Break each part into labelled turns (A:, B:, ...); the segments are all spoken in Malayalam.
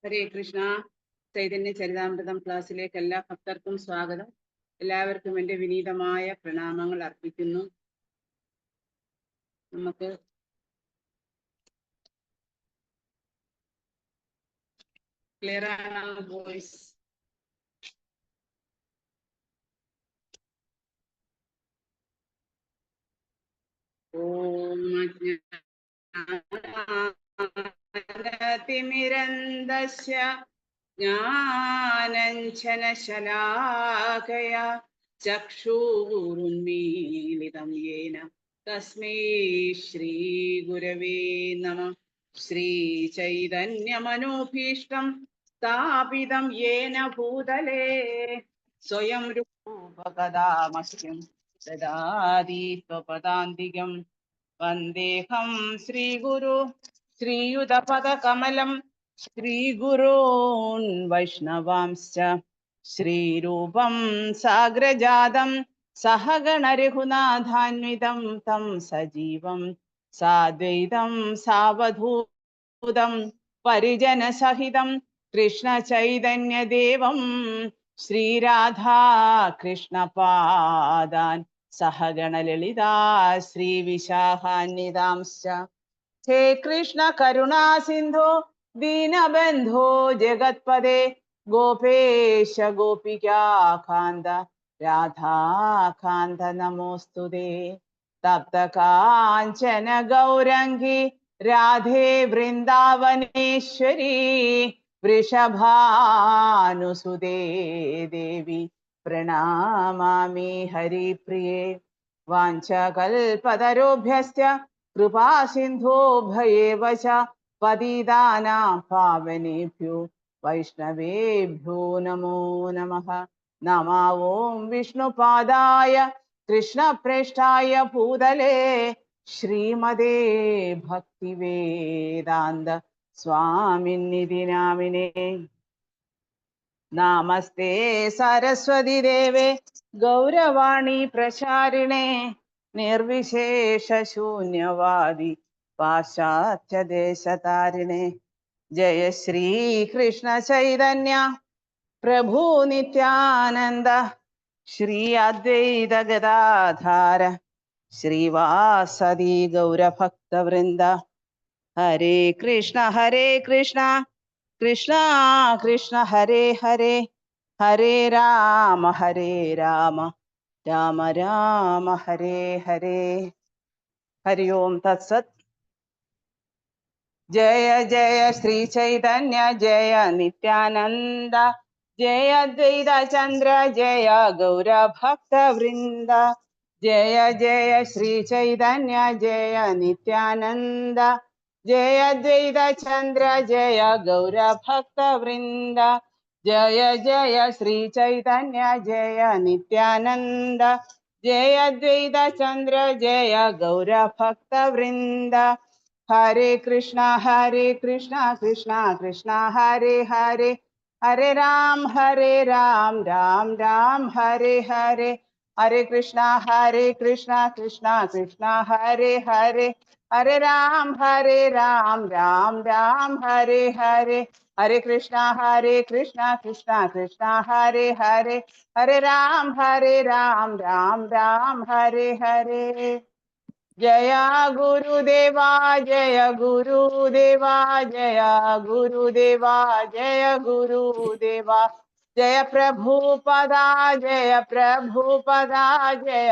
A: ഹരേ കൃഷ്ണ. ചൈതന്യ ചരിതാമൃതം ക്ലാസ്സിലേക്ക് എല്ലാ ഭക്തർക്കും സ്വാഗതം. എല്ലാവർക്കും എൻ്റെ വിനീതമായ പ്രണാമങ്ങൾ അർപ്പിക്കുന്നു. നമുക്ക് ക്ലിയർ ആണോ വോയിസ്? ഓം തിമിരന്തസ്യ ജ്ഞാനഞ്ജനശലാകയാ ചക്ഷുരുന്മീലിതം യേന തസ്മൈ ശ്രീ ഗുരവേ നമഃ. ശ്രീചൈതന്യമനോഭീഷ്ടം സ്ഥാപിതം യേന ഭൂതലേ സ്വയം രൂപകഥാമഹ്യം ദദാതി സ്വപദാന്തികം. വന്ദേഹം ശ്രീഗുരു ശ്രീയുതപദകമലം ശ്രീഗുരോൻ വൈഷ്ണവാംശ്ച ശ്രീരൂപം സാഗ്രജാതം സഹഗണരഘുനാഥാന്വിതം തം സജീവം സാദ്വൈതം സാവധൂതം പരിജനസഹിതം കൃഷ്ണചൈതന്യദേവം ശ്രീരാധാ കൃഷ്ണപാദാൻ സഹഗണലളിതാ ശ്രീവിശാഖാന്വിതാംശ്ച. ഹേ കൃഷ്ണ കരുണാ സിന്ധോ ദീനബന്ധോ ജഗത്പദേ ഗോപേശ ഗോപികാകാന്ത രാധാകാന്ത നമോസ്തുതേ. തപ്ത കാഞ്ചന ഗൗരംഗി രാധേ വൃന്ദാവനേശ്വരി വൃഷഭാനുസുതേ ദേവി പ്രണാമാമി ഹരിപ്രിയേ. വാഞ്ചകൽപതരോഭ്യശ്ച കൃപാ സിന്ധോഭയേവ ച പതിതാനാം പാവനേഭ്യോ വൈഷ്ണവേഭ്യോ നമോ നമഃ. നമോ ഓം വിഷ്ണുപാദായ കൃഷ്ണപ്രേഷ്ഠായ ഭൂതലേ ശ്രീമതേ ഭക്തിവേദാന്ത സ്വാമിന്നിധി നാമിനേ. നമസ്തേ സരസ്വതി ദേവേ ഗൗരവാണി പ്രചാരിണേ നിർവിശേഷ ശൂന്യവാദി പാശ്ചാത്യദേശതാരിണേ. ജയ ശ്രീ കൃഷ്ണ ചൈതന്യ പ്രഭു നിത്യാനന്ദ ശ്രീ അദ്വൈത ഗദാധാര ശ്രീവാസദി ഗൗരഭക്തവൃന്ദ. ഹരേ കൃഷ്ണ കൃഷ്ണ കൃഷ്ണ ഹരേ ഹരേ ഹരേ രാമ രാമ രാമ ഹരേ ഹരേ. ഹരി ഓം തത്സത്. ജയ ജയ ശ്രീ ചൈതന്യ ജയ നിത്യാനന്ദ ജയ അദ്വൈത ചന്ദ്ര ജയ ഗൗരഭക്തവൃന്ദ. ജയ ജയ ശ്രീ ചൈതന്യ ജയ നിത്യാനന്ദ ജയ അദ്വൈത ചന്ദ്ര ജയ ഗൗരഭക്തവൃന്ദ. ജയ ജയ ശ്രീ ചൈതന്യ ജയ നിത്യാനന്ദ ജയ അദ്വൈത ചന്ദ്ര ജയ ഗൗരഭക്തവൃന്ദ. ഹരേ കൃഷ്ണ കൃഷ്ണ കൃഷ്ണ ഹരേ ഹരേ ഹരേ രാം രാം രാം ഹരേ ഹരേ. ഹരേ കൃഷ്ണ കൃഷ്ണ കൃഷ്ണ ഹരേ ഹരേ ഹരേ രാം രാം രാം ഹരേ ഹരേ. ഹരേ കൃഷ്ണ കൃഷ്ണ കൃഷ്ണ ഹരേ ഹരേ ഹരേ രാം രാം ഹരേ ഹരേ. ജയ ഗുരുദേവാ ജയ ഗുരുദേവാ ജയ ഗുരുദേവാ ജയ ഗുരുദേവാ. ജയ പ്രഭുപദാ ജയ പ്രഭുപദാ ജയ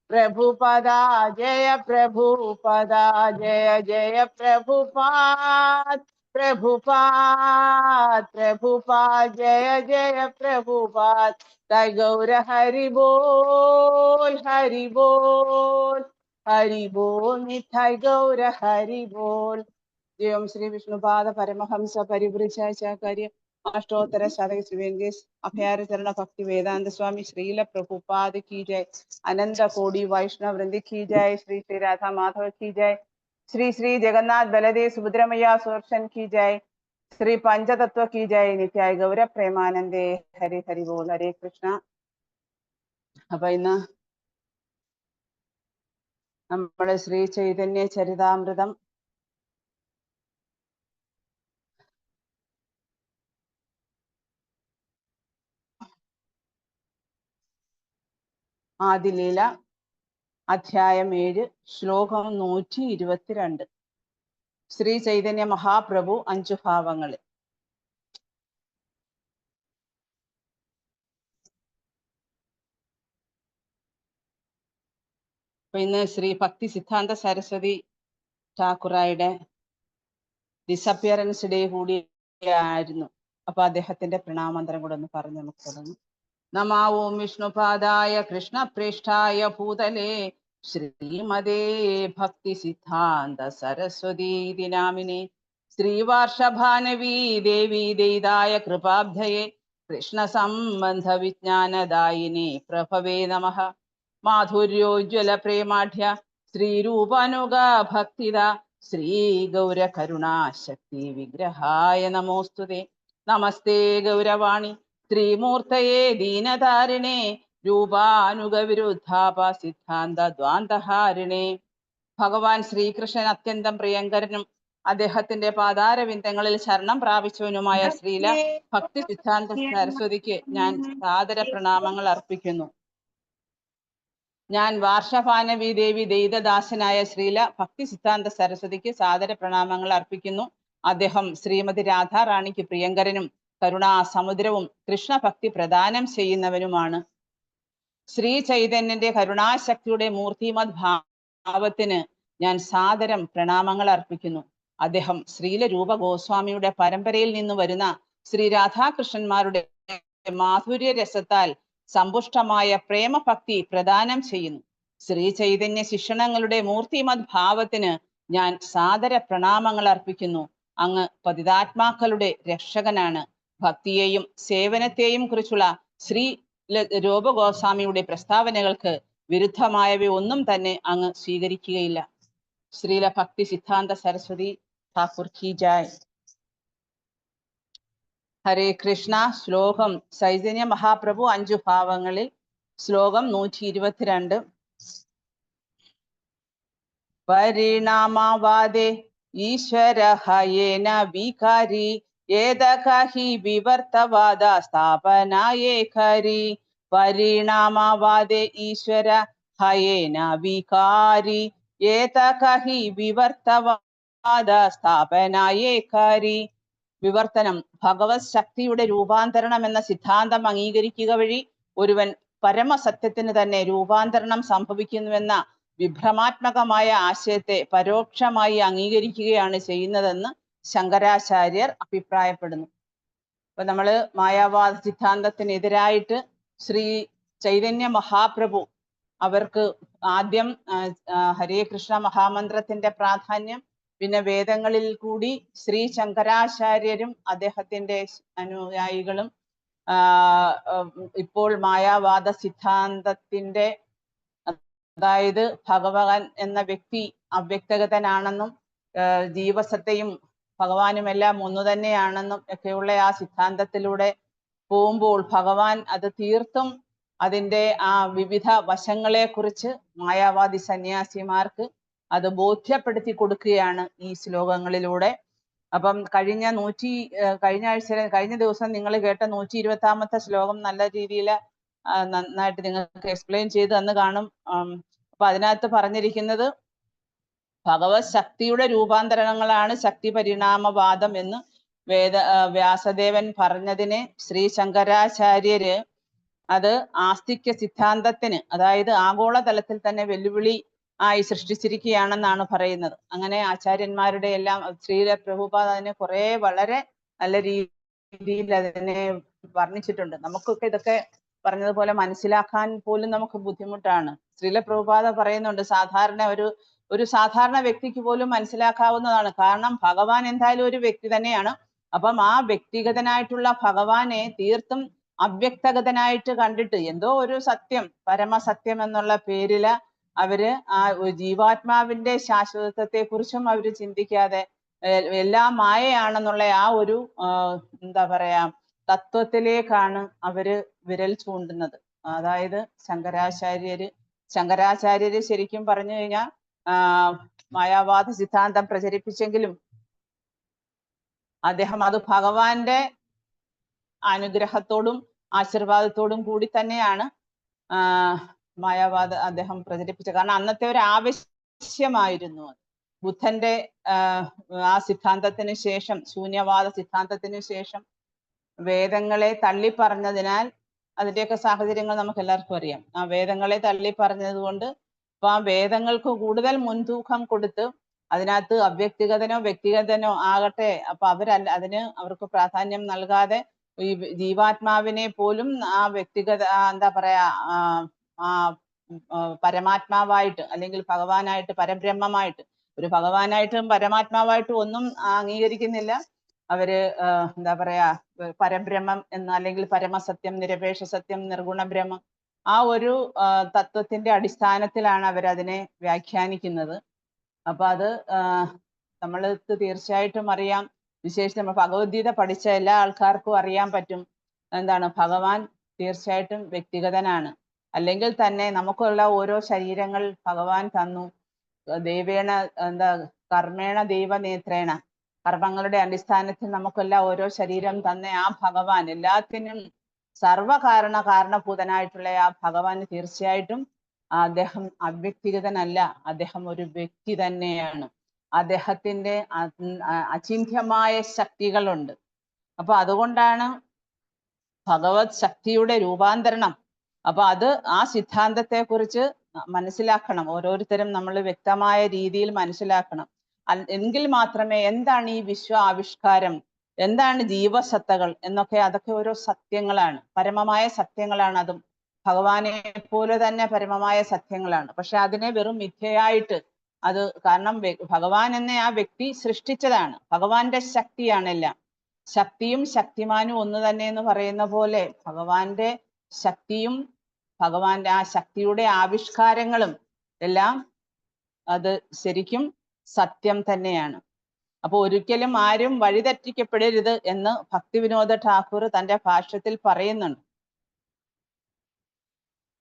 A: പ്രഭുപദാ ജയ പ്രഭുപദാ ജയ ജയ പ്രഭുപാദ് പ്രഭുപാദ് പ്രഭുപാദ് ജയ ജയ പ്രഭുപാദ്. തൈ ഗൗര ഹരി ബോൽ ഹരി ബോൽ ഹരി ബോൽ നിത്തായ് ഗൗര ഹരി ബോൽ. ജയം ശ്രീ വിഷ്ണുപാദ പരമഹംസ പരിവൃജാചാര്യ അഷ്ടോത്തര ശതക ശ്രീ അഭയാരചരണ ഭക്തി വേദാന്ത സ്വാമി ശ്രീല പ്രഭുപാദ് की जय. अनंत कोटि वैष्णव वृंद की जय. श्री श्री राधा माधव की जय. श्री श्री जगन्नाथ बलदेव सुभद्रमैया सुदर्शन की जय. श्री पंचतत्व की जय. नित्याय गौर प्रेमानंदे हरि हरि बोल. हरे कृष्ण. അപ്പൊ ഇന്ന് നമ്മുടെ ശ്രീ ചൈതന്യ ചരിതാമൃതം ആദിലീല അധ്യായം 7 ശ്ലോകം 122. ശ്രീ ചൈതന്യ മഹാപ്രഭു 5 ഭാവങ്ങളിൽ. ഇന്ന് ശ്രീ ഭക്തി സിദ്ധാന്ത സരസ്വതി ഠാക്കുറായുടെ ഡിസപ്പിയറൻസ് ഡേ കൂടിയായിരുന്നു. അപ്പൊ അദ്ദേഹത്തിന്റെ പ്രണാമന്ത്രം കൂടെ ഒന്ന് പറഞ്ഞ് നമുക്ക് തുടങ്ങും. നമോ ഓം വിഷ്ണുപാദായ കൃഷ്ണപ്രേഷ്ഠായ ഭൂതലേ ശ്രീമതേ ഭക്തി സിദ്ധാന്ത സരസ്വതി നാമിനെ ശ്രീവാർഷഭാനവീ ദേവി ദൈതായ കൃപാബ്ധയെ കൃഷ്ണ സംബന്ധ വിജ്ഞാനദായിനെ പ്രഭവേ നമഃ. മാധുര്യോജ്വല പ്രേമാഢ്യ ശ്രീരൂപാനുഗ ഭക്തിദ ശ്രീ ഗൗര കരുണാശക്തി വിഗ്രഹായ നമോസ്തുതേ. നമസ്തേ ഗൗരവാണി ശ്രീമൂർത്തയേ ദീനതാരിണേ രൂപാനുഗ വിരുദ്ധാപ സിദ്ധാന്ത ദ്വാന്തഹാരിണേ. ഭഗവാൻ ശ്രീകൃഷ്ണൻ അത്യന്തം പ്രിയങ്കരനും അദ്ദേഹത്തിന്റെ പാതാരവിന്ദങ്ങളിൽ ശരണം പ്രാപിച്ചവനുമായ ശ്രീല ഭക്തി സിദ്ധാന്ത സരസ്വതിക്ക് ഞാൻ സാദര പ്രണാമങ്ങൾ അർപ്പിക്കുന്നു. ഞാൻ വാർഷഭാനവി ദേവി ദൈതദാസനായ ശ്രീല ഭക്തി സിദ്ധാന്ത സരസ്വതിക്ക് സാദര പ്രണാമങ്ങൾ അർപ്പിക്കുന്നു. അദ്ദേഹം ശ്രീമതി രാധാറാണിക്ക് പ്രിയങ്കരനും കരുണാസമുദ്രവും കൃഷ്ണഭക്തി പ്രദാനം ചെയ്യുന്നവനുമാണ്. ശ്രീ ചൈതന്യന്റെ കരുണാശക്തിയുടെ മൂർത്തിമത് ഭാവത്തിന് ഞാൻ സാദരം പ്രണാമങ്ങൾ അർപ്പിക്കുന്നു. അദ്ദേഹം ശ്രീല രൂപ ഗോസ്വാമിയുടെ പരമ്പരയിൽ നിന്ന് വരുന്ന ശ്രീ രാധാകൃഷ്ണന്മാരുടെ മാധുര്യ രസത്താൽ സമ്പുഷ്ടമായ പ്രേമഭക്തി പ്രദാനം ചെയ്യുന്നു. ശ്രീ ചൈതന്യ ശിക്ഷണങ്ങളുടെ മൂർത്തിമത് ഭാവത്തിന് ഞാൻ സാദര പ്രണാമങ്ങൾ അർപ്പിക്കുന്നു. അങ്ങ് പതിതാത്മാക്കളുടെ രക്ഷകനാണ്. ഭക്തിയെയും സേവനത്തെയും കുറിച്ചുള്ള ശ്രീ രൂപഗോസ്വാമിയുടെ പ്രസ്താവനകൾക്ക് വിരുദ്ധമായവ ഒന്നും തന്നെ അങ്ങ് സ്വീകരിക്കുകയില്ല. ശ്രീല ഭക്തി സിദ്ധാന്ത സരസ്വതി ഠാക്കൂർ കി ജയ്. ഹരേ കൃഷ്ണ. ശ്ലോകം ചൈതന്യ മഹാപ്രഭു 5 ഭാവങ്ങളിൽ. ശ്ലോകം 122. പരിണാമവാദേ ഈശ്വര ഹയേന വികാരി ഏതകഹി വിവർത്തവാദ സ്ഥാപനായേ ഖരി. പരിണാമവാദേ ഈശ്വര ഹയേന വികാരി ഏതകഹി വിവർത്തവാദ സ്ഥാപനായേ ഖരി. വിവർത്തനം ഭഗവത് ശക്തിയുടെ രൂപാന്തരണം എന്ന സിദ്ധാന്തം അംഗീകരിക്കുക വഴി ഒരുവൻ പരമസത്യത്തിന് തന്നെ രൂപാന്തരണം സംഭവിക്കുന്നുവെന്ന വിഭ്രമാത്മകമായ ആശയത്തെ പരോക്ഷമായി അംഗീകരിക്കുകയാണ് ചെയ്യുന്നതെന്ന് ശങ്കരാചാര്യർ അഭിപ്രായപ്പെടുന്നു. അപ്പൊ നമ്മള് മായാവാദ സിദ്ധാന്തത്തിനെതിരായിട്ട് ശ്രീ ചൈതന്യ മഹാപ്രഭു അവർക്ക് ആദ്യം ഹരേ കൃഷ്ണ മഹാമന്ത്രത്തിന്റെ പ്രാധാന്യം, പിന്നെ വേദങ്ങളിൽ കൂടി ശ്രീ ശങ്കരാചാര്യരും അദ്ദേഹത്തിന്റെ അനുയായികളും ഇപ്പോൾ മായാവാദ സിദ്ധാന്തത്തിന്റെ, അതായത് ഭഗവാൻ എന്ന വ്യക്തി അവ്യക്തഗതനാണെന്നും ജീവസത്തയും ഭഗവാനുമെല്ലാം ഒന്നു തന്നെയാണെന്നും ഒക്കെയുള്ള ആ സിദ്ധാന്തത്തിലൂടെ പോകുമ്പോൾ ഭഗവാൻ അത് തീർത്തും അതിൻ്റെ ആ വിവിധ വശങ്ങളെ കുറിച്ച് മായാവാദി സന്യാസിമാർക്ക് അത് ബോധ്യപ്പെടുത്തി കൊടുക്കുകയാണ് ഈ ശ്ലോകങ്ങളിലൂടെ. അപ്പം കഴിഞ്ഞ ദിവസം നിങ്ങൾ കേട്ട 120-ാമത്തെ ശ്ലോകം നല്ല രീതിയിൽ നന്നായിട്ട് നിങ്ങൾക്ക് എക്സ്പ്ലെയിൻ ചെയ്ത് തന്ന് കാണും. അപ്പൊ അതിനകത്ത് പറഞ്ഞിരിക്കുന്നത് ഭഗവത് ശക്തിയുടെ രൂപാന്തരങ്ങളാണ് ശക്തി പരിണാമവാദം എന്ന് വ്യാസദേവൻ പറഞ്ഞതിനെ ശ്രീ ശങ്കരാചാര്യര് അത് ആസ്തിക്യ സിദ്ധാന്തത്തിന്, അതായത് ആഗോളതലത്തിൽ തന്നെ വെല്ലുവിളി ആയി സൃഷ്ടിച്ചിരിക്കുകയാണെന്നാണ് പറയുന്നത്. അങ്ങനെ ആചാര്യന്മാരുടെ എല്ലാം ശ്രീല പ്രഭുപാദ് അതിനെ വളരെ നല്ല രീതിയിൽ അതിനെ വർണ്ണിച്ചിട്ടുണ്ട്. നമുക്കൊക്കെ ഇതൊക്കെ പറഞ്ഞതുപോലെ മനസ്സിലാക്കാൻ പോലും നമുക്ക് ബുദ്ധിമുട്ടാണ്. ശ്രീല പ്രഭുപാദ പറയുന്നുണ്ട് ഒരു സാധാരണ വ്യക്തിക്ക് പോലും മനസ്സിലാക്കാവുന്നതാണ്. കാരണം ഭഗവാൻ എന്തായാലും ഒരു വ്യക്തി തന്നെയാണ്. അപ്പം ആ വ്യക്തിഗതനായിട്ടുള്ള ഭഗവാനെ തീർത്തും അവ്യക്തഗതനായിട്ട് കണ്ടിട്ട് എന്തോ ഒരു സത്യം, പരമസത്യം എന്നുള്ള പേരില് അവര് ആ ജീവാത്മാവിന്റെ ശാശ്വതത്വത്തെ കുറിച്ചും അവര് ചിന്തിക്കാതെ എല്ലാം മായയാണെന്നുള്ള ആ ഒരു എന്താ പറയാ തത്വത്തിലേക്കാണ് അവര് വിരൽ ചൂണ്ടുന്നത്. അതായത് ശങ്കരാചാര്യര് ശരിക്കും പറഞ്ഞു കഴിഞ്ഞാൽ മായാവാദ സിദ്ധാന്തം പ്രചരിപ്പിച്ചെങ്കിലും അദ്ദേഹം അത് ഭഗവാന്റെ അനുഗ്രഹത്തോടും ആശീർവാദത്തോടും കൂടി തന്നെയാണ് മായാവാദ അദ്ദേഹം പ്രചരിപ്പിച്ച, കാരണം അന്നത്തെ ഒരു ആവശ്യമായിരുന്നു. ബുദ്ധന്റെ ആ സിദ്ധാന്തത്തിന് ശേഷം, ശൂന്യവാദ സിദ്ധാന്തത്തിന് ശേഷം വേദങ്ങളെ തള്ളിപ്പറഞ്ഞതിനാൽ അതിന്റെയൊക്കെ സാഹചര്യങ്ങൾ നമുക്ക് എല്ലാവർക്കും അറിയാം. ആ വേദങ്ങളെ തള്ളിപ്പറഞ്ഞത് കൊണ്ട് അപ്പൊ ആ വേദങ്ങൾക്ക് കൂടുതൽ മുൻതൂക്കം കൊടുത്ത് അതിനകത്ത് അവ്യക്തിഗതനോ വ്യക്തിഗതനോ ആകട്ടെ, അപ്പൊ അതിന് അവർക്ക് പ്രാധാന്യം നൽകാതെ ഈ ജീവാത്മാവിനെ പോലും ആ വ്യക്തിഗത എന്താ പറയാ ആ പരമാത്മാവായിട്ട് അല്ലെങ്കിൽ ഭഗവാനായിട്ട് പരബ്രഹ്മമായിട്ട്, ഒരു ഭഗവാനായിട്ടും പരമാത്മാവായിട്ടും ഒന്നും അംഗീകരിക്കുന്നില്ല അവര്. എന്താ പറയാ പരബ്രഹ്മം എന്ന്, അല്ലെങ്കിൽ പരമസത്യം, നിരപേക്ഷ സത്യം, നിർഗുണ ബ്രഹ്മം, ആ ഒരു തത്വത്തിന്റെ അടിസ്ഥാനത്തിലാണ് അവരതിനെ വ്യാഖ്യാനിക്കുന്നത്. അപ്പൊ അത് നമ്മൾക്ക് തീർച്ചയായിട്ടും അറിയാം. വിശേഷിച്ച് നമ്മൾ ഭഗവത്ഗീത പഠിച്ച എല്ലാ ആൾക്കാർക്കും അറിയാൻ പറ്റും എന്താണ് ഭഗവാൻ തീർച്ചയായിട്ടും വ്യക്തിഗതനാണ്. അല്ലെങ്കിൽ തന്നെ നമുക്കുള്ള ഓരോ ശരീരങ്ങൾ ഭഗവാൻ തന്നു. ദൈവേണ എന്താ കർമ്മേണ ദൈവനേത്രേണ, കർമ്മങ്ങളുടെ അടിസ്ഥാനത്തിൽ നമുക്കെല്ലാം ഓരോ ശരീരം തന്നെ ആ ഭഗവാൻ, എല്ലാത്തിനും കാരണഭൂതനായിട്ടുള്ള ആ ഭഗവാന് തീർച്ചയായിട്ടും അദ്ദേഹം അവ്യക്തിഗതനല്ല, അദ്ദേഹം ഒരു വ്യക്തി തന്നെയാണ്. അദ്ദേഹത്തിന്റെ അചിന്ത്യമായ ശക്തികളുണ്ട്. അപ്പൊ അതുകൊണ്ടാണ് ഭഗവത് ശക്തിയുടെ രൂപാന്തരണം. അപ്പൊ അത് ആ സിദ്ധാന്തത്തെ കുറിച്ച് മനസ്സിലാക്കണം. ഓരോരുത്തരും നമ്മൾ വ്യക്തമായ രീതിയിൽ മനസ്സിലാക്കണം. എങ്കിൽ മാത്രമേ എന്താണ് ഈ വിശ്വ ആവിഷ്കാരം, എന്താണ് ജീവസത്തകൾ എന്നൊക്കെ, അതൊക്കെ ഓരോ സത്യങ്ങളാണ്, പരമമായ സത്യങ്ങളാണ്. അതും ഭഗവാനെ പോലെ തന്നെ പരമമായ സത്യങ്ങളാണ്. പക്ഷെ അതിനെ വെറും മിഥ്യയായിട്ട് കാരണം ഭഗവാൻ എന്ന ആ വ്യക്തി സൃഷ്ടിച്ചതാണ്. ഭഗവാന്റെ ശക്തിയാണെല്ലാം. ശക്തിയും ശക്തിമാനും ഒന്ന് തന്നെ എന്ന് പറയുന്ന പോലെ ഭഗവാന്റെ ശക്തിയും ഭഗവാന്റെ ആ ശക്തിയുടെ ആവിഷ്കാരങ്ങളും എല്ലാം അത് ശരിക്കും സത്യം തന്നെയാണ്. അപ്പൊ ഒരിക്കലും ആരും വഴിതെറ്റിക്കപ്പെടരുത് എന്ന് ഭക്തിവിനോദ ഠാക്കൂർ തന്റെ ഭാഷ്യത്തിൽ പറയുന്നുണ്ട്.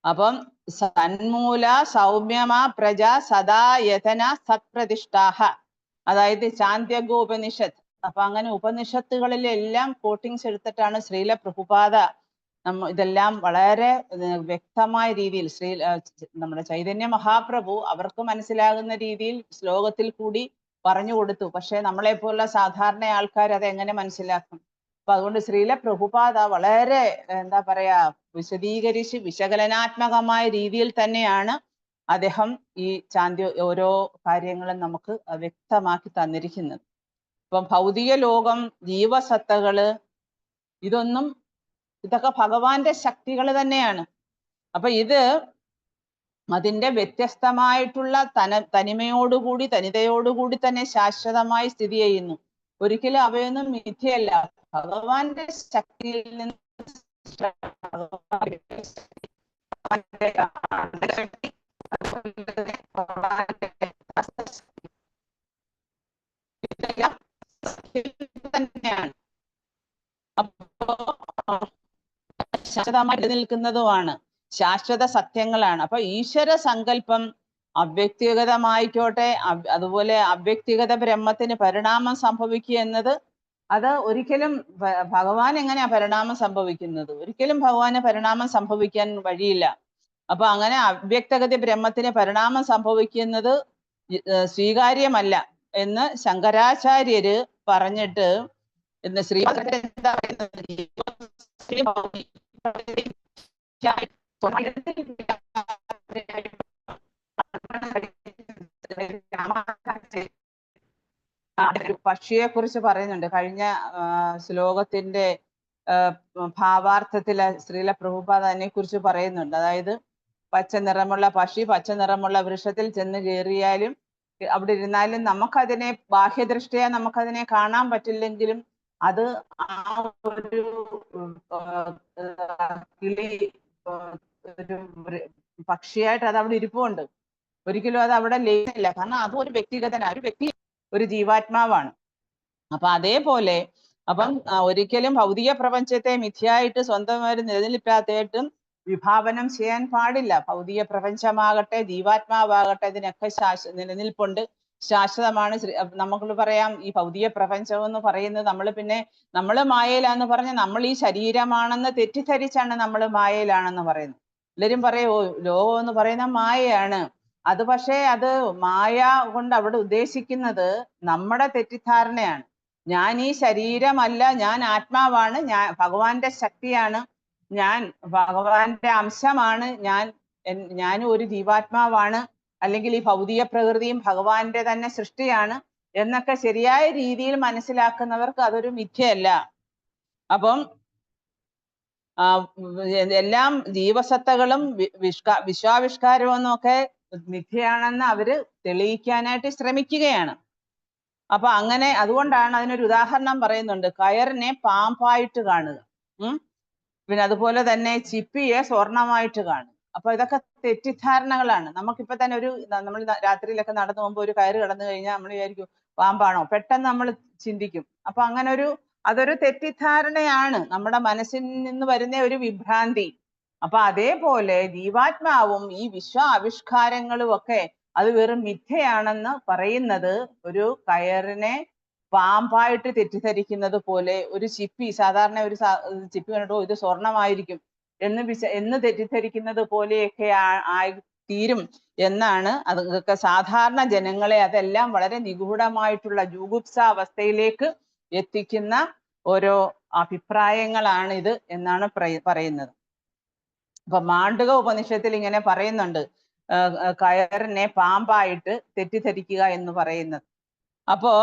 A: അപ്പം സന്മൂല സൗമ്യമാ പ്രജ സദാ യഥന സത്പ്രതിഷ്ഠാഹ, അതായത് ചാന്ദ്യഗോപനിഷത്ത്. അപ്പൊ അങ്ങനെ ഉപനിഷത്തുകളിലെല്ലാം കോട്ടിങ്സ് എടുത്തിട്ടാണ് ശ്രീല പ്രഭുപാദ ഇതെല്ലാം വളരെ വ്യക്തമായ രീതിയിൽ നമ്മുടെ ചൈതന്യ മഹാപ്രഭു അവർക്ക് മനസ്സിലാകുന്ന രീതിയിൽ ശ്ലോകത്തിൽ കൂടി പറഞ്ഞു കൊടുത്തു. പക്ഷെ നമ്മളെപ്പോലുള്ള സാധാരണ ആൾക്കാർ അത് എങ്ങനെ മനസ്സിലാക്കും? അപ്പൊ അതുകൊണ്ട് ശ്രീല പ്രഭുപാദ വളരെ എന്താ പറയാ വിശദീകരിച്ച് വിശകലനാത്മകമായ രീതിയിൽ തന്നെയാണ് അദ്ദേഹം ഈ ഓരോ കാര്യങ്ങളും നമുക്ക് വ്യക്തമാക്കി തന്നിരിക്കുന്നത്. ഇപ്പം ഭൗതിക ലോകം, ജീവസത്തകള്, ഇതൊക്കെ ഭഗവാന്റെ ശക്തികൾ തന്നെയാണ്. അപ്പൊ ഇത് അതിന്റെ വ്യത്യസ്തമായിട്ടുള്ള തനിമയോടുകൂടി, തനിതയോടുകൂടി തന്നെ ശാശ്വതമായി സ്ഥിതി ചെയ്യുന്നു. ഒരിക്കലും അവയൊന്നും മിഥ്യയല്ല. ഭഗവാന്റെ ശക്തിയിൽ നിന്ന് തന്നെയാണ്. അപ്പോ ശാശ്വതമായി നിലനിൽക്കുന്നതുമാണ്, ശാശ്വത സത്യങ്ങളാണ്. അപ്പൊ ഈശ്വര സങ്കല്പം അവ്യക്തിഗതമായിക്കോട്ടെ, അതുപോലെ അവ്യക്തിഗത ബ്രഹ്മത്തിന് പരിണാമം സംഭവിക്കുക എന്നത് അത് ഒരിക്കലും ഭഗവാൻ എങ്ങനെയാ പരിണാമം സംഭവിക്കുന്നത്? ഒരിക്കലും ഭഗവാന് പരിണാമം സംഭവിക്കാൻ വഴിയില്ല. അപ്പൊ അങ്ങനെ അവ്യക്തഗതി ബ്രഹ്മത്തിന് പരിണാമം സംഭവിക്കുന്നത് സ്വീകാര്യമല്ല എന്ന് ശങ്കരാചാര്യര് പറഞ്ഞിട്ട് ഇന്ന് ശ്രീഭദ്രൻ എന്താ പറയുന്നത്? പക്ഷിയെ കുറിച്ച് പറയുന്നുണ്ട്. കഴിഞ്ഞ ശ്ലോകത്തിന്റെ ഭാവാർത്ഥത്തില് ശ്രീല പ്രഭുപാദ അതിനെ കുറിച്ച് പറയുന്നുണ്ട്. അതായത് പച്ച നിറമുള്ള പക്ഷി പച്ച നിറമുള്ള വൃക്ഷത്തിൽ ചെന്ന് കയറിയാലും അവിടെ ഇരുന്നാലും നമുക്കതിനെ ബാഹ്യദൃഷ്ടിയാ നമുക്കതിനെ കാണാൻ പറ്റില്ലെങ്കിലും അത് ആ ഒരു കിളി ഒരു പക്ഷിയായിട്ട് അത് അവിടെ ഇരിപ്പുണ്ട്. ഒരിക്കലും അത് അവിടെ ലയിക്കില്ല. കാരണം അതും ഒരു വ്യക്തിഗതനാണ്, ഒരു വ്യക്തി, ഒരു ജീവാത്മാവാണ്. അപ്പൊ അതേപോലെ ഒരിക്കലും ഭൗതിക പ്രപഞ്ചത്തെ മിഥ്യയായിട്ട് സ്വന്തമായി നിലനിൽക്കാത്തതായിട്ടും വിഭാവനം ചെയ്യാൻ പാടില്ല. ഭൗതിക പ്രപഞ്ചമാകട്ടെ, ജീവാത്മാവാകട്ടെ, ഇതിനൊക്കെ നിലനിൽപ്പുണ്ട്, ശാശ്വതമാണ്. നമുക്ക് പറയാം ഈ ഭൗതിക പ്രപഞ്ചം എന്ന് പറയുന്നത് നമ്മൾ മായയിലാന്ന് പറഞ്ഞ് നമ്മൾ ഈ ശരീരമാണെന്ന് തെറ്റിദ്ധരിച്ചാണ് നമ്മൾ മായയിലാണെന്ന് പറയുന്നത്. എല്ലാരും പറയോ ലോകം എന്ന് പറയുന്ന മായയാണ്. അത് പക്ഷേ അത് മായ കൊണ്ട് അവിടെ ഉദ്ദേശിക്കുന്നത് നമ്മുടെ തെറ്റിദ്ധാരണയാണ്. ഞാൻ ഈ ശരീരമല്ല, ഞാൻ ആത്മാവാണ്, ഞാൻ ഭഗവാന്റെ ശക്തിയാണ്, ഞാൻ ഭഗവാന്റെ അംശമാണ്, ഞാനും ഒരു ജീവാത്മാവാണ്, അല്ലെങ്കിൽ ഈ ഭൗതിക പ്രകൃതിയും ഭഗവാന്റെ തന്നെ സൃഷ്ടിയാണ് എന്നൊക്കെ ശരിയായ രീതിയിൽ മനസ്സിലാക്കുന്നവർക്ക് അതൊരു മിഥ്യയല്ല. അപ്പം എല്ലാം ജീവസത്തകളും വിശ്വാവിഷ്കാരവും എന്നൊക്കെ മിഥ്യയാണെന്ന് അവര് തെളിയിക്കാനായിട്ട് ശ്രമിക്കുകയാണ്. അപ്പൊ അങ്ങനെ അതുകൊണ്ടാണ് അതിനൊരു ഉദാഹരണം പറയുന്നുണ്ട്, കയറിനെ പാമ്പായിട്ട് കാണുക, പിന്നെ അതുപോലെ തന്നെ ചിപ്പിയെ സ്വർണമായിട്ട് കാണുക. അപ്പൊ ഇതൊക്കെ തെറ്റിദ്ധാരണകളാണ്. നമുക്കിപ്പോ തന്നെ നമ്മൾ രാത്രിയിലൊക്കെ നടന്നു പോകുമ്പോൾ ഒരു കയറ് കടന്നു കഴിഞ്ഞാൽ നമ്മൾ വിചാരിക്കും പാമ്പാണോ, പെട്ടെന്ന് നമ്മൾ ചിന്തിക്കും. അപ്പൊ അങ്ങനെ അതൊരു തെറ്റിദ്ധാരണയാണ്, നമ്മുടെ മനസ്സിൽ നിന്ന് വരുന്ന ഒരു വിഭ്രാന്തി. അപ്പൊ അതേപോലെ ജീവാത്മാവും ഈ ആവിഷ്കാരങ്ങളും ഒക്കെ അത് വെറും മിഥ്യയാണെന്ന് പറയുന്നത് ഒരു കയറിനെ പാമ്പായിട്ട് തെറ്റിദ്ധരിക്കുന്നത് പോലെ, ഒരു ചിപ്പി സാധാരണ ഒരു ചിപ്പി കണ്ടിട്ടോ ഇത് സ്വർണമായിരിക്കും എന്ന് തെറ്റിദ്ധരിക്കുന്നത് പോലെയൊക്കെ ആയി തീരും എന്നാണ്. അതൊക്കെ സാധാരണ ജനങ്ങളെ അതെല്ലാം വളരെ നിഗൂഢമായിട്ടുള്ള ജുഗുപ്സ അവസ്ഥയിലേക്ക് എത്തിക്കുന്ന ഓരോ അഭിപ്രായങ്ങളാണ് ഇത് എന്നാണ് പറയുന്നത്. അപ്പൊ മാണ്ഡുക ഉപനിഷത്തിൽ ഇങ്ങനെ പറയുന്നുണ്ട്, കയറിനെ പാമ്പായിട്ട് തെറ്റിദ്ധരിക്കുക എന്ന് പറയുന്നത്. അപ്പോ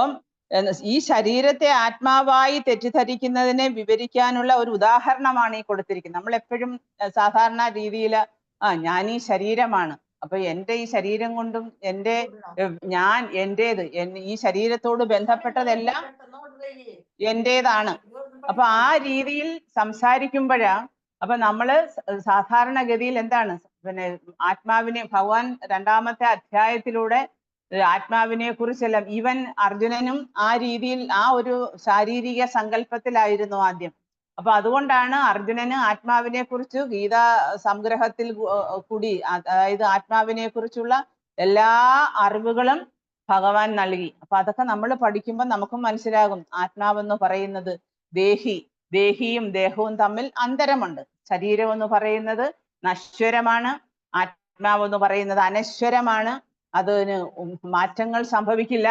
A: ഈ ശരീരത്തെ ആത്മാവായി തെറ്റിദ്ധരിക്കുന്നതിനെ വിവരിക്കാനുള്ള ഒരു ഉദാഹരണമാണ് ഈ കൊടുത്തിരിക്കുന്നത്. നമ്മൾ എപ്പോഴും സാധാരണ രീതിയിൽ ഞാൻ ഈ ശരീരമാണ്, അപ്പൊ എൻ്റെ ഈ ശരീരം കൊണ്ടും ഞാൻ എൻ്റേത്, ഈ ശരീരത്തോട് ബന്ധപ്പെട്ടതെല്ലാം എൻ്റേതാണ്. അപ്പൊ ആ രീതിയിൽ സംസാരിക്കുമ്പോഴാ അപ്പൊ നമ്മള് സാധാരണഗതിയിൽ എന്താണ്, പിന്നെ ആത്മാവിനെ ഭഗവാൻ 2-ാമത്തെ അധ്യായത്തിലൂടെ ആത്മാവിനെ കുറിച്ചെല്ലാം ഈവൻ അർജുനനും ആ രീതിയിൽ ആ ഒരു ശാരീരിക സങ്കല്പത്തിലായിരുന്നു ആദ്യം. അപ്പൊ അതുകൊണ്ടാണ് അർജുനന് ആത്മാവിനെ കുറിച്ച് ഗീതാ സംഗ്രഹത്തിൽ കൂടി, അതായത് ആത്മാവിനെ കുറിച്ചുള്ള എല്ലാ അറിവുകളും ഭഗവാൻ നൽകി. അപ്പൊ അതൊക്കെ നമ്മൾ പഠിക്കുമ്പോൾ നമുക്കും മനസ്സിലാകും, ആത്മാവെന്ന് പറയുന്നത് ദേഹിയും ദേഹവും തമ്മിൽ അന്തരമുണ്ട്. ശരീരം എന്ന് പറയുന്നത് നശ്വരമാണ്, ആത്മാവെന്ന് പറയുന്നത് അനശ്വരമാണ്, അതിന് മാറ്റങ്ങൾ സംഭവിക്കില്ല,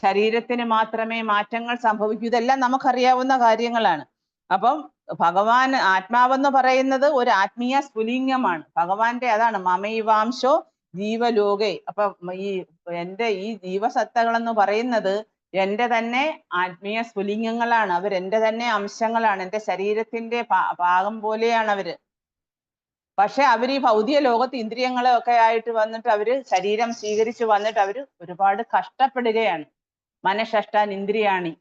A: ശരീരത്തിന് മാത്രമേ മാറ്റങ്ങൾ സംഭവിക്കൂ. ഇതെല്ലാം നമുക്കറിയാവുന്ന കാര്യങ്ങളാണ്. അപ്പം ഭഗവാൻ ആത്മാവെന്ന് പറയുന്നത് ഒരു ആത്മീയ സ്ഫുലിംഗമാണ്. ഭഗവാന്റെ അതാണ് മമൈവാംശോ ജീവലോകെ. അപ്പൊ എൻ്റെ ഈ ജീവസത്തകളെന്ന് പറയുന്നത് എൻ്റെ തന്നെ ആത്മീയ സ്ഫുലിംഗങ്ങളാണ്, അവരെൻ്റെ തന്നെ അംശങ്ങളാണ്, എൻ്റെ ശരീരത്തിന്റെ ഭാഗം പോലെയാണ് അവര്. പക്ഷെ അവർ ഈ ഭൗതിക ലോകത്ത് ഇന്ദ്രിയങ്ങളൊക്കെ ആയിട്ട് വന്നിട്ട് അവര് ശരീരം സ്വീകരിച്ച് വന്നിട്ട് അവര് ഒരുപാട് കഷ്ടപ്പെടുകയാണ്. മനഃഷ്ടാൻ ഇന്ദ്രിയാണി,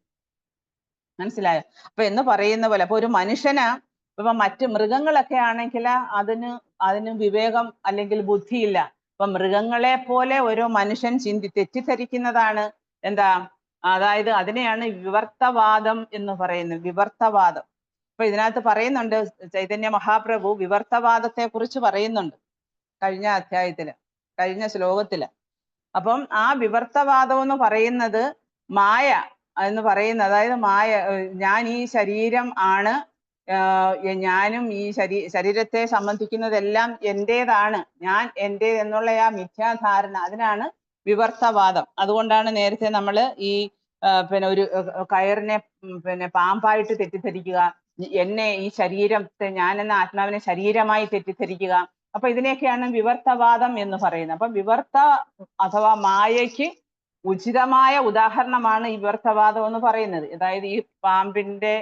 A: മനസ്സിലായോ? അപ്പൊ എന്ന് പറയുന്ന പോലെ അപ്പൊ ഒരു മനുഷ്യന് ഇപ്പൊ മറ്റ് മൃഗങ്ങളൊക്കെ ആണെങ്കിൽ അതിന് വിവേകം അല്ലെങ്കിൽ ബുദ്ധിയില്ല. അപ്പൊ മൃഗങ്ങളെ പോലെ ഓരോ മനുഷ്യൻ തെറ്റിദ്ധരിക്കുന്നതാണ് എന്താ, അതായത് അതിനെയാണ് വിവർത്തവാദം എന്ന് പറയുന്നത്. വിവർത്തവാദം. അപ്പൊ ഇതിനകത്ത് പറയുന്നുണ്ട്, ചൈതന്യ മഹാപ്രഭു വിവർത്തവാദത്തെ കുറിച്ച് പറയുന്നുണ്ട് കഴിഞ്ഞ അധ്യായത്തില്, കഴിഞ്ഞ ശ്ലോകത്തില്. അപ്പം ആ വിവർത്തവാദം എന്ന് പറയുന്നത് മായ എന്ന് പറയുന്നത്, അതായത് ഞാൻ ഈ ശരീരം ആണ്, ഞാനും ഈ ശരീരത്തെ സംബന്ധിക്കുന്നതെല്ലാം എൻ്റേതാണ്, ഞാൻ എൻ്റേത് എന്നുള്ള ആ മിഥ്യാധാരണ, അതിനാണ് വിവർത്തവാദം. അതുകൊണ്ടാണ് നേരത്തെ നമ്മൾ ഈ പിന്നെ ഒരു കയറിനെ പിന്നെ പാമ്പായിട്ട് തെറ്റിദ്ധരിക്കുക, എന്നെ ഈ ശരീരത്തെ, ഞാൻ എന്ന ആത്മാവിനെ ശരീരമായി തെറ്റിദ്ധരിക്കുക. അപ്പൊ ഇതിനെയൊക്കെയാണ് വിവർത്തവാദം എന്ന് പറയുന്നത്. അപ്പൊ വിവർത്ത അഥവാ മായയ്ക്ക് ഉചിതമായ ഉദാഹരണമാണ് ഈ വിവർത്തവാദം എന്ന് പറയുന്നത്. അതായത് ഈ പാമ്പിന്റെ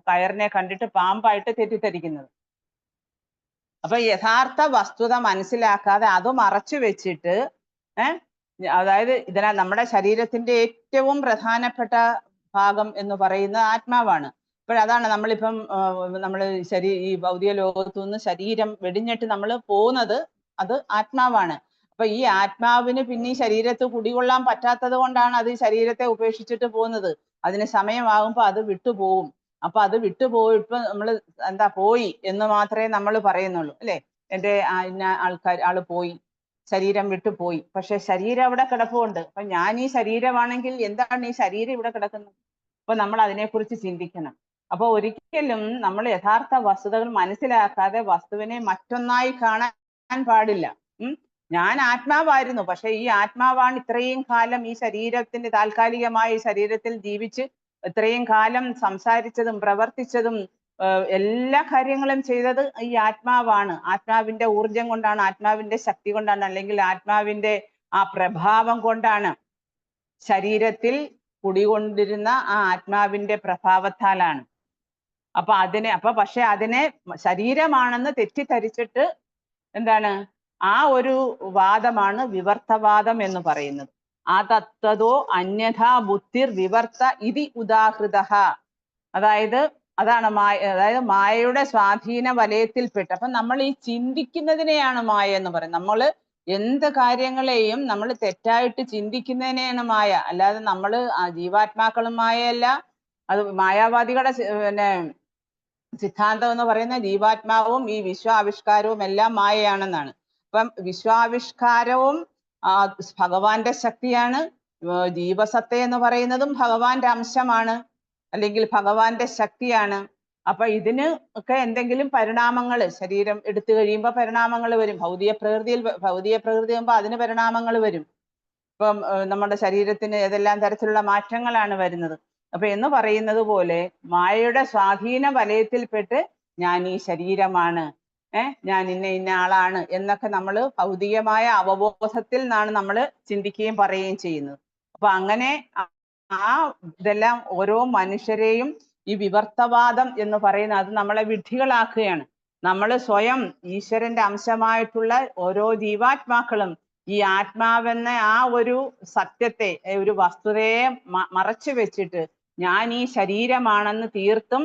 A: കയറിനെ കണ്ടിട്ട് പാമ്പായിട്ട് തെറ്റിദ്ധരിക്കുന്നത്. അപ്പൊ യഥാർത്ഥ വസ്തുത മനസ്സിലാക്കാതെ അത് മറച്ചു വെച്ചിട്ട് അതായത് നമ്മുടെ ശരീരത്തിന്റെ ഏറ്റവും പ്രധാനപ്പെട്ട ഭാഗം എന്ന് പറയുന്നത് ആത്മാവാണ്. അപ്പോഴതാണ് നമ്മളിപ്പം ഈ ഭൗതിക ലോകത്തു നിന്ന് ശരീരം വെടിഞ്ഞിട്ട് നമ്മൾ പോകുന്നത്, അത് ആത്മാവാണ്. അപ്പൊ ഈ ആത്മാവിന് പിന്നെ ഈ ശരീരത്ത് കുടികൊള്ളാൻ പറ്റാത്തത് കൊണ്ടാണ് അത് ഈ ശരീരത്തെ ഉപേക്ഷിച്ചിട്ട് പോകുന്നത്. അതിന് സമയമാകുമ്പോൾ അത് വിട്ടുപോകും. അപ്പൊ അത് വിട്ടുപോയിട്ട് നമ്മൾ പോയി എന്ന് മാത്രമേ നമ്മൾ പറയുന്നുള്ളൂ, അല്ലെ? എൻ്റെ ആള് പോയി, ശരീരം വിട്ടുപോയി. പക്ഷെ ശരീരം അവിടെ കിടപ്പുണ്ട്. അപ്പൊ ഞാൻ ഈ ശരീരമാണെങ്കിൽ എന്താണ് ഈ ശരീരം ഇവിടെ കിടക്കുന്നത്? അപ്പൊ നമ്മൾ അതിനെക്കുറിച്ച് ചിന്തിക്കണം. അപ്പൊ ഒരിക്കലും നമ്മൾ യഥാർത്ഥ വസ്തുതകൾ മനസ്സിലാക്കാതെ വസ്തുവിനെ മറ്റൊന്നായി കാണാൻ പാടില്ല. ഞാൻ ആത്മാവായിരുന്നു, പക്ഷെ ഈ ആത്മാവാണ് ഇത്രയും കാലം ഈ ശരീരത്തിന്റെ താൽക്കാലികമായ ഈ ശരീരത്തിൽ ജീവിച്ച് ഇത്രയും കാലം സംസാരിച്ചതും പ്രവർത്തിച്ചതും എല്ലാ കാര്യങ്ങളും ചെയ്തത് ഈ ആത്മാവാണ്. ആത്മാവിന്റെ ഊർജം കൊണ്ടാണ്, ആത്മാവിന്റെ ശക്തി കൊണ്ടാണ്, അല്ലെങ്കിൽ ആത്മാവിന്റെ ആ പ്രഭാവം കൊണ്ടാണ്, ശരീരത്തിൽ കുടികൊണ്ടിരുന്ന ആ ആത്മാവിന്റെ പ്രഭാവത്താലാണ്. പക്ഷെ അതിനെ ശരീരമാണെന്ന് തെറ്റിദ്ധരിച്ചിട്ട് എന്താണ് ആ ഒരു വാദമാണ് വിവർത്തവാദം എന്ന് പറയുന്നത്. അതത്വതോ അന്യഥാ ബുദ്ധിർ വിവർത്ത ഇതി ഉദാഹൃതഃ. അതാണ് മായയുടെ സ്വാധീന വലയത്തിൽപ്പെട്ട്. അപ്പൊ നമ്മൾ ഈ ചിന്തിക്കുന്നതിനെയാണ് മായ എന്ന് പറയുന്നത്. നമ്മൾ എന്ത് കാര്യങ്ങളെയും നമ്മൾ തെറ്റായിട്ട് ചിന്തിക്കുന്നതിനെയാണ് മായ. അല്ലാതെ നമ്മൾ ജീവാത്മാക്കളും മായയല്ല. അത് മായാവാദികളുടെ സിദ്ധാന്തം എന്ന് പറയുന്ന ജീവാത്മാവും ഈ വിശ്വാവിഷ്കാരവും എല്ലാം മായയാണെന്നാണ്. അപ്പം വിശ്വാവിഷ്കാരവും ഭഗവാന്റെ ശക്തിയാണ്. ജീവസത്ത എന്ന് പറയുന്നതും ഭഗവാന്റെ അംശമാണ്, അല്ലെങ്കിൽ ഭഗവാന്റെ ശക്തിയാണ്. അപ്പൊ ഇതിന് ഒക്കെ എന്തെങ്കിലും പരിണാമങ്ങൾ, ശരീരം എടുത്തു കഴിയുമ്പോൾ പരിണാമങ്ങൾ വരും. ഭൗതിക പ്രകൃതി ആകുമ്പോൾ അതിന് പരിണാമങ്ങൾ വരും. ഇപ്പം നമ്മുടെ ശരീരത്തിന് ഏതെല്ലാം തരത്തിലുള്ള മാറ്റങ്ങളാണ് വരുന്നത്. അപ്പൊ എന്ന് പറയുന്നത് പോലെ മായയുടെ സ്വാധീന വലയത്തിൽപ്പെട്ട് ഞാൻ ഈ ശരീരമാണ്, ഞാൻ ഇന്ന ആളാണ് എന്നൊക്കെ നമ്മൾ ഭൗതികമായ അവബോധത്തിൽ നിന്നാണ് നമ്മൾ ചിന്തിക്കുകയും പറയുകയും ചെയ്യുന്നത്. അപ്പൊ അങ്ങനെ ഇതെല്ലാം ഓരോ മനുഷ്യരെയും ഈ വിവർത്തവാദം എന്ന് പറയുന്ന അത് നമ്മളെ വിഡ്ഢികളാക്കുകയാണ്. നമ്മൾ സ്വയം ഈശ്വരന്റെ അംശമായിട്ടുള്ള ഓരോ ജീവാത്മാക്കളും ഈ ആത്മാവെന്ന ആ ഒരു സത്യത്തെ, ഒരു വസ്തുതയെ മറച്ചു വെച്ചിട്ട് ഞാൻ ഈ ശരീരമാണെന്ന് തീർത്തും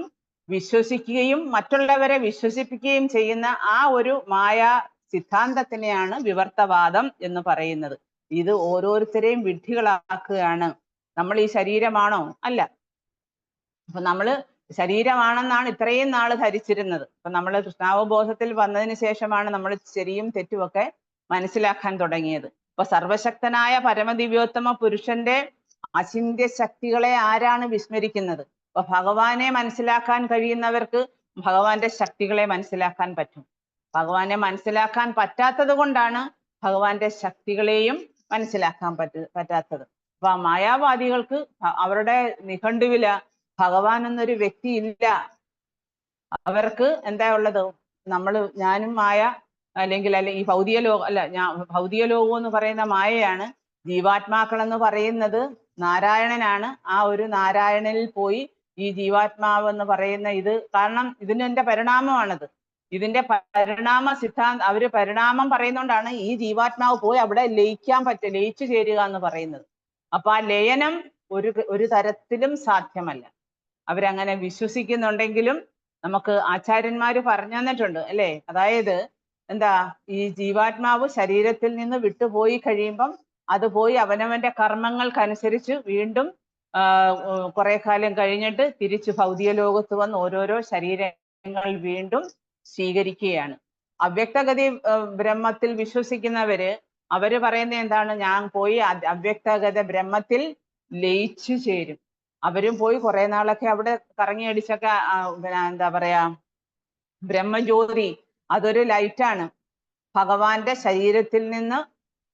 A: വിശ്വസിക്കുകയും മറ്റുള്ളവരെ വിശ്വസിപ്പിക്കുകയും ചെയ്യുന്ന ആ ഒരു മായാ സിദ്ധാന്തത്തിനെയാണ് വിവർത്തവാദം എന്ന് പറയുന്നത്. ഇത് ഓരോരുത്തരെയും വിഡ്ഢികളാക്കുകയാണ്. നമ്മൾ ഈ ശരീരമാണോ? അല്ല. അപ്പൊ നമ്മള് ശരീരമാണെന്നാണ് ഇത്രയും നാള് ധരിച്ചിരുന്നത്. അപ്പൊ നമ്മൾ കൃഷ്ണാവബോധത്തിൽ വന്നതിന് ശേഷമാണ് നമ്മൾ ശരിയും തെറ്റുമൊക്കെ മനസ്സിലാക്കാൻ തുടങ്ങിയത്. അപ്പൊ സർവശക്തനായ പരമദിവ്യോത്തമ പുരുഷന്റെ അചിന്ത്യ ശക്തികളെ ആരാണ് വിസ്മരിക്കുന്നത്? അപ്പൊ ഭഗവാനെ മനസ്സിലാക്കാൻ കഴിയുന്നവർക്ക് ഭഗവാന്റെ ശക്തികളെ മനസ്സിലാക്കാൻ പറ്റും. ഭഗവാനെ മനസ്സിലാക്കാൻ പറ്റാത്തത് കൊണ്ടാണ് ഭഗവാന്റെ ശക്തികളെയും മനസ്സിലാക്കാൻ പറ്റാത്തത്. അപ്പൊ മായാവാദികൾക്ക് അവരുടെ നിഘണ്ടുവില് ഭഗവാൻ എന്നൊരു വ്യക്തി ഇല്ല. അവർക്ക് എന്താ ഉള്ളത്? ഞാനും മായ, അല്ലെങ്കിൽ ഈ ഭൗതിക ലോകം എന്ന് പറയുന്ന മായയാണ്. ജീവാത്മാക്കൾ എന്ന് പറയുന്നത് നാരായണനാണ്. ആ ഒരു നാരായണനിൽ പോയി ഈ ജീവാത്മാവ് എന്ന് പറയുന്ന കാരണം ഇതിന്റെ പരിണാമമാണത്. ഇതിന്റെ പരിണാമ സിദ്ധാന്തം അവര് പരിണാമം പറയുന്നോണ്ടാണ് ഈ ജീവാത്മാവ് പോയി അവിടെ ലയിച്ചു ചേരുക എന്ന് പറയുന്നത്. അപ്പൊ ആ ലയനം ഒരു തരത്തിലും സാധ്യമല്ല. അവരങ്ങനെ വിശ്വസിക്കുന്നുണ്ടെങ്കിലും നമുക്ക് ആചാര്യന്മാര് പറഞ്ഞു തന്നിട്ടുണ്ട് അല്ലേ? അതായത് ഈ ജീവാത്മാവ് ശരീരത്തിൽ നിന്ന് വിട്ടുപോയി കഴിയുമ്പം അത് പോയി അവനവന്റെ കർമ്മങ്ങൾക്കനുസരിച്ച് വീണ്ടും കുറെ കാലം കഴിഞ്ഞിട്ട് തിരിച്ച് ഭൗതിക ലോകത്ത് വന്ന് ഓരോരോ ശരീരങ്ങൾ വീണ്ടും സ്വീകരിക്കുകയാണ്. അവ്യക്തഗതി ബ്രഹ്മത്തിൽ വിശ്വസിക്കുന്നവര് അവര് പറയുന്നത് എന്താണ്? ഞാൻ പോയി അവ്യക്തഗത ബ്രഹ്മത്തിൽ ലയിച്ചു ചേരും. അവരും പോയി കുറെ നാളൊക്കെ അവിടെ കറങ്ങി അടിച്ചൊക്കെ എന്താ പറയാ, ബ്രഹ്മജ്യോതി അതൊരു ലൈറ്റാണ്. ഭഗവാന്റെ ശരീരത്തിൽ നിന്ന്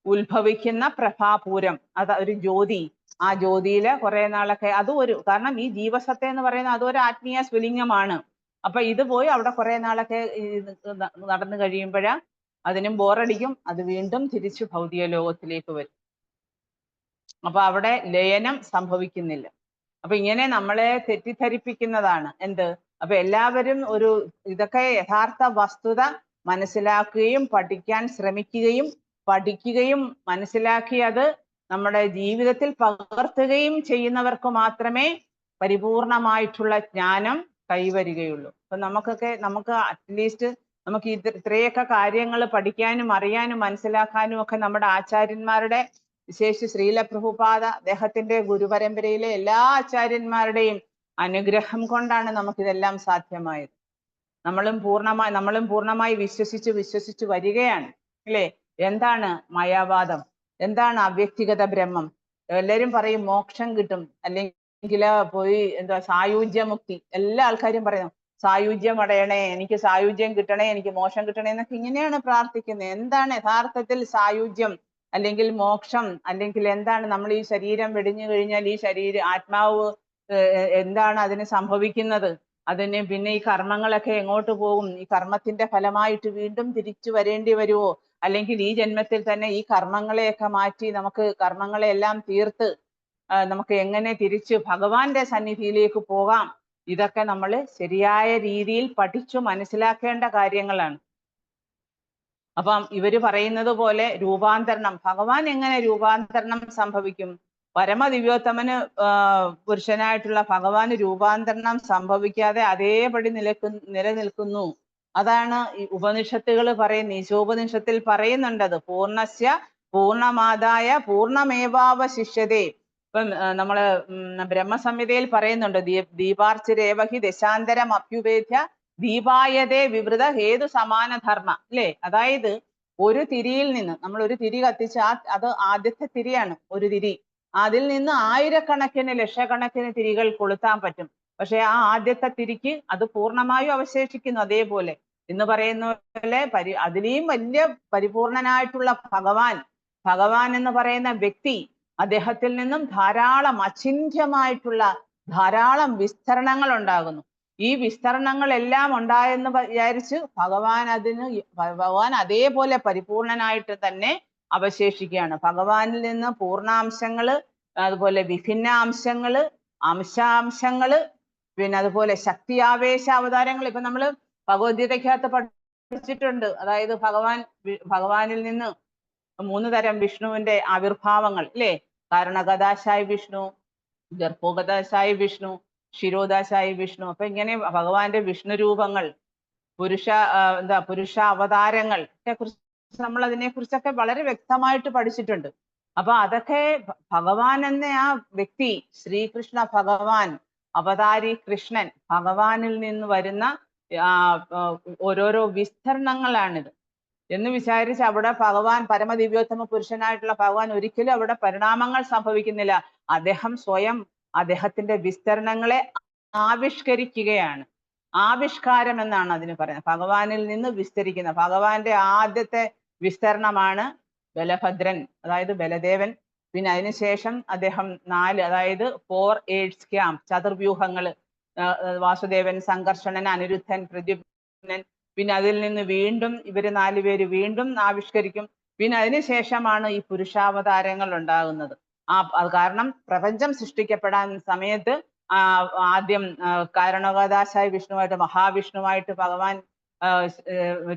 A: ഉത്ഭവിക്കുന്ന പ്രഭാപൂരം, അത് ഒരു ജ്യോതി. ആ ജ്യോതിയില് കുറെ നാളൊക്കെ കാരണം ഈ ജീവസത്ത എന്ന് പറയുന്നത് അതൊരു ആത്മീയ സ്ഫുലിംഗമാണ്. അപ്പൊ ഇത് പോയി അവിടെ കുറെ നാളൊക്കെ നടന്നു കഴിയുമ്പോഴാ അതിനും ബോറടിക്കും. അത് വീണ്ടും തിരിച്ചു ഭൗതിക ലോകത്തിലേക്ക് വരും. അപ്പൊ അവിടെ ലയനം സംഭവിക്കുന്നില്ല. അപ്പൊ ഇങ്ങനെ നമ്മളെ തെറ്റിദ്ധരിപ്പിക്കുന്നതാണ് അപ്പൊ എല്ലാവരും ഇതൊക്കെ യഥാർത്ഥ വസ്തുത മനസ്സിലാക്കുകയും പഠിക്കാൻ ശ്രമിക്കുകയും പഠിക്കുകയും മനസ്സിലാക്കി അത് നമ്മുടെ ജീവിതത്തിൽ പകർത്തുകയും ചെയ്യുന്നവർക്ക് മാത്രമേ പരിപൂർണമായിട്ടുള്ള ജ്ഞാനം കൈവരികയുള്ളൂ. അപ്പൊ നമുക്ക് അറ്റ്ലീസ്റ്റ് നമുക്ക് ഇത്രയൊക്കെ കാര്യങ്ങൾ പഠിക്കാനും അറിയാനും മനസ്സിലാക്കാനും ഒക്കെ നമ്മുടെ ആചാര്യന്മാരുടെ, വിശേഷിച്ച് ശ്രീല പ്രഭുപാദ അദ്ദേഹത്തിന്റെ ഗുരുപരമ്പരയിലെ എല്ലാ ആചാര്യന്മാരുടെയും അനുഗ്രഹം കൊണ്ടാണ് നമുക്കിതെല്ലാം സാധ്യമായത്. നമ്മളും പൂർണ്ണമായി വിശ്വസിച്ചു വരികയാണ് അല്ലേ? എന്താണ് മായാവാദം? എന്താണ് അവ്യക്തിഗത ബ്രഹ്മം? എല്ലാവരും പറയും മോക്ഷം കിട്ടും, അല്ലെങ്കിൽ പോയി എന്താ സായുജ്യമുക്തി, എല്ലാ ആൾക്കാരും പറയുന്നു സായുജ്യം അടയണേ, എനിക്ക് സായുജ്യം കിട്ടണേ, എനിക്ക് മോക്ഷം കിട്ടണേ എന്നൊക്കെ ഇങ്ങനെയാണ് പ്രാർത്ഥിക്കുന്നത്. എന്താണ് യഥാർത്ഥത്തിൽ സായുജ്യം അല്ലെങ്കിൽ മോക്ഷം? അല്ലെങ്കിൽ എന്താണ്? നമ്മൾ ഈ ശരീരം വെടിഞ്ഞു കഴിഞ്ഞാൽ ഈ ആത്മാവ് എന്താണ് അതിന് സംഭവിക്കുന്നത്? അതിന് പിന്നെ ഈ കർമ്മങ്ങളൊക്കെ എങ്ങോട്ട് പോകും? ഈ കർമ്മത്തിന്റെ ഫലമായിട്ട് വീണ്ടും തിരിച്ചു വരേണ്ടി വരുമോ? അല്ലെങ്കിൽ ഈ ജന്മത്തിൽ തന്നെ ഈ കർമ്മങ്ങളെയൊക്കെ മാറ്റി നമുക്ക് കർമ്മങ്ങളെല്ലാം തീർത്ത് നമുക്ക് എങ്ങനെ തിരിച്ച് ഭഗവാന്റെ സന്നിധിയിലേക്ക് പോകാം? ഇതൊക്കെ നമ്മൾ ശരിയായ രീതിയിൽ പഠിച്ചു മനസ്സിലാക്കേണ്ട കാര്യങ്ങളാണ്. അപ്പം ഇവര് പറയുന്നത് പോലെ രൂപാന്തരണം, ഭഗവാൻ എങ്ങനെ രൂപാന്തരണം സംഭവിക്കും? പരമദിവ്യോത്തമന് പുരുഷനായിട്ടുള്ള ഭഗവാന് രൂപാന്തരണം സംഭവിക്കാതെ അതേപടി നിലനിൽക്കുന്നു. അതാണ് ഈ ഉപനിഷത്തുകൾ പറയുന്നത്. ഈശോപനിഷത്തിൽ പറയുന്നുണ്ടത്. പൂർണ്ണസ്യ പൂർണ്ണമാദായ പൂർണ്ണമേവാവശിഷ്യതേ. ഇപ്പം നമ്മള് ബ്രഹ്മസംഹിതയിൽ പറയുന്നുണ്ട്, ദീപാർച്ചിരേവഹി ദശാന്തരം അഭ്യുപേധ്യ ദീപായതേ വിവൃത ഹേതു സമാന ധർമ്മ, അല്ലേ? അതായത് ഒരു തിരിയിൽ നിന്ന് നമ്മൾ ഒരു തിരി കത്തിച്ച അത് ആദ്യത്തെ തിരിയാണ് ഒരു തിരി. അതിൽ നിന്ന് ആയിരക്കണക്കിന് ലക്ഷക്കണക്കിന് തിരികൾ കൊളുത്താൻ പറ്റും. പക്ഷെ ആ ആദ്യത്തെ തിരിക്ക് അത് പൂർണ്ണമായും അവശേഷിക്കുന്നു. അതേപോലെ എന്ന് പറയുന്ന പോലെ അതിലെയും വലിയ പരിപൂർണനായിട്ടുള്ള ഭഗവാൻ എന്ന് പറയുന്ന വ്യക്തി, അദ്ദേഹത്തിൽ നിന്നും ധാരാളം അചിന്ത്യമായിട്ടുള്ള ധാരാളം വിസ്തരണങ്ങൾ ഉണ്ടാകുന്നു. ഈ വിസ്തരണങ്ങളെല്ലാം ഉണ്ടായെന്ന് വിചാരിച്ച് ഭഗവാൻ അതേപോലെ പരിപൂർണനായിട്ട് തന്നെ അവശേഷിക്കുകയാണ്. ഭഗവാനിൽ നിന്ന് പൂർണ്ണാംശങ്ങള്, അതുപോലെ വിഭിന്ന അംശങ്ങള്, അംശാംശങ്ങള്, പിന്നെ അതുപോലെ ശക്തി ആവേശ അവതാരങ്ങൾ. ഇപ്പൊ നമ്മള് ഭഗവത്ഗീതയ്ക്കകത്ത് പഠിച്ചിട്ടുണ്ട്. അതായത് ഭഗവാനിൽ നിന്ന് 3 തരം വിഷ്ണുവിന്റെ ആവിർഭാവങ്ങൾ, അല്ലേ? കാരണഗതാശായി വിഷ്ണു, ഗർഭോഗതാശായി വിഷ്ണു, ശിരോദാശായി വിഷ്ണു. അപ്പൊ ഇങ്ങനെ ഭഗവാന്റെ വിഷ്ണു രൂപങ്ങൾ, പുരുഷ അവതാരങ്ങൾ കുറിച്ച് നമ്മൾ അതിനെ കുറിച്ചൊക്കെ വളരെ വ്യക്തമായിട്ട് പഠിച്ചിട്ടുണ്ട്. അപ്പൊ അതൊക്കെ ഭഗവാൻ എന്ന ആ വ്യക്തി, ശ്രീകൃഷ്ണ ഭഗവാൻ, അവതാരി കൃഷ്ണൻ, ഭഗവാനിൽ നിന്ന് വരുന്ന ഓരോരോ വിസ്തരണങ്ങളാണിത് എന്ന് വിചാരിച്ച് അവിടെ ഭഗവാൻ പരമദിവ്യോത്തമ പുരുഷനായിട്ടുള്ള ഭഗവാൻ ഒരിക്കലും അവിടെ പരിണാമങ്ങൾ സംഭവിക്കുന്നില്ല. അദ്ദേഹം സ്വയം അദ്ദേഹത്തിന്റെ വിസ്തരണങ്ങളെ ആവിഷ്കരിക്കുകയാണ്. ആവിഷ്കാരം എന്നാണ് അതിന് പറയുന്നത്. ഭഗവാനിൽ നിന്ന് വിസ്തരിക്കുന്ന ഭഗവാന്റെ ആദ്യത്തെ വിസ്തരണമാണ് ബലഭദ്രൻ, അതായത് ബലദേവൻ. പിന്നെ അതിനുശേഷം അദ്ദേഹം 4, അതായത് 4 AIDS ക്യാമ്പ്, ചതുർവ്യൂഹങ്ങള്, വാസുദേവൻ, സംഘർഷണൻ, അനിരുദ്ധൻ, പ്രദ്യുമ്നൻ. പിന്നെ അതിൽ നിന്ന് വീണ്ടും ഇവര് 4 പേര് വീണ്ടും ആവിഷ്കരിക്കും. പിന്നെ അതിനുശേഷമാണ് ഈ പുരുഷാവതാരങ്ങൾ ഉണ്ടാകുന്നത്. കാരണം പ്രപഞ്ചം സൃഷ്ടിക്കപ്പെടാൻ സമയത്ത് ആദ്യം കാരണോപാദാശായ വിഷ്ണുവായിട്ട്, മഹാവിഷ്ണുവായിട്ട് ഭഗവാൻ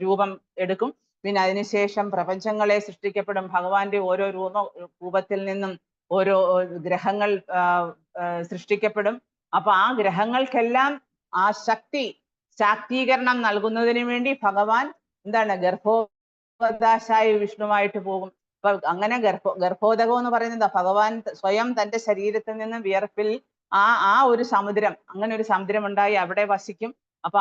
A: രൂപം എടുക്കും. പിന്നെ അതിനുശേഷം പ്രപഞ്ചങ്ങളെ സൃഷ്ടിക്കപ്പെടും. ഭഗവാന്റെ ഓരോ രൂപത്തിൽ നിന്നും ഓരോ ഗ്രഹങ്ങൾ സൃഷ്ടിക്കപ്പെടും. അപ്പൊ ആ ഗ്രഹങ്ങൾക്കെല്ലാം ആ ശാക്തീകരണം നൽകുന്നതിന് വേണ്ടി ഭഗവാൻ എന്താണ് ഗർഭോദാശായ വിഷ്ണുവായിട്ട് പോകും. അപ്പൊ അങ്ങനെ ഗർഭോദകം എന്ന് പറയുന്നത് ഭഗവാൻ സ്വയം തന്റെ ശരീരത്തിൽ നിന്ന് വിയർപ്പിൽ ആ ഒരു സമുദ്രം, അങ്ങനെ ഒരു സമുദ്രം ഉണ്ടായി അവിടെ വസിക്കും. അപ്പൊ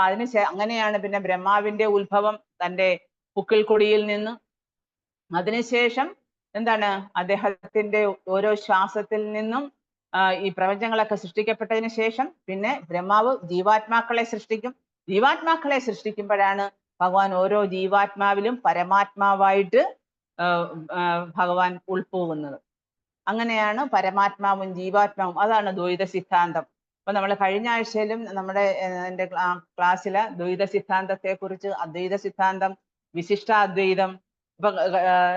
A: അങ്ങനെയാണ് പിന്നെ ബ്രഹ്മാവിന്റെ ഉത്ഭവം തന്റെ പുക്കിൽ കൊടിയിൽ നിന്ന്. അതിനുശേഷം എന്താണ് അദ്ദേഹത്തിന്റെ ഓരോ ശ്വാസത്തിൽ നിന്നും ഈ പ്രപഞ്ചങ്ങളൊക്കെ സൃഷ്ടിക്കപ്പെട്ടതിന് ശേഷം പിന്നെ ബ്രഹ്മാവ് ജീവാത്മാക്കളെ സൃഷ്ടിക്കും. ജീവാത്മാക്കളെ സൃഷ്ടിക്കുമ്പോഴാണ് ഭഗവാൻ ഓരോ ജീവാത്മാവിലും പരമാത്മാവായിട്ട് ഭഗവാൻ ഉൾപ്പോകുന്നത്. അങ്ങനെയാണ് പരമാത്മാവും ജീവാത്മാവും. അതാണ് ദ്വൈത സിദ്ധാന്തം. അപ്പൊ നമ്മൾ കഴിഞ്ഞ ആഴ്ചയിലും നമ്മുടെ എൻ്റെ ക്ലാസ്സിലെ ദ്വൈത സിദ്ധാന്തത്തെ കുറിച്ച്, അദ്വൈത സിദ്ധാന്തം, വിശിഷ്ടാദ്വൈതം, ഇപ്പൊ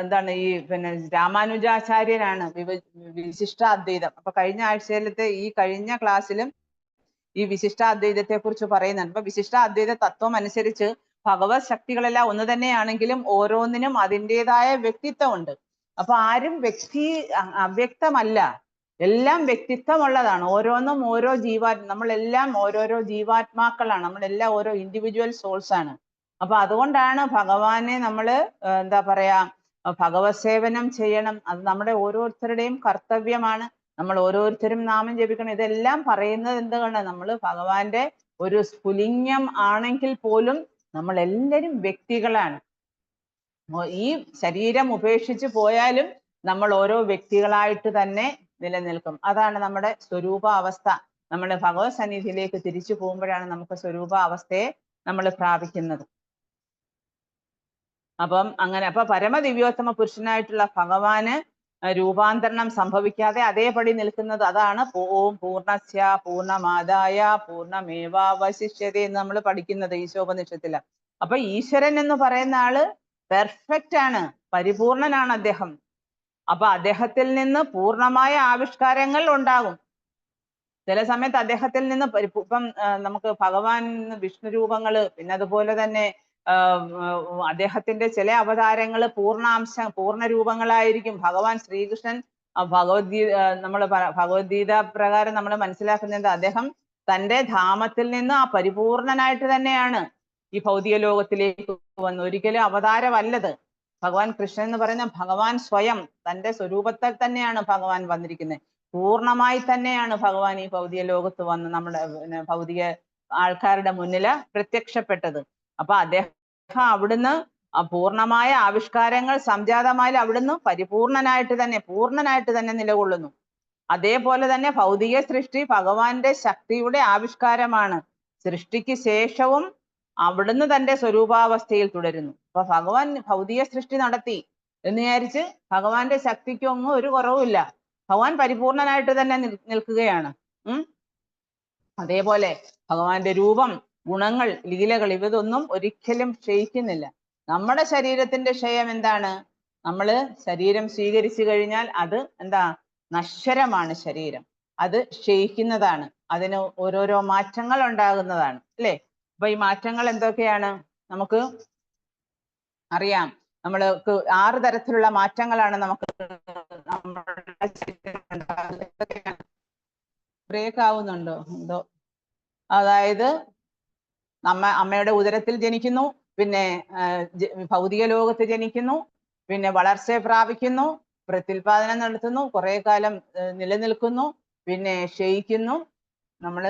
A: എന്താണ് ഈ പിന്നെ രാമാനുജാചാര്യനാണ് വിശിഷ്ടാദ്വൈതം. അപ്പൊ കഴിഞ്ഞ ആഴ്ചയിലത്തെ ഈ കഴിഞ്ഞ ക്ലാസ്സിലും ഈ വിശിഷ്ടാദ്വൈതത്തെ കുറിച്ച് പറയുന്നുണ്ട്. അപ്പൊ വിശിഷ്ടാദ്വൈത തത്വം അനുസരിച്ച് ഭഗവത് ശക്തികളെല്ലാം ഒന്ന് തന്നെയാണെങ്കിലും ഓരോന്നിനും അതിൻ്റെതായ വ്യക്തിത്വം ഉണ്ട്. അപ്പൊ ആരും അവ്യക്തമല്ല, എല്ലാം വ്യക്തിത്വമുള്ളതാണ്. ഓരോന്നും ഓരോ നമ്മളെല്ലാം ഓരോരോ ജീവാത്മാക്കളാണ്. നമ്മളെല്ലാം ഓരോ ഇൻഡിവിജ്വൽ സോൾസ് ആണ്. അപ്പൊ അതുകൊണ്ടാണ് ഭഗവാനെ നമ്മൾ എന്താ പറയാ ഭഗവത് സേവനം ചെയ്യണം. അത് നമ്മുടെ ഓരോരുത്തരുടെയും കർത്തവ്യമാണ്. നമ്മൾ ഓരോരുത്തരും നാമം ജപിക്കണം. ഇതെല്ലാം പറയുന്നത് എന്താണ്? നമ്മൾ ഭഗവാന്റെ ഒരു സ്ഫുലിംഗം ആണെങ്കിൽ പോലും നമ്മൾ എല്ലാവരും വ്യക്തികളാണ്. ഈ ശരീരം ഉപേക്ഷിച്ച് പോയാലും നമ്മൾ ഓരോ വ്യക്തികളായിട്ട് തന്നെ നിലനിൽക്കും. അതാണ് നമ്മുടെ സ്വരൂപാവസ്ഥ. നമ്മൾ ഭഗവത് സന്നിധിയിലേക്ക് തിരിച്ചു പോകുമ്പോഴാണ് നമുക്ക് സ്വരൂപാവസ്ഥയെ നമ്മൾ പ്രാപിക്കുന്നത്. അപ്പം അങ്ങനെ അപ്പൊ പരമദിവ്യോത്തമ പുരുഷനായിട്ടുള്ള ഭഗവാന് രൂപാന്തരണം സംഭവിക്കാതെ അതേപടി നിൽക്കുന്നത്. അതാണ് ഓം പൂർണ്ണസ്യ പൂർണ്ണമാദായ പൂർണ്ണമേവാവശിഷ്യതേ എന്ന് നമ്മൾ പഠിക്കുന്നത് ഈശോപനിഷത്തില്. അപ്പൊ ഈശ്വരൻ എന്ന് പറയുന്ന ആള് പെർഫെക്റ്റ് ആണ്, പരിപൂർണനാണ് അദ്ദേഹം. അപ്പൊ അദ്ദേഹത്തിൽ നിന്ന് പൂർണ്ണമായ ആവിഷ്കാരങ്ങൾ ഉണ്ടാകും. ചില സമയത്ത് അദ്ദേഹത്തിൽ നിന്ന് ഇപ്പം നമുക്ക് ഭഗവാൻ വിഷ്ണു രൂപങ്ങള്, പിന്നെ അതുപോലെ തന്നെ അദ്ദേഹത്തിന്റെ ചില അവതാരങ്ങള് പൂർണ്ണ രൂപങ്ങളായിരിക്കും. ഭഗവാൻ ശ്രീകൃഷ്ണൻ ഭഗവത്ഗീത ഭഗവത്ഗീത പ്രകാരം നമ്മൾ മനസ്സിലാക്കുന്നത് അദ്ദേഹം തന്റെ ധാമത്തിൽ നിന്ന് ആ പരിപൂർണനായിട്ട് തന്നെയാണ് ഈ ഭൗതിക ലോകത്തിലേക്ക് വന്നു. ഒരിക്കലും അവതാരമല്ലത്. ഭഗവാൻ കൃഷ്ണൻ എന്ന് പറയുന്ന ഭഗവാൻ സ്വയം തന്റെ സ്വരൂപത്തിൽ തന്നെയാണ് ഭഗവാൻ വന്നിരിക്കുന്നത്. പൂർണ്ണമായി തന്നെയാണ് ഭഗവാൻ ഈ ഭൗതിക ലോകത്ത് വന്ന് നമ്മുടെ ഭൗതിക ആൾക്കാരുടെ മുന്നിൽ പ്രത്യക്ഷപ്പെട്ടത്. അപ്പൊ അദ്ദേഹം അവിടുന്ന് പൂർണ്ണമായ ആവിഷ്കാരങ്ങൾ സംജാതമായാലും അവിടുന്ന് പൂർണ്ണനായിട്ട് തന്നെ നിലകൊള്ളുന്നു. അതേപോലെ തന്നെ ഭൗതിക സൃഷ്ടി ഭഗവാന്റെ ശക്തിയുടെ ആവിഷ്കാരമാണ്. സൃഷ്ടിക്ക് ശേഷവും അവിടുന്ന് തന്റെ സ്വരൂപാവസ്ഥയിൽ തുടരുന്നു. അപ്പൊ ഭഗവാൻ ഭൗതിക സൃഷ്ടി നടത്തി എന്ന് വിചാരിച്ച് ഭഗവാന്റെ ശക്തിക്കൊന്നും ഒരു കുറവുമില്ല. ഭഗവാൻ പരിപൂർണനായിട്ട് തന്നെ നിൽക്കുകയാണ്. അതേപോലെ ഭഗവാന്റെ രൂപം, ഗുണങ്ങൾ, ലീലകൾ ഇവതൊന്നും ഒരിക്കലും ക്ഷയിക്കുന്നില്ല. നമ്മുടെ ശരീരത്തിന്റെ ക്ഷയം എന്താണ്? നമ്മൾ ശരീരം സ്വീകരിച്ചു കഴിഞ്ഞാൽ അത് എന്താ? നശ്വരമാണ് ശരീരം. അത് ക്ഷയിക്കുന്നതാണ്. അതിന് ഓരോരോ മാറ്റങ്ങൾ ഉണ്ടാകുന്നതാണ്, അല്ലേ? അപ്പൊ ഈ മാറ്റങ്ങൾ എന്തൊക്കെയാണ് നമുക്ക് അറിയാം. നമ്മൾക്ക് 6 തരത്തിലുള്ള മാറ്റങ്ങളാണ് നമുക്ക് ബ്രേക്ക് ആവുന്നുണ്ടോ എന്തോ? അതായത് അമ്മയുടെ ഉദരത്തിൽ ജനിക്കുന്നു, പിന്നെ ഭൗതിക ലോകത്ത് ജനിക്കുന്നു, പിന്നെ വളർച്ച പ്രാപിക്കുന്നു, പ്രത്യുൽപാദനം നടത്തുന്നു, കുറെ കാലം നിലനിൽക്കുന്നു, പിന്നെ ക്ഷയിക്കുന്നു. നമ്മൾ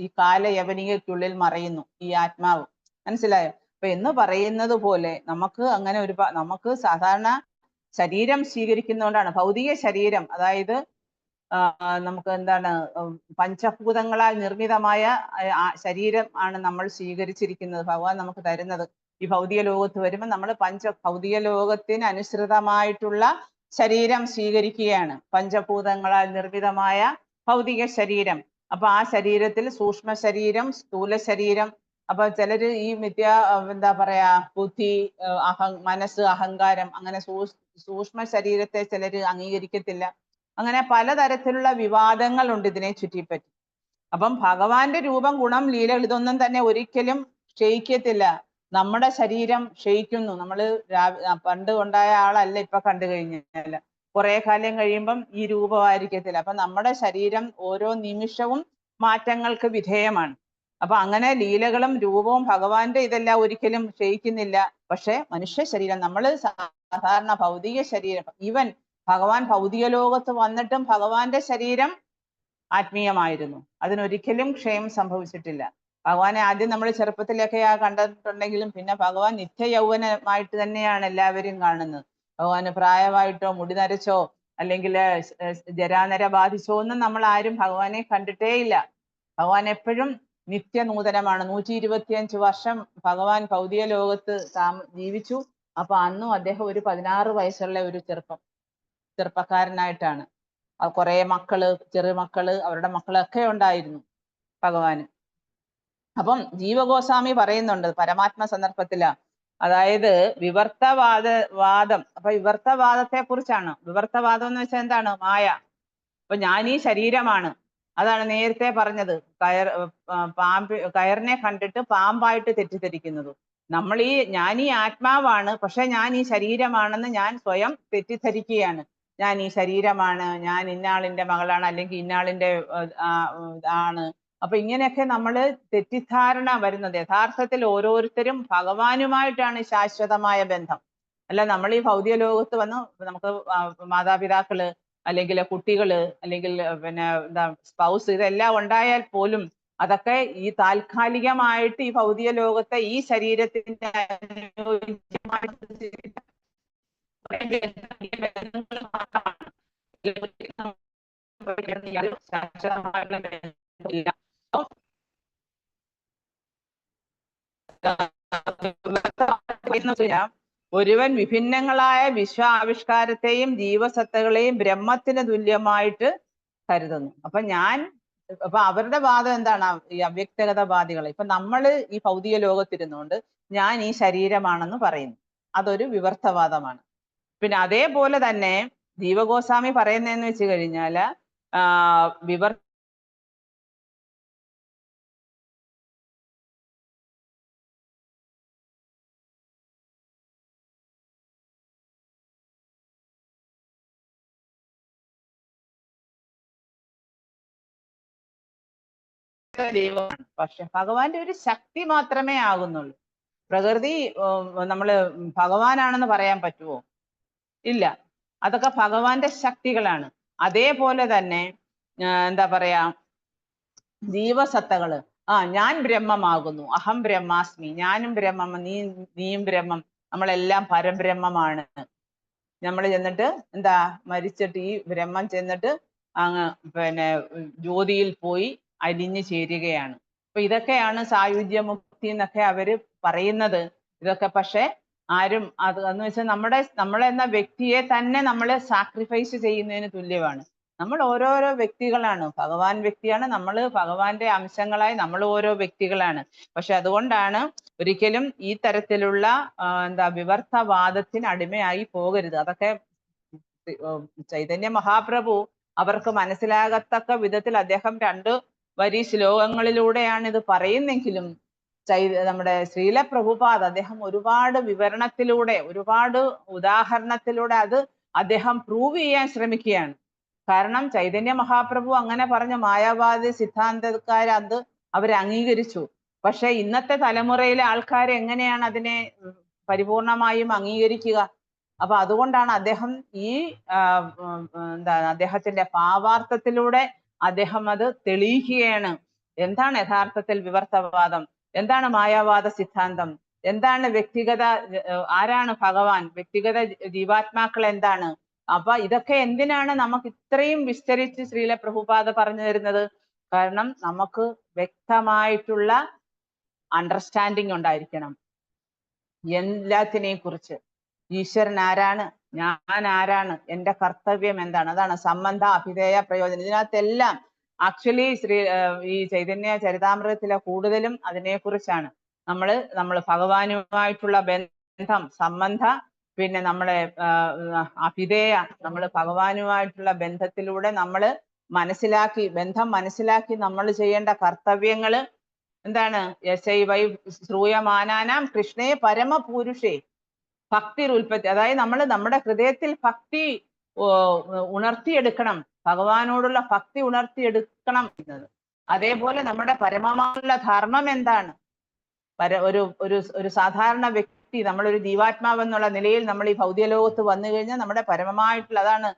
A: ഈ കാലയവനികയ്ക്കുള്ളിൽ മറയുന്നു ഈ ആത്മാവ്. മനസ്സിലായോ? അപ്പൊ എന്ന് പറയുന്നത് പോലെ നമുക്ക് അങ്ങനെ നമുക്ക് സാധാരണ ശരീരം സ്വീകരിക്കുന്നതുകൊണ്ടാണ് ഭൗതിക ശരീരം, അതായത് നമുക്ക് എന്താണ് പഞ്ചഭൂതങ്ങളാൽ നിർമ്മിതമായ ശരീരം ആണ് നമ്മൾ സ്വീകരിച്ചിരിക്കുന്നത്. ഭഗവാൻ നമുക്ക് തരുന്നത് ഈ ഭൗതിക ലോകത്ത് വരുമ്പോൾ നമ്മൾ ഭൗതിക ലോകത്തിന് അനുസൃതമായിട്ടുള്ള ശരീരം സ്വീകരിക്കുകയാണ്. പഞ്ചഭൂതങ്ങളാൽ നിർമ്മിതമായ ഭൗതിക ശരീരം. അപ്പൊ ആ ശരീരത്തിൽ സൂക്ഷ്മ ശരീരം, സ്ഥൂല ശരീരം. അപ്പൊ ചിലര് ഈ എന്താ പറയാ ബുദ്ധി, മനസ്സ്, അഹങ്കാരം, അങ്ങനെ സൂക്ഷ്മ ശരീരത്തെ ചിലര് അംഗീകരിക്കത്തില്ല. അങ്ങനെ പലതരത്തിലുള്ള വിവാദങ്ങളുണ്ട് ഇതിനെ ചുറ്റിപ്പറ്റി. അപ്പം ഭഗവാന്റെ രൂപം, ഗുണം, ലീലകൾ ഇതൊന്നും തന്നെ ഒരിക്കലും ക്ഷയിക്കത്തില്ല. നമ്മുടെ ശരീരം ക്ഷയിക്കുന്നു. നമ്മൾ പണ്ട് ഉണ്ടായ ആളല്ല ഇപ്പൊ കണ്ടു കഴിഞ്ഞാൽ. കുറെ കാലം കഴിയുമ്പം ഈ രൂപമായിരിക്കത്തില്ല. അപ്പൊ നമ്മുടെ ശരീരം ഓരോ നിമിഷവും മാറ്റങ്ങൾക്ക് വിധേയമാണ്. അപ്പൊ അങ്ങനെ ലീലകളും രൂപവും ഭഗവാന്റെ ഇതെല്ലാം ഒരിക്കലും ക്ഷയിക്കുന്നില്ല. പക്ഷെ മനുഷ്യ ശരീരം, നമ്മൾ സാധാരണ ഭൗതിക ശരീരം, ഈവൻ ഭഗവാൻ ഭൗതിക ലോകത്ത് വന്നിട്ടും ഭഗവാന്റെ ശരീരം ആത്മീയമായിരുന്നു. അതിനൊരിക്കലും ക്ഷയം സംഭവിച്ചിട്ടില്ല. ഭഗവാനെ ആദ്യം നമ്മൾ ചെറുപ്പത്തിലൊക്കെ കണ്ടിട്ടുണ്ടെങ്കിലും പിന്നെ ഭഗവാൻ നിത്യയൗവനമായിട്ട് തന്നെയാണ് എല്ലാവരും കാണുന്നത്. ഭഗവാന് പ്രായമായിട്ടോ മുടി നരച്ചോ അല്ലെങ്കിൽ ജരാനര ബാധിച്ചോ ഒന്നും നമ്മൾ ആരും ഭഗവാനെ കണ്ടിട്ടേ ഇല്ല. ഭഗവാൻ എപ്പോഴും നിത്യനൂതനമാണ്. 125 വർഷം ഭഗവാൻ ഭൗതിക ലോകത്ത് ജീവിച്ചു. അപ്പൊ അന്നും അദ്ദേഹം ഒരു 16 വയസ്സുള്ള ഒരു ചെറുപ്പക്കാരനായിട്ടാണ്. കുറെ മക്കള്, ചെറുമക്കള്, അവരുടെ മക്കളൊക്കെ ഉണ്ടായിരുന്നു ഭഗവാന്. അപ്പം ജീവഗോസ്വാമി പറയുന്നുണ്ട് പരമാത്മ സന്ദർഭത്തില, അതായത് വിവർത്തവാദം. അപ്പൊ വിവർത്തവാദത്തെ കുറിച്ചാണ്. വിവർത്തവാദം എന്ന് വെച്ചാൽ എന്താണ്? മായ. അപ്പൊ ഞാൻ ഈ ശരീരമാണ്. അതാണ് നേരത്തെ പറഞ്ഞത്. കയറിനെ കണ്ടിട്ട് പാമ്പായിട്ട് തെറ്റിദ്ധരിക്കുന്നത്. ഞാൻ ഈ ആത്മാവാണ്, പക്ഷെ ഞാൻ ഈ ശരീരമാണെന്ന് ഞാൻ സ്വയം തെറ്റിദ്ധരിക്കുകയാണ്. ഞാൻ ഈ ശരീരമാണ്, ഞാൻ ഇന്നാളിന്റെ മകളാണ്, അല്ലെങ്കിൽ ഇന്നാളിന്റെ ആണ്. അപ്പൊ ഇങ്ങനെയൊക്കെ നമ്മൾ തെറ്റിദ്ധാരണ വരുന്നത്. യഥാർത്ഥത്തിൽ ഓരോരുത്തരും ഭഗവാനുമായിട്ടാണ് ശാശ്വതമായ ബന്ധം. അല്ല നമ്മൾ ഈ ഭൗതിക ലോകത്ത് വന്ന് നമുക്ക് മാതാപിതാക്കള്, അല്ലെങ്കിൽ കുട്ടികള്, അല്ലെങ്കിൽ പിന്നെ എന്താ സ്പൗസ്, ഇതെല്ലാം ഉണ്ടായാൽ പോലും അതൊക്കെ ഈ താൽക്കാലികമായിട്ട് ഈ ഭൗതിക ലോകത്തെ ഈ ശരീരത്തിന്റെ ഒരുവൻ വിഭിന്നങ്ങളായ വിശ്വാവിഷ്കാരത്തെയും ജീവസത്തകളെയും ബ്രഹ്മത്തിന് തുല്യമായിട്ട് കരുതുന്നു. അപ്പൊ അവരുടെ വാദം എന്താണ്? ഈ അവ്യക്തഗതവാദികൾ. ഇപ്പൊ നമ്മള് ഈ ഭൗതിക ലോകത്തിരുന്നുകൊണ്ട് ഞാൻ ഈ ശരീരമാണെന്ന് പറയുന്നു. അതൊരു വിവർത്തവാദമാണ്. പിന്നെ അതേപോലെ തന്നെ ജീവഗോസ്വാമി പറയുന്നതെന്ന് വെച്ച് കഴിഞ്ഞാല് ദൈവമാണ്. പക്ഷെ ഭഗവാന്റെ ഒരു ശക്തി മാത്രമേ ആകുന്നുള്ളൂ. പ്രകൃതി നമ്മള് ഭഗവാനാണെന്ന് പറയാൻ പറ്റുമോ? ഇല്ല. അതൊക്കെ ഭഗവാന്റെ ശക്തികളാണ്. അതേപോലെ തന്നെ എന്താ പറയാ, ജീവസത്തകള് ഞാൻ ബ്രഹ്മമാകുന്നു, അഹം ബ്രഹ്മാസ്മി, ഞാനും ബ്രഹ്മം, നീയും ബ്രഹ്മം, നമ്മളെല്ലാം പരബ്രഹ്മമാണ്. നമ്മൾ ചെന്നിട്ട് എന്താ മരിച്ചിട്ട് ഈ ബ്രഹ്മം ചെന്നിട്ട് അങ്ങ് പിന്നെ ജ്യോതിയിൽ പോയി അലിഞ്ഞു ചേരുകയാണ്. അപ്പൊ ഇതൊക്കെയാണ് സായുജ്യമുക്തി എന്നൊക്കെ അവര് പറയുന്നത്. ഇതൊക്കെ പക്ഷെ ആരും എന്ന് വെച്ചാൽ നമ്മളെന്ന വ്യക്തിയെ തന്നെ നമ്മൾ സാക്രിഫൈസ് ചെയ്യുന്നതിന് തുല്യമാണ്. നമ്മൾ ഓരോരോ വ്യക്തികളാണ്. ഭഗവാൻ വ്യക്തിയാണ്, നമ്മൾ ഭഗവാന്റെ അംശങ്ങളായി നമ്മൾ ഓരോ വ്യക്തികളാണ്. പക്ഷെ അതുകൊണ്ടാണ് ഒരിക്കലും ഈ തരത്തിലുള്ള വിവർത്തവാദത്തിന് അടിമയായി പോകരുത്. അതൊക്കെ ചൈതന്യ മഹാപ്രഭു അവർക്ക് മനസ്സിലാകത്തക്ക വിധത്തിൽ അദ്ദേഹം 2 വരി ശ്ലോകങ്ങളിലൂടെയാണ് ഇത് പറയുന്നെങ്കിലും നമ്മുടെ ശ്രീല പ്രഭുപാദ് അദ്ദേഹം ഒരുപാട് വിവരണത്തിലൂടെ, ഒരുപാട് ഉദാഹരണത്തിലൂടെ അത് അദ്ദേഹം പ്രൂവ് ചെയ്യാൻ ശ്രമിക്കുകയാണ്. കാരണം ചൈതന്യ മഹാപ്രഭു അങ്ങനെ പറഞ്ഞ മായാവാദി സിദ്ധാന്തക്കാർ അത് അവരെ അംഗീകരിച്ചു. പക്ഷെ ഇന്നത്തെ തലമുറയിലെ ആൾക്കാർ എങ്ങനെയാണ് അതിനെ പരിപൂർണമായും അംഗീകരിക്കുക? അപ്പൊ അതുകൊണ്ടാണ് അദ്ദേഹം ഈ അദ്ദേഹത്തിന്റെ ഭാവാർത്ഥത്തിലൂടെ അദ്ദേഹം അത് തെളിയിക്കുകയാണ്. എന്താണ് യഥാർത്ഥത്തിൽ വിവർത്തവാദം, എന്താണ് മായാവാദ സിദ്ധാന്തം, എന്താണ് ആരാണ് ഭഗവാൻ, വ്യക്തിഗത ജീവാത്മാക്കൾ എന്താണ്? അപ്പൊ ഇതൊക്കെ എന്തിനാണ് നമുക്ക് ഇത്രയും വിസ്തരിച്ച് ശ്രീല പ്രഭുപാദ പറഞ്ഞു തരുന്നത്? കാരണം നമുക്ക് വ്യക്തമായിട്ടുള്ള അണ്ടർസ്റ്റാൻഡിങ് ഉണ്ടായിരിക്കണം എല്ലാത്തിനെയും കുറിച്ച്. ഈശ്വരൻ ആരാണ്, ഞാൻ ആരാണ്, എൻ്റെ കർത്തവ്യം എന്താണ്, അതാണ് സംബന്ധ അഭിധേയ പ്രയോജനം. ഇതിനകത്തെല്ലാം ആക്ച്വലി ഈ ചൈതന്യ ചരിതാമൃതത്തിലെ കൂടുതലും അതിനെക്കുറിച്ചാണ്. നമ്മൾ ഭഗവാനുമായിട്ടുള്ള ബന്ധം, സംബന്ധ, പിന്നെ നമ്മളെ അഭിധേയ, നമ്മൾ ഭഗവാനുമായിട്ടുള്ള ബന്ധത്തിലൂടെ നമ്മൾ ബന്ധം മനസ്സിലാക്കി നമ്മൾ ചെയ്യേണ്ട കർത്തവ്യങ്ങള് എന്താണ്? യശൈവൈ ശ്രൂയമാനാനാം കൃഷ്ണേ പരമപുരുഷേ ഭക്തി ഉൽപ്പത്തി. അതായത് നമ്മൾ നമ്മുടെ ഹൃദയത്തിൽ ഭക്തി ഉണർത്തിയെടുക്കണം, ഭഗവാനോടുള്ള ഭക്തി ഉണർത്തിയെടുക്കണം എന്നത്. അതേപോലെ നമ്മുടെ പരമമായുള്ള ധർമ്മം എന്താണ്? ഒരു സാധാരണ വ്യക്തി, നമ്മളൊരു ജീവാത്മാവ് എന്നുള്ള നിലയിൽ നമ്മൾ ഈ ഭൗതിക ലോകത്ത് വന്നു കഴിഞ്ഞാൽ നമ്മുടെ പരമമായിട്ടുള്ള അതാണ്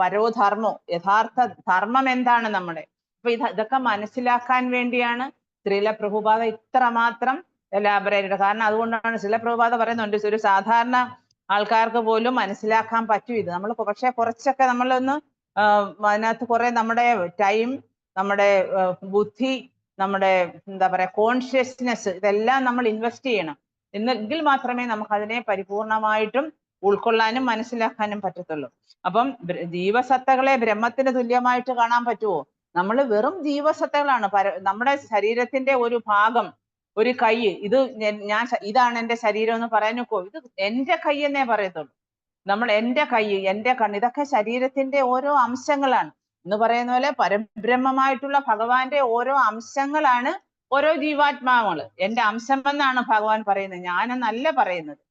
A: പരോധർമ്മോ, യഥാർത്ഥ ധർമ്മം എന്താണ് നമ്മുടെ. അപ്പൊ ഇതൊക്കെ മനസ്സിലാക്കാൻ വേണ്ടിയാണ് ശ്രീല പ്രഭുപാദ ഇത്രമാത്രം എലാബറേറ്റഡ്. കാരണം അതുകൊണ്ടാണ് ശ്രീല പ്രഭുപാദ പറയുന്നുണ്ട്, ഒരു സാധാരണ ആൾക്കാർക്ക് പോലും മനസ്സിലാക്കാൻ പറ്റും ഇത്. നമ്മൾ പക്ഷെ കുറച്ചൊക്കെ നമ്മളൊന്ന് അതിനകത്ത് കുറെ നമ്മുടെ ടൈം, നമ്മുടെ ബുദ്ധി, നമ്മുടെ എന്താ പറയാ കോൺഷ്യസ്നെസ്, ഇതെല്ലാം നമ്മൾ ഇൻവെസ്റ്റ് ചെയ്യണം. എങ്കിൽ മാത്രമേ നമുക്ക് അതിനെ പരിപൂർണമായിട്ടും ഉൾക്കൊള്ളാനും മനസ്സിലാക്കാനും പറ്റത്തുള്ളൂ. അപ്പം ജീവസത്തകളെ ബ്രഹ്മത്തിന് തുല്യമായിട്ട് കാണാൻ പറ്റുമോ? നമ്മൾ വെറും ജീവസത്തകളാണ്. നമ്മുടെ ശരീരത്തിന്റെ ഒരു ഭാഗം, ഒരു കൈ, ഇതാണ് എൻ്റെ ശരീരം എന്ന് പറയാനൊക്കെ, ഇത് എൻ്റെ കൈ എന്നേ പറയത്തുള്ളൂ. നമ്മൾ എൻ്റെ കൈ, എൻ്റെ കണ്ണ്, ഇതൊക്കെ ശരീരത്തിന്റെ ഓരോ അംശങ്ങളാണ് എന്ന് പറയുന്ന പോലെ പരബ്രഹ്മമായിട്ടുള്ള ഭഗവാന്റെ ഓരോ അംശങ്ങളാണ് ഓരോ ജീവാത്മാവുകൾ. എൻ്റെ അംശം എന്നാണ് ഭഗവാൻ പറയുന്നത്, ഞാനെന്നല്ല പറയുന്നത്.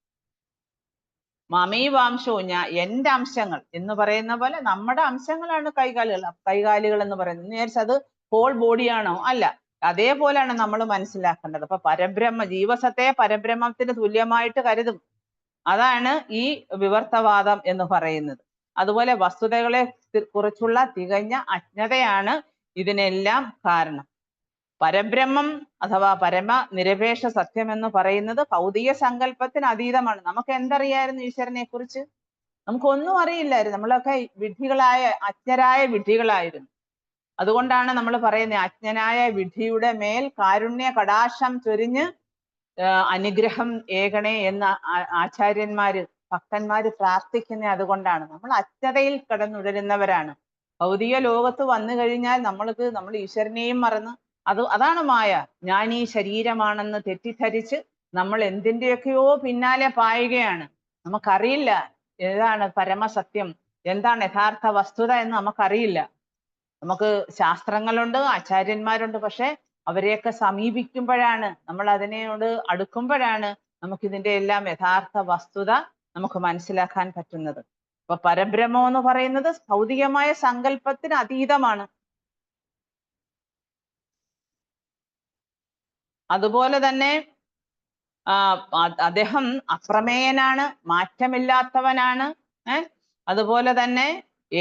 A: മമീവാംശോ, എൻ്റെ അംശങ്ങൾ എന്ന് പറയുന്ന പോലെ നമ്മുടെ അംശങ്ങളാണ് കൈകാലുകൾ എന്ന് പറയുന്നത്. വിചാരിച്ചത് ഹോൾ ബോഡിയാണോ? അല്ല. അതേപോലെയാണ് നമ്മൾ മനസ്സിലാക്കേണ്ടത്. അപ്പൊ ജീവസത്തെ പരബ്രഹ്മത്തിന് തുല്യമായിട്ട് കരുതും. അതാണ് ഈ വിവർത്തവാദം എന്ന് പറയുന്നത്. അതുപോലെ വസ്തുതകളെ കുറിച്ചുള്ള തികഞ്ഞ അജ്ഞതയാണ് ഇതിനെല്ലാം കാരണം. പരബ്രഹ്മം അഥവാ പരമ നിരപേക്ഷ സത്യം എന്ന് പറയുന്നത് ഭൗതിക സങ്കല്പത്തിന് അതീതമാണ്. നമുക്ക് എന്തറിയായിരുന്നു ഈശ്വരനെ കുറിച്ച്? നമുക്കൊന്നും അറിയില്ലായിരുന്നു. നമ്മളൊക്കെ വിഡ്ഢികളായ അജ്ഞരായ വിഡ്ഢികളായിരുന്നു. അതുകൊണ്ടാണ് നമ്മൾ പറയുന്നത് അജ്ഞനായ വിഡ്ഢിയുടെ മേൽ കാരുണ്യ കടാക്ഷം ചൊരിഞ്ഞ് അനുഗ്രഹം ഏകണേ എന്ന് ആചാര്യന്മാര് ഭക്തന്മാര് പ്രാർത്ഥിക്കുന്നത് അതുകൊണ്ടാണ്. നമ്മൾ അജ്ഞതയിൽ കിടന്നുടരുന്നവരാണ്. ഭൗതിക ലോകത്ത് വന്നു കഴിഞ്ഞാൽ നമ്മൾ ഈശ്വരനെയും മറന്ന് അതാണ് മായ. ഞാൻ ഈ ശരീരമാണെന്ന് തെറ്റിദ്ധരിച്ച് നമ്മൾ എന്തിൻ്റെയൊക്കെയോ പിന്നാലെ പായുകയാണ്. നമുക്കറിയില്ല ഏതാണ് പരമസത്യം, എന്താണ് യഥാർത്ഥ വസ്തുത എന്ന് നമുക്കറിയില്ല. നമുക്ക് ശാസ്ത്രങ്ങളുണ്ട്, ആചാര്യന്മാരുണ്ട്, പക്ഷെ അവരെയൊക്കെ സമീപിക്കുമ്പോഴാണ്, നമ്മൾ അതിനോട് അടുക്കുമ്പോഴാണ് നമുക്കിതിൻ്റെ എല്ലാം യഥാർത്ഥ വസ്തുത നമുക്ക് മനസ്സിലാക്കാൻ പറ്റുന്നത്. അപ്പൊ പരബ്രഹ്മം എന്ന് പറയുന്നത് ഭൗതികമായ സങ്കല്പത്തിന് അതീതമാണ്. അതുപോലെ തന്നെ അദ്ദേഹം അപ്രമേയനാണ്, മാറ്റമില്ലാത്തവനാണ്. അതുപോലെ തന്നെ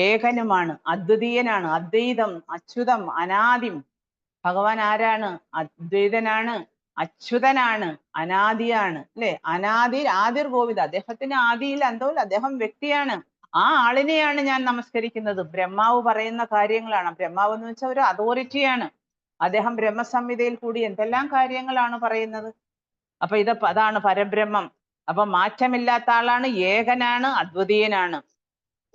A: ഏകനുമാണ്, അദ്വിതീയനാണ്. അദ്വൈതം, അച്യുതം, അനാദിം. ഭഗവാൻ ആരാണ്? അദ്വൈതനാണ്, അച്യുതനാണ്, അനാദിയാണ്, അല്ലെ? ആദിർ ഗോവിന്ദ. അദ്ദേഹത്തിന് ആദിയിൽ അന്തമില്ല, അദ്ദേഹം വ്യക്തിയാണ്. ആ ആളിനെയാണ് ഞാൻ നമസ്കരിക്കുന്നത്. ബ്രഹ്മാവ് പറയുന്ന കാര്യങ്ങളാണ്. ബ്രഹ്മാവ് എന്ന് വെച്ചാൽ ഒരു അതോറിറ്റിയാണ്. അദ്ദേഹം ബ്രഹ്മസംഹിതയിൽ കൂടി എന്തെല്ലാം കാര്യങ്ങളാണ് പറയുന്നത്. അപ്പൊ അതാണ് പരബ്രഹ്മം. അപ്പൊ മാറ്റമില്ലാത്ത ആളാണ്, ഏകനാണ്, അദ്വിതീയനാണ്.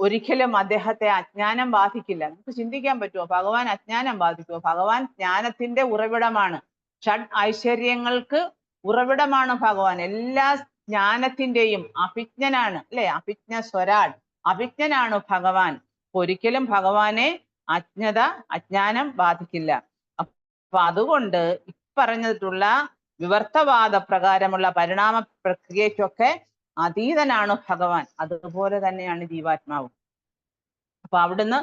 A: ഒരിക്കലും അദ്ദേഹത്തെ അജ്ഞാനം ബാധിക്കില്ല. നമുക്ക് ചിന്തിക്കാൻ പറ്റുമോ ഭഗവാൻ അജ്ഞാനം ബാധിക്കുമോ? ഭഗവാൻ ജ്ഞാനത്തിന്റെ ഉറവിടമാണ്. ഷഡ് ഐശ്വര്യങ്ങൾക്ക് ഉറവിടമാണ് ഭഗവാൻ. എല്ലാ ജ്ഞാനത്തിന്റെയും അഭിജ്ഞനാണ്, അല്ലെ? അഭിജ്ഞ സ്വരാട്, അഭിജ്ഞനാണ് ഭഗവാൻ. ഒരിക്കലും ഭഗവാനെ അജ്ഞാനം ബാധിക്കില്ല. അപ്പൊ അതുകൊണ്ട് പറഞ്ഞിട്ടുള്ള വിവർത്തവാദ പ്രകാരമുള്ള പരിണാമ പ്രക്രിയയ്ക്കൊക്കെ അതീതനാണ് ഭഗവാൻ. അതുപോലെ തന്നെയാണ് ജീവാത്മാവും. അപ്പൊ അവിടുന്ന്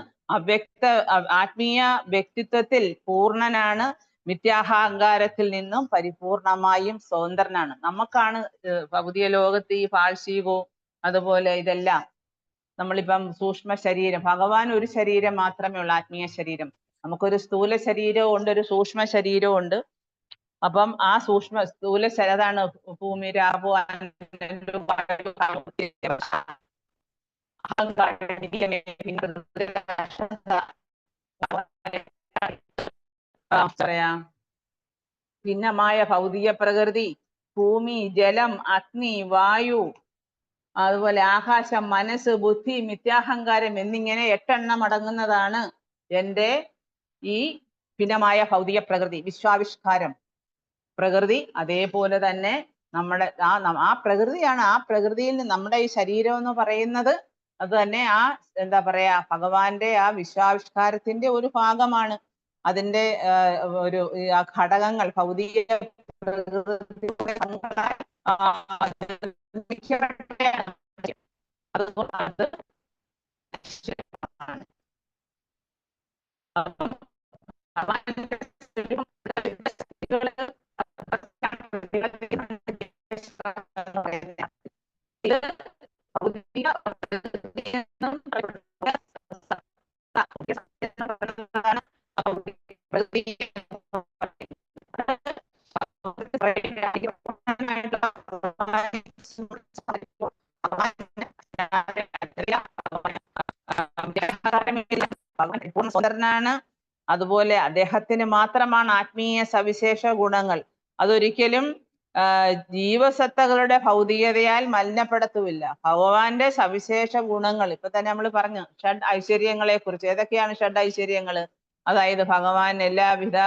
A: ആത്മീയ വ്യക്തിത്വത്തിൽ പൂർണ്ണനാണ്, മിഥ്യാഹങ്കാരത്തിൽ നിന്നും പരിപൂർണമായും സ്വതന്ത്രനാണ്. നമുക്കാണ് ഭൗതിക ലോകത്ത് ഈ പാഴ്ശീകവും അതുപോലെ ഇതെല്ലാം. നമ്മളിപ്പം സൂക്ഷ്മ ശരീരം, ഭഗവാൻ ഒരു ശരീരം മാത്രമേ ഉള്ളൂ, ആത്മീയ ശരീരം. നമുക്കൊരു സ്ഥൂല ശരീരവും ഉണ്ട്, ഒരു സൂക്ഷ്മ ശരീരവും ഉണ്ട്. അപ്പം ആ സ്ഥൂല അതാണ് ഭൂമി, രാപു, ഭിന്നമായ ഭൗതിക പ്രകൃതി, ഭൂമി, ജലം, അഗ്നി, വായു, അതുപോലെ ആകാശം, മനസ്സ്, ബുദ്ധി, മിഥ്യാഹങ്കാരം എന്നിങ്ങനെ 8 എണ്ണം അടങ്ങുന്നതാണ് എൻ്റെ ഈ ഭിന്നമായ ഭൗതിക പ്രകൃതി, വിശ്വാവിഷ്കാരം പ്രകൃതി. അതേപോലെ തന്നെ നമ്മുടെ ആ പ്രകൃതിയാണ്. ആ പ്രകൃതിയിൽ നമ്മുടെ ഈ ശരീരം എന്ന് പറയുന്നത് അത് തന്നെ എന്താ പറയാ, ഭഗവാന്റെ ആ വിശ്വാവിഷ്കാരത്തിന്റെ ഒരു ഭാഗമാണ്. അതിൻ്റെ ഒരു ഘടകങ്ങൾ ഭൗതിക അതുകൊണ്ട് സ്വതന്ത്രനാണ്. അതുപോലെ അദ്ദേഹത്തിന് മാത്രമാണ് ആത്മീയ സവിശേഷ ഗുണങ്ങൾ. അതൊരിക്കലും ജീവസത്തകളുടെ ഭൗതികതയാൽ മലിനപ്പെടുത്തുമില്ല. ഭഗവാന്റെ സവിശേഷ ഗുണങ്ങൾ ഇപ്പൊ തന്നെ നമ്മൾ പറഞ്ഞു, ഷഡ് ഐശ്വര്യങ്ങളെ കുറിച്ച്. ഏതൊക്കെയാണ് ഷഡ് ഐശ്വര്യങ്ങൾ? അതായത് ഭഗവാൻ എല്ലാവിധ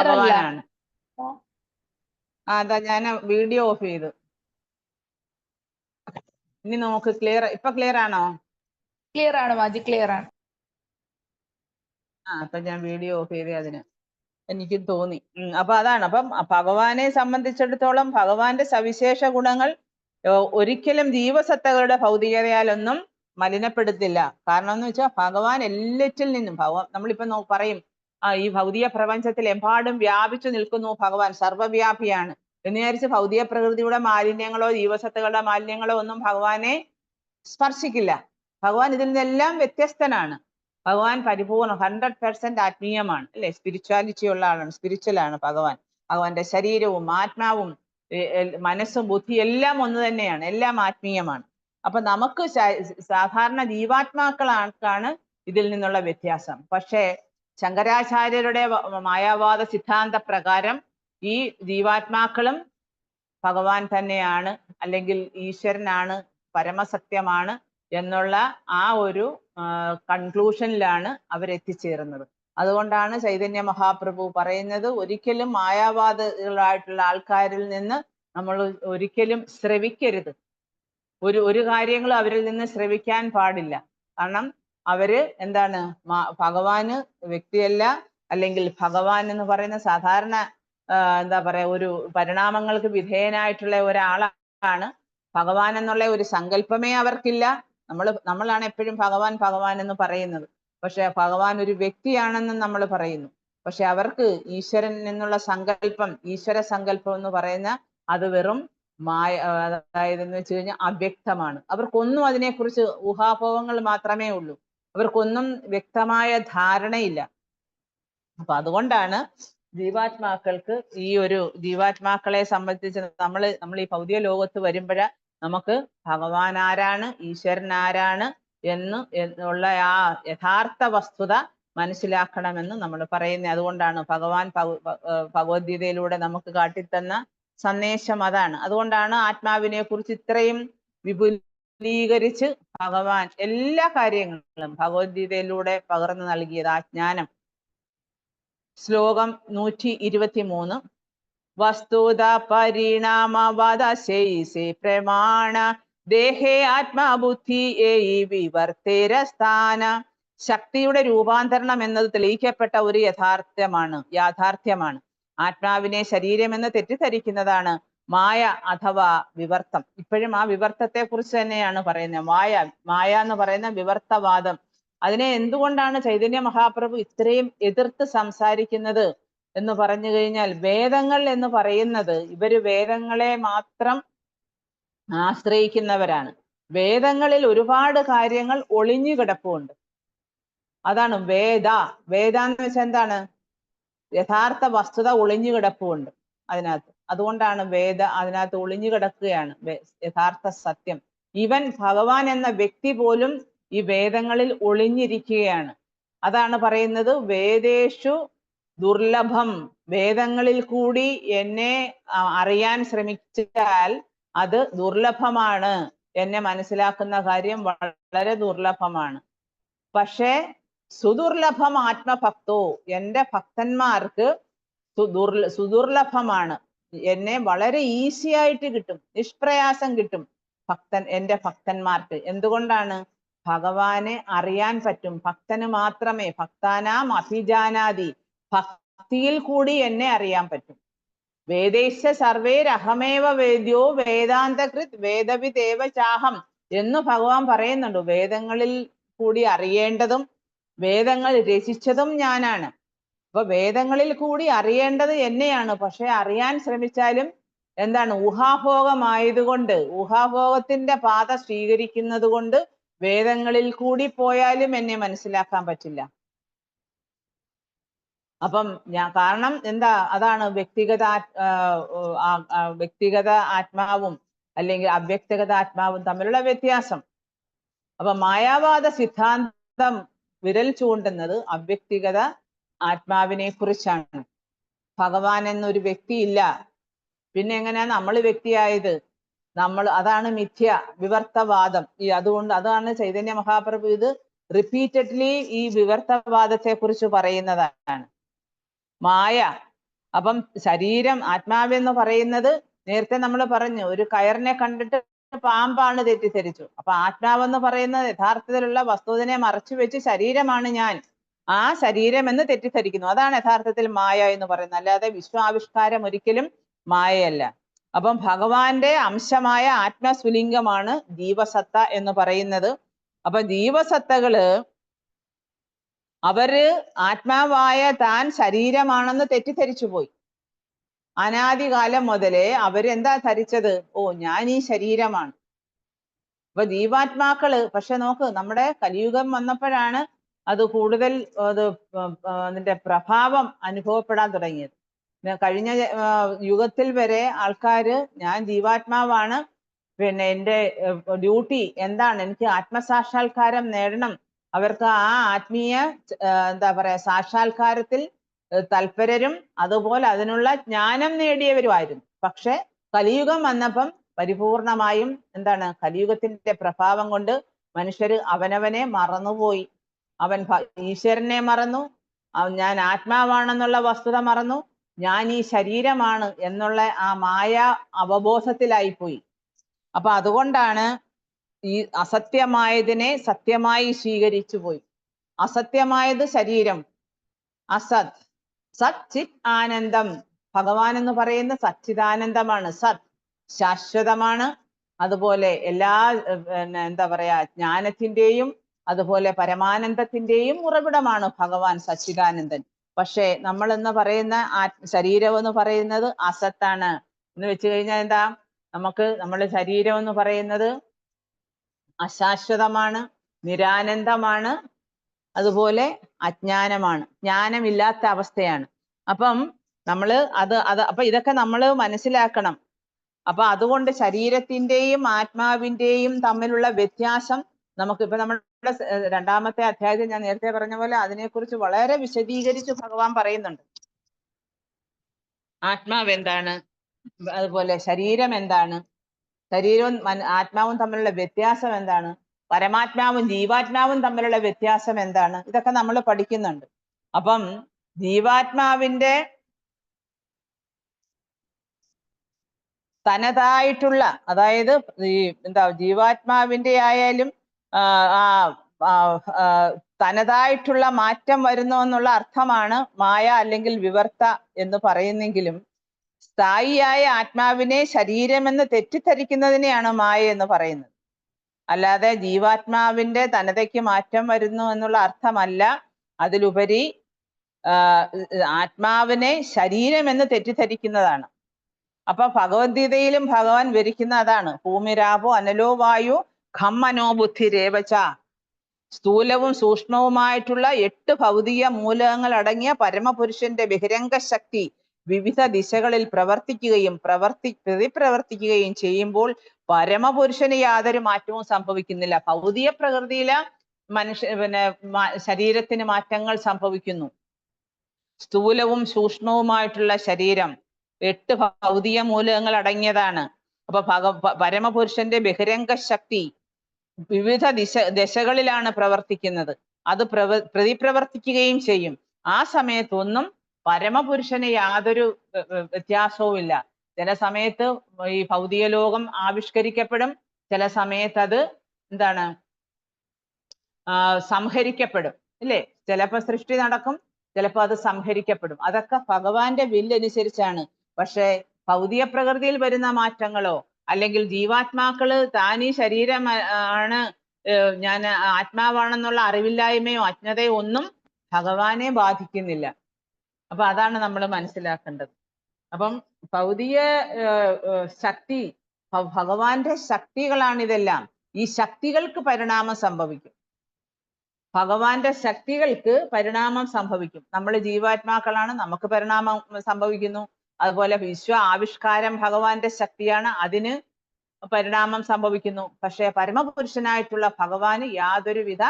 A: ഭഗവാനാണ്. അതാ ഞാൻ വീഡിയോ ഓഫ് ചെയ്തു. ഇനി നമുക്ക് ക്ലിയർ, ഇപ്പൊ ക്ലിയർ ആണോ?
B: ക്ലിയർ ആണ് മാജി, ക്ലിയർ ആണ്.
A: അപ്പൊ ഞാൻ വീഡിയോ ഓഫ് ചെയ്തേ, അതിന് എനിക്ക് തോന്നി. അപ്പൊ അതാണ്. അപ്പം ഭഗവാനെ സംബന്ധിച്ചിടത്തോളം ഭഗവാന്റെ സവിശേഷ ഗുണങ്ങൾ ഒരിക്കലും ജീവസത്തകളുടെ ഭൗതികതയാലൊന്നും മലിനപ്പെടുത്തില്ല. കാരണം എന്ന് വെച്ചാൽ ഭഗവാൻ എല്ലാറ്റിൽ നിന്നും നമ്മളിപ്പോ പറയും ഈ ഭൗതിക പ്രപഞ്ചത്തിൽ എമ്പാടും വ്യാപിച്ചു നിൽക്കുന്നു ഭഗവാൻ, സർവ്വവ്യാപിയാണ് എന്ന് വിചാരിച്ച് ഭൗതിക പ്രകൃതിയുടെ മാലിന്യങ്ങളോ ജീവസത്തുക്കളുടെ മാലിന്യങ്ങളോ ഒന്നും ഭഗവാനെ സ്പർശിക്കില്ല. ഭഗവാൻ ഇതിൽ നിന്നെല്ലാം വ്യത്യസ്തനാണ്. ഭഗവാൻ പരിപൂർണം 100% ആത്മീയമാണ്, അല്ലെ? സ്പിരിച്വാലിറ്റി ഉള്ള ആളാണ്, സ്പിരിച്വലാണ് ഭഗവാൻ. ഭഗവാന്റെ ശരീരവും ആത്മാവും മനസ്സും ബുദ്ധി എല്ലാം ഒന്ന് തന്നെയാണ്, എല്ലാം ആത്മീയമാണ്. അപ്പൊ നമുക്ക് സാധാരണ ജീവാത്മാക്കളാണ് ഇതിൽ നിന്നുള്ള വ്യത്യാസം. പക്ഷേ ശങ്കരാചാര്യരുടെ മായാവാദ സിദ്ധാന്ത പ്രകാരം ഈ ജീവാത്മാക്കളും ഭഗവാൻ തന്നെയാണ്, അല്ലെങ്കിൽ ഈശ്വരനാണ്, പരമസത്യമാണ് എന്നുള്ള ആ ഒരു കൺക്ലൂഷനിലാണ് അവരെത്തിച്ചേർന്നത്. അതുകൊണ്ടാണ് ചൈതന്യ മഹാപ്രഭു പറയുന്നത്, ഒരിക്കലും മായാവാദികളായിട്ടുള്ള ആൾക്കാരിൽ നിന്ന് നമ്മൾ ഒരിക്കലും ശ്രവിക്കരുത്. ഒരു കാര്യങ്ങളും അവരിൽ നിന്ന് ശ്രവിക്കാൻ പാടില്ല. കാരണം അവര് എന്താണ്, ഭഗവാന് വ്യക്തിയല്ല, അല്ലെങ്കിൽ ഭഗവാൻ എന്ന് പറയുന്ന സാധാരണ എന്താ പറയാ, ഒരു പരിണാമങ്ങൾക്ക് വിധേയനായിട്ടുള്ള ഒരാളാണ്. ഭഗവാൻ എന്നുള്ള ഒരു സങ്കല്പമേ അവർക്കില്ല. നമ്മളാണ് എപ്പോഴും ഭഗവാൻ ഭഗവാൻ എന്ന് പറയുന്നത്. പക്ഷെ ഭഗവാൻ ഒരു വ്യക്തിയാണെന്ന് നമ്മൾ പറയുന്നു. പക്ഷെ അവർക്ക് ഈശ്വരൻ എന്നുള്ള സങ്കല്പം, ഈശ്വര സങ്കല്പം എന്ന് പറയുന്ന അത് വെറും അതായത് എന്ന് വെച്ച് കഴിഞ്ഞാൽ അവ്യക്തമാണ്. അവർക്കൊന്നും അതിനെക്കുറിച്ച് ഊഹാപോഹങ്ങൾ മാത്രമേ ഉള്ളൂ. അവർക്കൊന്നും വ്യക്തമായ ധാരണയില്ല. അപ്പൊ അതുകൊണ്ടാണ് ജീവാത്മാക്കൾക്ക് ജീവാത്മാക്കളെ സംബന്ധിച്ച് നമ്മൾ ഈ ഭൗതിക ലോകത്ത് വരുമ്പോഴ നമുക്ക് ഭഗവാൻ ആരാണ്, ഈശ്വരൻ ആരാണ് എന്നുള്ള ആ യഥാർത്ഥ വസ്തുത മനസ്സിലാക്കണമെന്ന് നമ്മൾ പറയുന്നത്. അതുകൊണ്ടാണ് ഭഗവാൻ ഭഗവത്ഗീതയിലൂടെ നമുക്ക് കാട്ടിത്തന്ന സന്ദേശം അതാണ്. അതുകൊണ്ടാണ് ആത്മാവിനെ കുറിച്ച് ഇത്രയും വിപുലീകരിച്ച് ഭഗവാൻ എല്ലാ കാര്യങ്ങളും ഭഗവത്ഗീതയിലൂടെ പകർന്നു നൽകിയത്. ആ ജ്ഞാനം. ശ്ലോകം 123. വസ്തുത പരിണാമവദശൈസേ പ്രമാണ ദേഹേ ആത്മബുദ്ധി വിവർത്തേര സ്ഥാന. ശക്തിയുടെ രൂപാന്തരണം എന്നത് തെളിയിക്കപ്പെട്ട ഒരു യാഥാർത്ഥ്യമാണ്. ആത്മാവിനെ ശരീരം എന്ന് തെറ്റിദ്ധരിക്കുന്നതാണ് മായ അഥവാ വിവർത്തം. ഇപ്പോഴും ആ വിവർത്തത്തെ കുറിച്ച് തന്നെയാണ് പറയുന്നത്. മായ എന്ന് പറയുന്ന വിവർത്തവാദം. അതിനെ എന്തുകൊണ്ടാണ് ചൈതന്യ മഹാപ്രഭു ഇത്രയും എതിർത്ത് സംസാരിക്കുന്നത് എന്ന് പറഞ്ഞു കഴിഞ്ഞാൽ, വേദങ്ങൾ എന്ന് പറയുന്നത് ഇവര് വേദങ്ങളെ മാത്രം ആശ്രയിക്കുന്നവരാണ്. വേദങ്ങളിൽ ഒരുപാട് കാര്യങ്ങൾ ഒളിഞ്ഞു കിടപ്പുണ്ട്. അതാണ് വേദ എന്ന് വെച്ചാൽ എന്താണ്? യഥാർത്ഥ വസ്തുത ഒളിഞ്ഞു കിടപ്പുണ്ട് അതിനകത്ത്. അതുകൊണ്ടാണ് അതിനകത്ത് ഒളിഞ്ഞു കിടക്കുകയാണ് യഥാർത്ഥ സത്യം. ഈവൻ ഭഗവാൻ എന്ന വ്യക്തി പോലും ഈ വേദങ്ങളിൽ ഒളിഞ്ഞിരിക്കുകയാണ്. അതാണ് പറയുന്നത്, വേദേഷു ദുർലഭം. വേദങ്ങളിൽ കൂടി എന്നെ അറിയാൻ ശ്രമിച്ചാൽ അത് ദുർലഭമാണ്. എന്നെ മനസ്സിലാക്കുന്ന കാര്യം വളരെ ദുർലഭമാണ്. പക്ഷേ സുദുർലഭം ആത്മഭക്തോ, എൻ്റെ ഭക്തന്മാർക്ക് സുദുർലഭമാണ്. എന്നെ വളരെ ഈസി ആയിട്ട് കിട്ടും, നിഷ്പ്രയാസം കിട്ടും എൻ്റെ ഭക്തന്മാർക്ക്. എന്തുകൊണ്ടാണ്? ഭഗവാനെ അറിയാൻ പറ്റും. ഭക്തന് മാത്രമേ, ഭക്താനാം അഭിജാനാതി, ഭക്തിയിൽ കൂടി എന്നെ അറിയാൻ പറ്റും. വേദേശ സർവേരഹമേവ വേദ്യോ വേദാന്തകൃത് വേദവിദേവ ചാഹം എന്ന് ഭഗവാൻ പറയുന്നുണ്ട്. വേദങ്ങളിൽ കൂടി അറിയേണ്ടതും വേദങ്ങൾ രചിച്ചതും ഞാനാണ്. അപ്പൊ വേദങ്ങളിൽ കൂടി അറിയേണ്ടത് എന്നെയാണ്. പക്ഷെ അറിയാൻ ശ്രമിച്ചാലും എന്താണ്, ഊഹാഭോഗമായതുകൊണ്ട്, ഊഹാഭോഗത്തിന്റെ പാത സ്വീകരിക്കുന്നത് കൊണ്ട് വേദങ്ങളിൽ കൂടി പോയാലും എന്നെ മനസ്സിലാക്കാൻ പറ്റില്ല. അപ്പം കാരണം എന്താ? അതാണ് വ്യക്തിഗത ആത്മാവും അല്ലെങ്കിൽ അവ്യക്തിഗത ആത്മാവും തമ്മിലുള്ള വ്യത്യാസം. അപ്പൊ മായാവാദ സിദ്ധാന്തം വിരൽ ചൂണ്ടുന്നത് അവ്യക്തിഗത ആത്മാവിനെ കുറിച്ചാണ്. ഭഗവാൻ എന്നൊരു വ്യക്തിയില്ല. പിന്നെ എങ്ങനെയാ നമ്മൾ വ്യക്തിയായത്? അതാണ് മിഥ്യ, വിവർത്തവാദം. അതാണ് ചൈതന്യ മഹാപ്രഭു ഇത് റിപ്പീറ്റഡ്ലി ഈ വിവർത്തവാദത്തെ കുറിച്ച് പറയുന്നതാണ്. മായ. അപ്പം ശരീരം, ആത്മാവെന്ന് പറയുന്നത് നേരത്തെ നമ്മൾ പറഞ്ഞു, ഒരു കയറിനെ കണ്ടിട്ട് പാമ്പാണ് തെറ്റിദ്ധരിച്ചു. അപ്പൊ ആത്മാവെന്ന് പറയുന്നത് യഥാർത്ഥത്തിലുള്ള വസ്തുവിനെ മറച്ചു വെച്ച് ശരീരമാണ് ഞാൻ, ആ ശരീരം എന്ന് തെറ്റിദ്ധരിക്കുന്നു. അതാണ് യഥാർത്ഥത്തിൽ മായ എന്ന് പറയുന്നത്. അല്ലാതെ വിശ്വാവിഷ്കാരം ഒരിക്കലും മായയല്ല. അപ്പം ഭഗവാന്റെ അംശമായ ആത്മസ്വലിംഗമാണ് ജീവസത്ത എന്ന് പറയുന്നത്. അപ്പൊ ജീവസത്തകള് അവര് ആത്മാവായ താൻ ശരീരമാണെന്ന് തെറ്റിദ്ധരിച്ചു പോയി. അനാദികാലം മുതലേ അവരെന്താ ധരിച്ചത്? ഓ, ഞാൻ ഈ ശരീരമാണ്. അപ്പൊ ജീവാത്മാക്കള് പക്ഷെ നോക്ക്, നമ്മുടെ കലിയുഗം വന്നപ്പോഴാണ് അത് കൂടുതൽ അതിന്റെ പ്രഭാവം അനുഭവപ്പെടാൻ തുടങ്ങിയത്. കഴിഞ്ഞ യുഗത്തിൽ വരെ ആൾക്കാര് ഞാൻ ജീവാത്മാവാണ്, പിന്നെ എൻ്റെ ഡ്യൂട്ടി എന്താണ്, എനിക്ക് ആത്മസാക്ഷാത്കാരം നേടണം, അവർക്ക് ആ ആത്മീയ എന്താ പറയാ സാക്ഷാത്കാരത്തിൽ തൽപരരും അതുപോലെ അതിനുള്ള ജ്ഞാനം നേടിയവരുമായിരുന്നു. പക്ഷെ കലിയുഗം വന്നപ്പം പരിപൂർണമായും എന്താണ്, കലിയുഗത്തിന്റെ പ്രഭാവം കൊണ്ട് മനുഷ്യര് അവനവനെ മറന്നുപോയി. അവൻ ഈശ്വരനെ മറന്നു, ഞാൻ ആത്മാവാണെന്നുള്ള വസ്തുത മറന്നു, ഞാൻ ഈ ശരീരമാണ് എന്നുള്ള ആ മായ അവബോധത്തിലായിപ്പോയി. അപ്പൊ അതുകൊണ്ടാണ് ഈ അസത്യമായതിനെ സത്യമായി സ്വീകരിച്ചു പോയി. അസത്യമായത് ശരീരം, അസത്. സത് ചിത് ആനന്ദം. ഭഗവാൻ എന്ന് പറയുന്ന സച്ചിദാനന്ദമാണ്. സത് ശാശ്വതമാണ്. അതുപോലെ എല്ലാ എന്താ പറയാ ജ്ഞാനത്തിന്റെയും അതുപോലെ പരമാനന്ദത്തിന്റെയും ഉറവിടമാണ് ഭഗവാൻ സച്ചിദാനന്ദൻ. പക്ഷേ നമ്മൾ എന്ന് പറയുന്ന ശരീരം എന്ന് പറയുന്നത് അസത്താണ്. എന്ന് വെച്ച് കഴിഞ്ഞാൽ എന്താ, നമ്മുടെ ശരീരം എന്ന് പറയുന്നത് അശാശ്വതമാണ്, നിരാനന്ദമാണ്, അതുപോലെ അജ്ഞാനമാണ്, ജ്ഞാനമില്ലാത്ത അവസ്ഥയാണ്. അപ്പം അപ്പൊ ഇതൊക്കെ നമ്മൾ മനസ്സിലാക്കണം. അപ്പൊ അതുകൊണ്ട് ശരീരത്തിന്റെയും ആത്മാവിന്റെയും തമ്മിലുള്ള വ്യത്യാസം നമുക്കിപ്പോ നമ്മുടെ രണ്ടാമത്തെ അധ്യായത്തിൽ ഞാൻ നേരത്തെ പറഞ്ഞ പോലെ അതിനെക്കുറിച്ച് വളരെ വിശദീകരിച്ച് ഭഗവാൻ പറയുന്നുണ്ട്. ആത്മാവ് എന്താണ്, അതുപോലെ ശരീരം എന്താണ്, ശരീരവും ആത്മാവും തമ്മിലുള്ള വ്യത്യാസം എന്താണ്, പരമാത്മാവും ജീവാത്മാവും തമ്മിലുള്ള വ്യത്യാസം എന്താണ്, ഇതൊക്കെ നമ്മൾ പഠിക്കുന്നുണ്ട്. അപ്പം ജീവാത്മാവിന്റെ തനതായിട്ടുള്ള, അതായത് ഈ ജീവാത്മാവിന്റെ ആയാലും തനതായിട്ടുള്ള മാറ്റം വരുന്നു എന്നുള്ള അർത്ഥമാണ് മായ അല്ലെങ്കിൽ വിവർത്ത എന്ന് പറയുന്നെങ്കിലും സ്ഥായിയായ ആത്മാവിനെ ശരീരമെന്ന് തെറ്റിദ്ധരിക്കുന്നതിനെയാണ് മായ എന്ന് പറയുന്നത്. അല്ലാതെ ജീവാത്മാവിന്റെ തനതയ്ക്ക് മാറ്റം വരുന്നു എന്നുള്ള അർത്ഥമല്ല. അതിലുപരി ആത്മാവിനെ ശരീരമെന്ന് തെറ്റിദ്ധരിക്കുന്നതാണ്. അപ്പൊ ഭഗവത്ഗീതയിലും ഭഗവാൻ വിവരിക്കുന്ന അതാണ്. ഭൂമിരാപോ അനലോ വായു ഖം മനോ ബുദ്ധി രേവച. സ്ഥൂലവും സൂക്ഷ്മവുമായിട്ടുള്ള 8 ഭൗതിക മൂലകങ്ങൾ അടങ്ങിയ പരമപുരുഷന്റെ ബഹിരംഗ ശക്തി വിവിധ ദിശകളിൽ പ്രവർത്തിക്കുകയും പ്രതിപ്രവർത്തിക്കുകയും ചെയ്യുമ്പോൾ പരമപുരുഷന് യാതൊരു മാറ്റവും സംഭവിക്കുന്നില്ല. ഭൗതിക പ്രകൃതിയിലെ ശരീരത്തിന് മാറ്റങ്ങൾ സംഭവിക്കുന്നു. സ്ഥൂലവും സൂക്ഷ്മവുമായിട്ടുള്ള ശരീരം 8 ഭൗതിക മൂലകങ്ങൾ അടങ്ങിയതാണ്. അപ്പൊ പരമപുരുഷന്റെ ബഹിരംഗ ശക്തി വിവിധ ദിശകളിലാണ് പ്രവർത്തിക്കുന്നത്. അത് പ്രതിപ്രവർത്തിക്കുകയും ചെയ്യും. ആ സമയത്തൊന്നും പരമപുരുഷന് യാതൊരു വ്യത്യാസവും ഇല്ല. ചില സമയത്ത് ഈ ഭൗതിക ലോകം ആവിഷ്കരിക്കപ്പെടും, ചില സമയത്ത് അത് എന്താണ് സംഹരിക്കപ്പെടും, ഇല്ലേ? ചിലപ്പോൾ സൃഷ്ടി നടക്കും, ചിലപ്പോൾ അത് സംഹരിക്കപ്പെടും. അതൊക്കെ ഭഗവാന്റെ വില്ലനുസരിച്ചാണ്. പക്ഷേ ഭൗതിക പ്രകൃതിയിൽ വരുന്ന മാറ്റങ്ങളോ അല്ലെങ്കിൽ ജീവാത്മാക്കള് താനീ ശരീരം ആണ്, ഞാൻ ആത്മാവാണെന്നുള്ള അറിവില്ലായ്മയോ അജ്ഞതയോ ഒന്നും ഭഗവാനെ ബാധിക്കുന്നില്ല. അപ്പൊ അതാണ് നമ്മൾ മനസ്സിലാക്കേണ്ടത്. അപ്പം ഭൗതിക ശക്തി, ഭഗവാന്റെ ശക്തികളാണ് ഇതെല്ലാം. ഈ ശക്തികൾക്ക് പരിണാമം സംഭവിക്കും. ഭഗവാന്റെ ശക്തികൾക്ക് പരിണാമം സംഭവിക്കും. നമ്മൾ ജീവാത്മാക്കളാണ്, നമുക്ക് പരിണാമം സംഭവിക്കുന്നു. അതുപോലെ വിശ്വ ആവിഷ്കാരം ഭഗവാന്റെ ശക്തിയാണ്, അതിന് പരിണാമം സംഭവിക്കുന്നു. പക്ഷേ പരമപുരുഷനായിട്ടുള്ള ഭഗവാന് യാതൊരുവിധ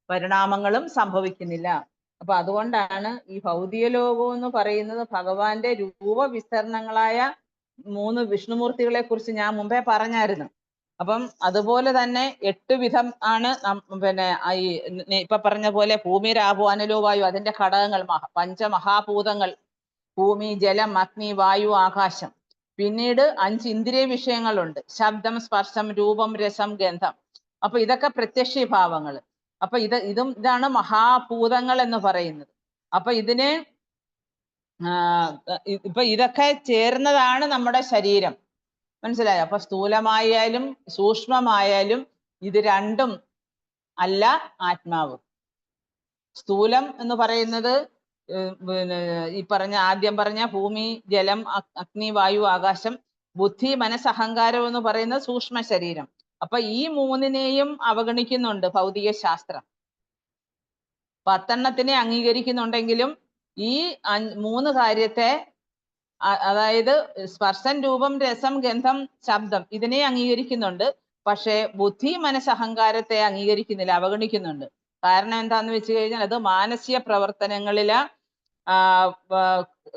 A: പരിണാമങ്ങളും സംഭവിക്കുന്നില്ല. അപ്പൊ അതുകൊണ്ടാണ് ഈ ഭൗതിക ലോകം എന്ന് പറയുന്നത് ഭഗവാന്റെ രൂപവിസ്തരണങ്ങളായ 3 വിഷ്ണുമൂർത്തികളെ കുറിച്ച് ഞാൻ മുമ്പേ പറഞ്ഞായിരുന്നു. അപ്പം അതുപോലെ തന്നെ 8 വിധം ആണ് ഇപ്പൊ പറഞ്ഞ പോലെ ഭൂമി രാപോ അനലോ വായു, അതിന്റെ ഘടകങ്ങൾ പഞ്ചമഹാഭൂതങ്ങൾ, ഭൂമി, ജലം, അഗ്നി, വായു, ആകാശം. പിന്നീട് 5 ഇന്ദ്രിയ വിഷയങ്ങളുണ്ട്: ശബ്ദം, സ്പർശം, രൂപം, രസം, ഗന്ധം. അപ്പൊ ഇതൊക്കെ പ്രത്യക്ഷീഭാവങ്ങൾ. അപ്പൊ ഇതാണ് മഹാഭൂതങ്ങൾ എന്ന് പറയുന്നത്. അപ്പൊ ഇതൊക്കെ ചേർന്നതാണ് നമ്മുടെ ശരീരം. മനസ്സിലായോ? അപ്പൊ സ്ഥൂലമായാലും സൂക്ഷ്മമായാലും ഇത് രണ്ടും അല്ല ആത്മാവ്. സ്ഥൂലം എന്ന് പറയുന്നത് പിന്നെ ഈ ആദ്യം പറഞ്ഞ ഭൂമി, ജലം, അഗ്നി, വായു, ആകാശം. ബുദ്ധി, മനസ്സ്, അഹങ്കാരം എന്ന് പറയുന്നത് സൂക്ഷ്മ ശരീരം. അപ്പൊ ഈ മൂന്നിനെയും അവഗണിക്കുന്നുണ്ട് ഭൗതിക ശാസ്ത്രം. 10 അംഗീകരിക്കുന്നുണ്ടെങ്കിലും ഈ 3 കാര്യത്തെ, അതായത് സ്പർശം, രൂപം, രസം, ഗന്ധം, ശബ്ദം, ഇതിനെ അംഗീകരിക്കുന്നുണ്ട്. പക്ഷേ ബുദ്ധി, മനസ്സ്, അഹങ്കാരത്തെ അംഗീകരിക്കുന്നില്ല, അവഗണിക്കുന്നുണ്ട്. കാരണം എന്താന്ന് വെച്ച് കഴിഞ്ഞാൽ അത് മാനസിക പ്രവർത്തനങ്ങളില്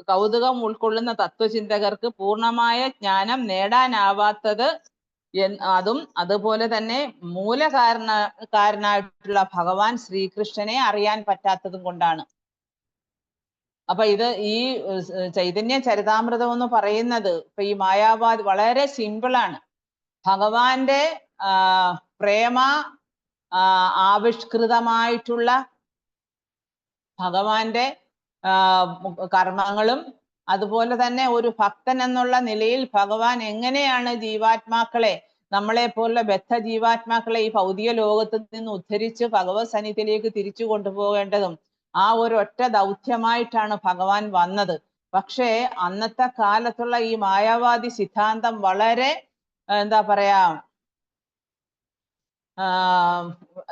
A: കൗതുകം ഉൾക്കൊള്ളുന്ന തത്വചിന്തകർക്ക് പൂർണ്ണമായ ജ്ഞാനം നേടാനാവാത്തത്, അതും അതുപോലെ തന്നെ മൂലകാരണക്കാരനായിട്ടുള്ള ഭഗവാൻ ശ്രീകൃഷ്ണനെ അറിയാൻ പറ്റാത്തതും കൊണ്ടാണ്. അപ്പൊ ഇത് ഈ ചൈതന്യ ചരിതാമൃതം എന്ന് പറയുന്നത് ഇപ്പൊ ഈ മായാവാദി വളരെ സിമ്പിളാണ്. ഭഗവാന്റെ പ്രേമ ആവിഷ്കൃതമായിട്ടുള്ള ഭഗവാന്റെ കർമ്മങ്ങളും അതുപോലെ തന്നെ ഒരു ഭക്തൻ എന്നുള്ള നിലയിൽ ഭഗവാൻ എങ്ങനെയാണ് ജീവാത്മാക്കളെ, നമ്മളെ പോലുള്ള ബദ്ധ ജീവാത്മാക്കളെ ഈ ഭൗതിക ലോകത്ത് നിന്ന് ഉദ്ധരിച്ച് ഭഗവത് സന്നിധിയിലേക്ക് തിരിച്ചു കൊണ്ടുപോകേണ്ടതും ആ ഒരു ഒറ്റ ദൗത്യമായിട്ടാണ് ഭഗവാൻ വന്നത്. പക്ഷേ അന്നത്തെ കാലത്തുള്ള ഈ മായാവാദി സിദ്ധാന്തം വളരെ എന്താ പറയാ,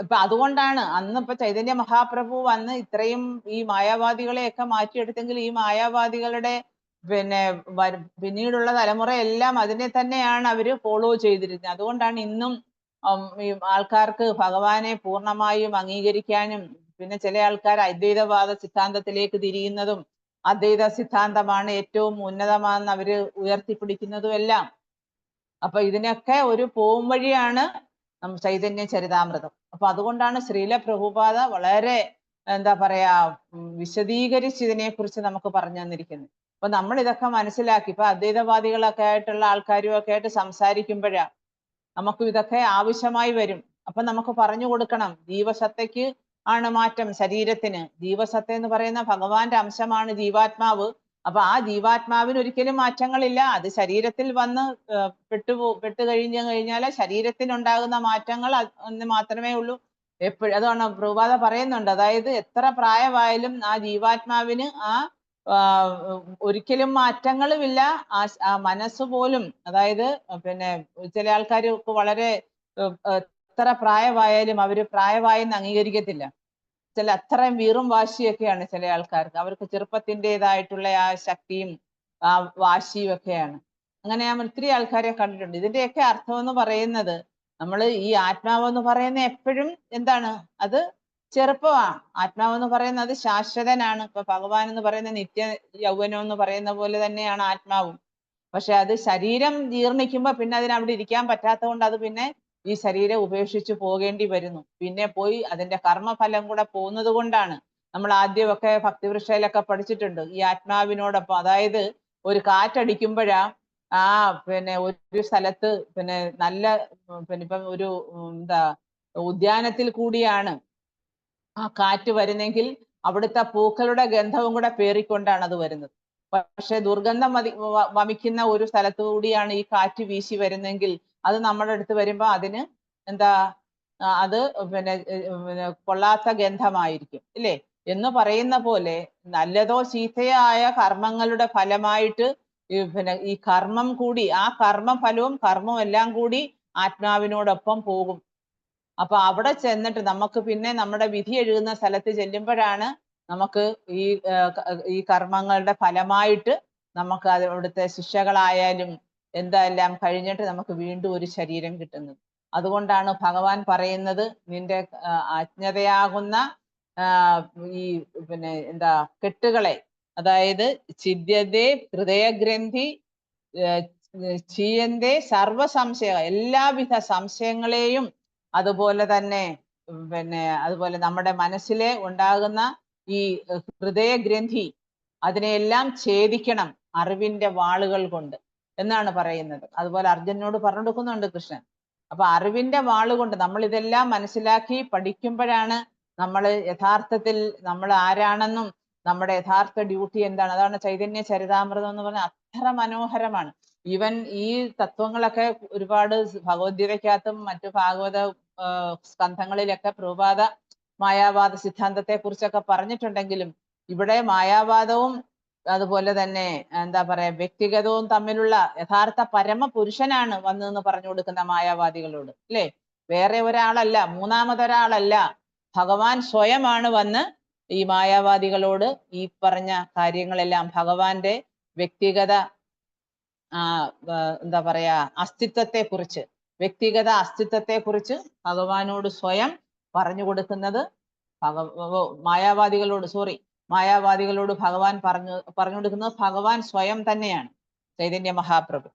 A: ഇപ്പൊ അതുകൊണ്ടാണ് അന്ന് ഇപ്പൊ ചൈതന്യ മഹാപ്രഭു വന്ന് ഇത്രയും ഈ മായാവാദികളെയൊക്കെ മാറ്റിയെടുത്തെങ്കിൽ ഈ മായാവാദികളുടെ പിന്നീടുള്ള തലമുറയെല്ലാം അതിനെ തന്നെയാണ് അവര് ഫോളോ ചെയ്തിരുന്നത്. അതുകൊണ്ടാണ് ഇന്നും ഈ ആൾക്കാർക്ക് ഭഗവാനെ പൂർണ്ണമായും അംഗീകരിക്കാനും, പിന്നെ ചില ആൾക്കാർ അദ്വൈതവാദ സിദ്ധാന്തത്തിലേക്ക് തിരിയുന്നതും അദ്വൈത സിദ്ധാന്തമാണ് ഏറ്റവും ഉന്നതമാണെന്ന് അവര് ഉയർത്തിപ്പിടിക്കുന്നതും എല്ലാം. അപ്പൊ ഇതിനൊക്കെ ഒരു പോം വഴിയാണ് ചൈതന്യ ചരിതാമൃതം. അപ്പൊ അതുകൊണ്ടാണ് ശ്രീല പ്രഭുപാദ വളരെ എന്താ പറയാ വിശദീകരിച്ച് ഇതിനെക്കുറിച്ച് നമുക്ക് പറഞ്ഞു തന്നിരിക്കുന്നത്. അപ്പൊ നമ്മൾ ഇതൊക്കെ മനസ്സിലാക്കി ഇപ്പൊ അദ്വൈതവാദികളൊക്കെ ആയിട്ടുള്ള ആൾക്കാരും ഒക്കെ ആയിട്ട് സംസാരിക്കുമ്പോഴാ നമുക്ക് ഇതൊക്കെ ആവശ്യമായി വരും. അപ്പൊ നമുക്ക് പറഞ്ഞു കൊടുക്കണം, ജീവസത്തയ്ക്ക് ആണ് മാറ്റം ശരീരത്തിന്. ജീവസത്ത എന്ന് പറയുന്ന ഭഗവാന്റെ അംശമാണ് ജീവാത്മാവ്. അപ്പൊ ആ ജീവാത്മാവിന് ഒരിക്കലും മാറ്റങ്ങളില്ല. അത് ശരീരത്തിൽ വന്ന് പെട്ട് കഴിഞ്ഞാൽ ശരീരത്തിനുണ്ടാകുന്ന മാറ്റങ്ങൾ ഒന്ന് മാത്രമേ ഉള്ളൂ. എപ്പോഴും അതാണ് പ്രഭുപാദ പറയുന്നുണ്ട്, അതായത് എത്ര പ്രായമായാലും ആ ജീവാത്മാവിന് ഒരിക്കലും മാറ്റങ്ങളുമില്ല. ആ മനസ്സ് പോലും, അതായത് പിന്നെ ചില ആൾക്കാർക്ക് വളരെ എത്ര പ്രായമായാലും അവര് പ്രായമായെന്ന് അംഗീകരിക്കത്തില്ല. ചില അത്രയും വീറും വാശിയൊക്കെയാണ് ചില ആൾക്കാർക്ക്. അവർക്ക് ചെറുപ്പത്തിൻ്റെതായിട്ടുള്ള ആ ശക്തിയും ആ വാശിയും ഒക്കെയാണ്. അങ്ങനെ ഞാൻ ഒത്തിരി ആൾക്കാരെ കണ്ടിട്ടുണ്ട്. ഇതിന്റെയൊക്കെ അർത്ഥം എന്ന് പറയുന്നത്, നമ്മൾ ഈ ആത്മാവെന്ന് പറയുന്ന എപ്പോഴും എന്താണ്, അത് ചെറുപ്പമാണ്. ആത്മാവെന്ന് പറയുന്നത് അത് ശാശ്വതനാണ്. ഇപ്പൊ ഭഗവാൻ എന്ന് പറയുന്ന നിത്യ യൗവനം എന്ന് പറയുന്ന പോലെ തന്നെയാണ് ആത്മാവും. പക്ഷെ അത് ശരീരം ജീർണിക്കുമ്പോ പിന്നെ അതിന് അവിടെ ഇരിക്കാൻ പറ്റാത്തത് കൊണ്ട് അത് പിന്നെ ഈ ശരീരം ഉപേക്ഷിച്ച് പോകേണ്ടി വരുന്നു. പിന്നെ പോയി അതിന്റെ കർമ്മഫലം കൂടെ പോകുന്നത് കൊണ്ടാണ്. നമ്മൾ ആദ്യമൊക്കെ ഭക്തിവൃക്ഷയിലൊക്കെ പഠിച്ചിട്ടുണ്ട്, ഈ ആത്മാവിനോടൊപ്പം, അതായത് ഒരു കാറ്റടിക്കുമ്പോഴാ പിന്നെ ഒരു സ്ഥലത്ത് നല്ല ഇപ്പം ഒരു എന്താ ഉദ്യാനത്തിൽ കൂടിയാണ് ആ കാറ്റ് വരുന്നെങ്കിൽ അവിടുത്തെ പൂക്കളുടെ ഗന്ധവും കൂടെ പേറിക്കൊണ്ടാണ് അത് വരുന്നത്. പക്ഷെ ദുർഗന്ധം വമിക്കുന്ന ഒരു സ്ഥലത്തു കൂടിയാണ് ഈ കാറ്റ് വീശി വരുന്നെങ്കിൽ അത് നമ്മുടെ അടുത്ത് വരുമ്പോ അതിന് എന്താ, അത് കൊള്ളാത്ത ഗന്ധമായിരിക്കും, ഇല്ലേ? എന്ന് പറയുന്ന പോലെ നല്ലതോ ചീത്തയോ ആയ കർമ്മങ്ങളുടെ ഫലമായിട്ട് ഈ കർമ്മം കൂടി, ആ കർമ്മഫലവും കർമ്മവും എല്ലാം കൂടി ആത്മാവിനോടൊപ്പം പോകും. അപ്പൊ അവിടെ ചെന്നിട്ട് നമുക്ക് പിന്നെ നമ്മുടെ വിധി എഴുതുന്ന സ്ഥലത്ത് ചെല്ലുമ്പോഴാണ് നമുക്ക് ഈ കർമ്മങ്ങളുടെ ഫലമായിട്ട് നമുക്ക് അവിടുത്തെ ശിക്ഷകളായാലും എന്തെല്ലാം കഴിഞ്ഞിട്ട് നമുക്ക് വീണ്ടും ഒരു ശരീരം കിട്ടുന്നത്. അതുകൊണ്ടാണ് ഭഗവാൻ പറയുന്നത്, നിന്റെ അജ്ഞതയാകുന്ന ഈ എന്താ കെട്ടുകളെ, അതായത് ഛിദ്യതേ ഹൃദയഗ്രന്ഥി ക്ഷീയന്തേ സർവ സംശയ, എല്ലാവിധ സംശയങ്ങളെയും അതുപോലെ തന്നെ അതുപോലെ നമ്മുടെ മനസ്സിലെ ഉണ്ടാകുന്ന ഈ ഹൃദയഗ്രന്ഥി അതിനെയെല്ലാം ഛേദിക്കണം അറിവിന്റെ വാളുകൾ കൊണ്ട് എന്നാണ് പറയുന്നത്. അതുപോലെ അർജുനനോട് പറഞ്ഞു കൊടുക്കുന്നുണ്ട് കൃഷ്ണൻ. അപ്പൊ അറിവിന്റെ വാളുകൊണ്ട് നമ്മൾ ഇതെല്ലാം മനസ്സിലാക്കി പഠിക്കുമ്പോഴാണ് നമ്മൾ യഥാർത്ഥത്തിൽ നമ്മൾ ആരാണെന്നും നമ്മുടെ യഥാർത്ഥ ഡ്യൂട്ടി എന്താണ്. അതാണ് ചൈതന്യ ചരിതാമൃതം എന്ന് പറഞ്ഞാൽ അത്ര മനോഹരമാണ്. ഈവൻ ഈ തത്വങ്ങളൊക്കെ ഒരുപാട് ഭഗവത്ഗീതയ്ക്കകത്തും മറ്റു ഭാഗവത സ്കന്ധങ്ങളിലൊക്കെ പ്രഭുപാദ മായാവാദ സിദ്ധാന്തത്തെ കുറിച്ചൊക്കെ പറഞ്ഞിട്ടുണ്ടെങ്കിലും ഇവിടെ മായാവാദവും അതുപോലെ തന്നെ എന്താ പറയാ വ്യക്തിഗതവും തമ്മിലുള്ള യഥാർത്ഥ പരമപുരുഷനാണ് വന്നെന്ന് പറഞ്ഞു കൊടുക്കുന്ന മായാവാദികളോട്, അല്ലേ? വേറെ ഒരാളല്ല, മൂന്നാമതൊരാളല്ല, ഭഗവാൻ സ്വയമാണ് വന്ന് ഈ മായാവാദികളോട് ഈ പറഞ്ഞ കാര്യങ്ങളെല്ലാം ഭഗവാന്റെ വ്യക്തിഗത എന്താ പറയാ വ്യക്തിഗത അസ്തിത്വത്തെ കുറിച്ച് ഭഗവാനോട് സ്വയം പറഞ്ഞു കൊടുക്കുന്നത് മായാവാദികളോട് ഭഗവാൻ പറഞ്ഞു കൊടുക്കുന്നത് ഭഗവാൻ സ്വയം തന്നെയാണ്, ചൈതന്യ മഹാപ്രഭു.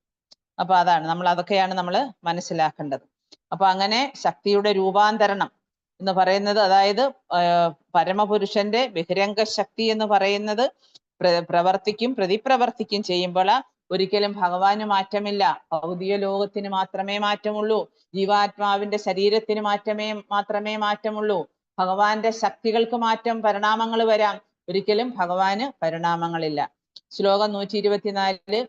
A: അപ്പൊ അതാണ് അതൊക്കെയാണ് നമ്മൾ മനസ്സിലാക്കേണ്ടത്. അപ്പൊ അങ്ങനെ ശക്തിയുടെ രൂപാന്തരണം എന്ന് പറയുന്നത്, അതായത് പരമപുരുഷന്റെ ബഹിരംഗ ശക്തി എന്ന് പറയുന്നത് പ്രവർത്തിക്കും പ്രതിപ്രവർത്തിക്കും ചെയ്യുമ്പോൾ ഒരിക്കലും ഭഗവാന് മാറ്റമില്ല. ഭൗതിക ലോകത്തിന് മാത്രമേ മാറ്റമുള്ളൂ, ജീവാത്മാവിന്റെ ശരീരത്തിന് മാത്രമേ മാറ്റമുള്ളൂ. ഭഗവാന്റെ ശക്തികൾക്ക് പരിണാമങ്ങൾ വരാം, ഒരിക്കലും ഭഗവാന് പരിണാമങ്ങളില്ല. ശ്ലോകം 124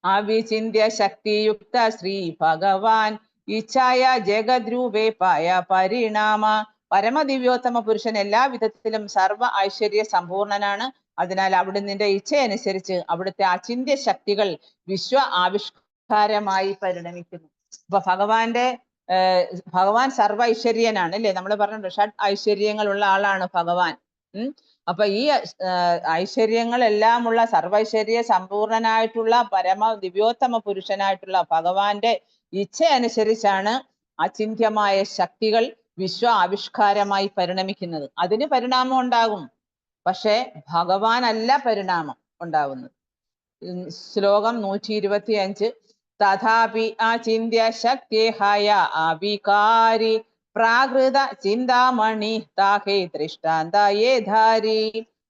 A: അവിചിന്യ ശക്തിയുക്ത ശ്രീ ഭഗവാൻ ഇച്ഛായ ജഗദ്രൂപേ പായ പരിണാമ. പരമദിവ്യോത്തമ പുരുഷൻ എല്ലാ വിധത്തിലും സർവ ഐശ്വര്യ സമ്പൂർണനാണ്. അതിനാൽ അവിടുന്ന് ഇച്ഛയനുസരിച്ച് അവിടുത്തെ അചിന്യ ശക്തികൾ വിശ്വ ആവിഷ്കാരമായി പരിണമിക്കുന്നു. അപ്പൊ ഭഗവാൻ സർവ ഐശ്വര്യനാണ്, അല്ലേ? നമ്മൾ പറഞ്ഞു ഷഡ് ഐശ്വര്യങ്ങളുള്ള ആളാണ് ഭഗവാൻ. അപ്പൊ ഈ ഐശ്വര്യങ്ങളെല്ലാം ഉള്ള സർവൈശ്വര്യ സമ്പൂർണനായിട്ടുള്ള പരമ ദിവ്യോത്തമ പുരുഷനായിട്ടുള്ള ഭഗവാന്റെ ഇച്ഛ അനുസരിച്ചാണ് അചിന്യമായ ശക്തികൾ വിശ്വ ആവിഷ്കാരമായി പരിണമിക്കുന്നത്. അതിന് പരിണാമം ഉണ്ടാകും, പക്ഷെ ഭഗവാനല്ല പരിണാമം ഉണ്ടാവുന്നത്. ശ്ലോകം 125 തഥാപി അചിന്യ ശക്തിഹായ അവികാരി പ്രാകൃത ചിന്താമണി താഹേ ദൃഷ്ടാന്തയേ ധാരി.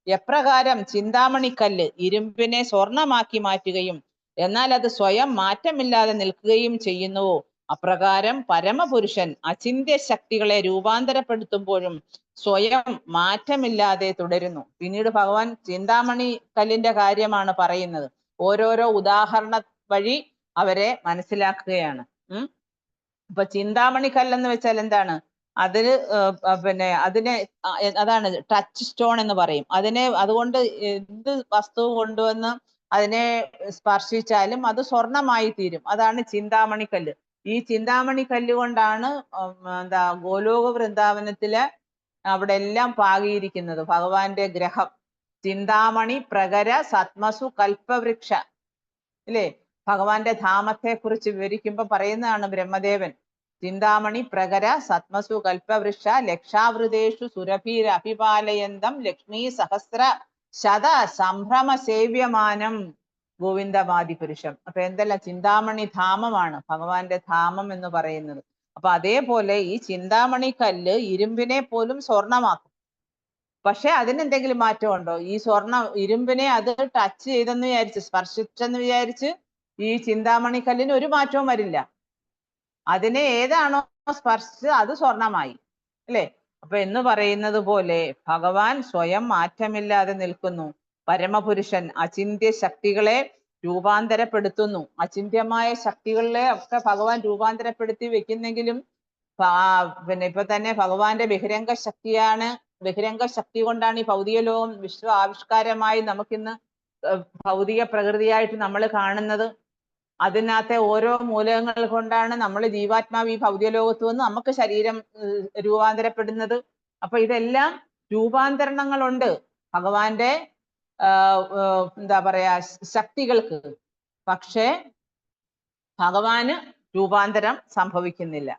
A: എപ്രകാരം ചിന്താമണിക്കല്ല് ഇരുമ്പിനെ സ്വർണമാക്കി മാറ്റുകയും എന്നാൽ അത് സ്വയം മാറ്റമില്ലാതെ നിൽക്കുകയും ചെയ്യുന്നുവോ, അപ്രകാരം പരമപുരുഷൻ അചിന്യ ശക്തികളെ രൂപാന്തരപ്പെടുത്തുമ്പോഴും സ്വയം മാറ്റമില്ലാതെ തുടരുന്നു. പിന്നീട് ഭഗവാൻ ചിന്താമണി കല്ലിന്റെ കാര്യമാണ് പറയുന്നത്. ഓരോരോ ഉദാഹരണ വഴി അവരെ മനസ്സിലാക്കുകയാണ്. ഇപ്പൊ ചിന്താമണി കല്ലെന്ന് വെച്ചാൽ എന്താണ്? അതിന് അതാണ് ടച്ച് സ്റ്റോൺ എന്ന് പറയും. അതുകൊണ്ട് എന്ത് വസ്തു കൊണ്ടുവന്ന് അതിനെ സ്പർശിച്ചാലും അത് സ്വർണമായി തീരും. അതാണ് ചിന്താമണി കല്ല്. ഈ ചിന്താമണി കല്ല് കൊണ്ടാണ് ഗോലോക വൃന്ദാവനത്തില് അവിടെ എല്ലാം പാകിയിരിക്കുന്നത് ഭഗവാന്റെ ഗ്രഹം. ചിന്താമണി പ്രകര സത്മസു കൽപ്പവൃക്ഷ, അല്ലേ? ഭഗവാന്റെ ധാമത്തെ കുറിച്ച് വിവരിക്കുമ്പോൾ പറയുന്നതാണ് ബ്രഹ്മദേവൻ. ചിന്താമണി പ്രകര സത്മസു കൽപ്പവൃക്ഷ ലക്ഷാവൃതേഷു സുരഭീര അഭിപാലയന്തം ലക്ഷ്മീ സഹസ്ര ശത സംഭ്രമ സേവ്യമാനം ഗോവിന്ദമാദി പുരുഷം. അപ്പൊ എന്തല്ല, ചിന്താമണി ധാമമാണ് ഭഗവാന്റെ ധാമം എന്ന് പറയുന്നത്. അപ്പൊ അതേപോലെ ഈ ചിന്താമണി കല്ല് ഇരുമ്പിനെ പോലും സ്വർണമാക്കും. പക്ഷെ അതിനെന്തെങ്കിലും മാറ്റമുണ്ടോ? ഈ ഇരുമ്പിനെ അത് ടച്ച് ചെയ്തെന്ന് വിചാരിച്ച്, സ്പർശിച്ചെന്ന് വിചാരിച്ച് ഈ ചിന്താമണി കല്ലിന് ഒരു മാറ്റവും വരില്ല. അതിനെ ഏതാണോ സ്പർശിച്ചത് അത് സ്വർണമായി, അല്ലേ? അപ്പൊ എന്ന് പറയുന്നത് പോലെ ഭഗവാൻ സ്വയം മാറ്റമില്ലാതെ നിൽക്കുന്നു. പരമപുരുഷൻ അചിന്യ ശക്തികളെ രൂപാന്തരപ്പെടുത്തുന്നു. അചിന്യമായ ശക്തികളെ ഒക്കെ ഭഗവാൻ രൂപാന്തരപ്പെടുത്തി വെക്കുന്നെങ്കിലും ഇപ്പൊ തന്നെ ഭഗവാന്റെ ബഹിരംഗ ശക്തിയാണ്. ബഹിരംഗ ശക്തി കൊണ്ടാണ് ഈ ഭൗതിക ലോകം വിശ്വ ആവിഷ്കാരമായി നമുക്കിന്ന് ഭൗതിക പ്രകൃതിയായിട്ട് നമ്മൾ കാണുന്നത്. അതിനകത്തെ ഓരോ മൂലകങ്ങൾ കൊണ്ടാണ് നമ്മൾ ജീവാത്മാവ് ഈ ഭൗതിക ലോകത്ത് വന്ന് നമുക്ക് ശരീരം രൂപാന്തരപ്പെടുന്നത്. അപ്പൊ ഇതെല്ലാം രൂപാന്തരണങ്ങളുണ്ട് ഭഗവാന്റെ എന്താ പറയാ ശക്തികൾക്ക്. പക്ഷേ ഭഗവാന് രൂപാന്തരം സംഭവിക്കുന്നില്ല.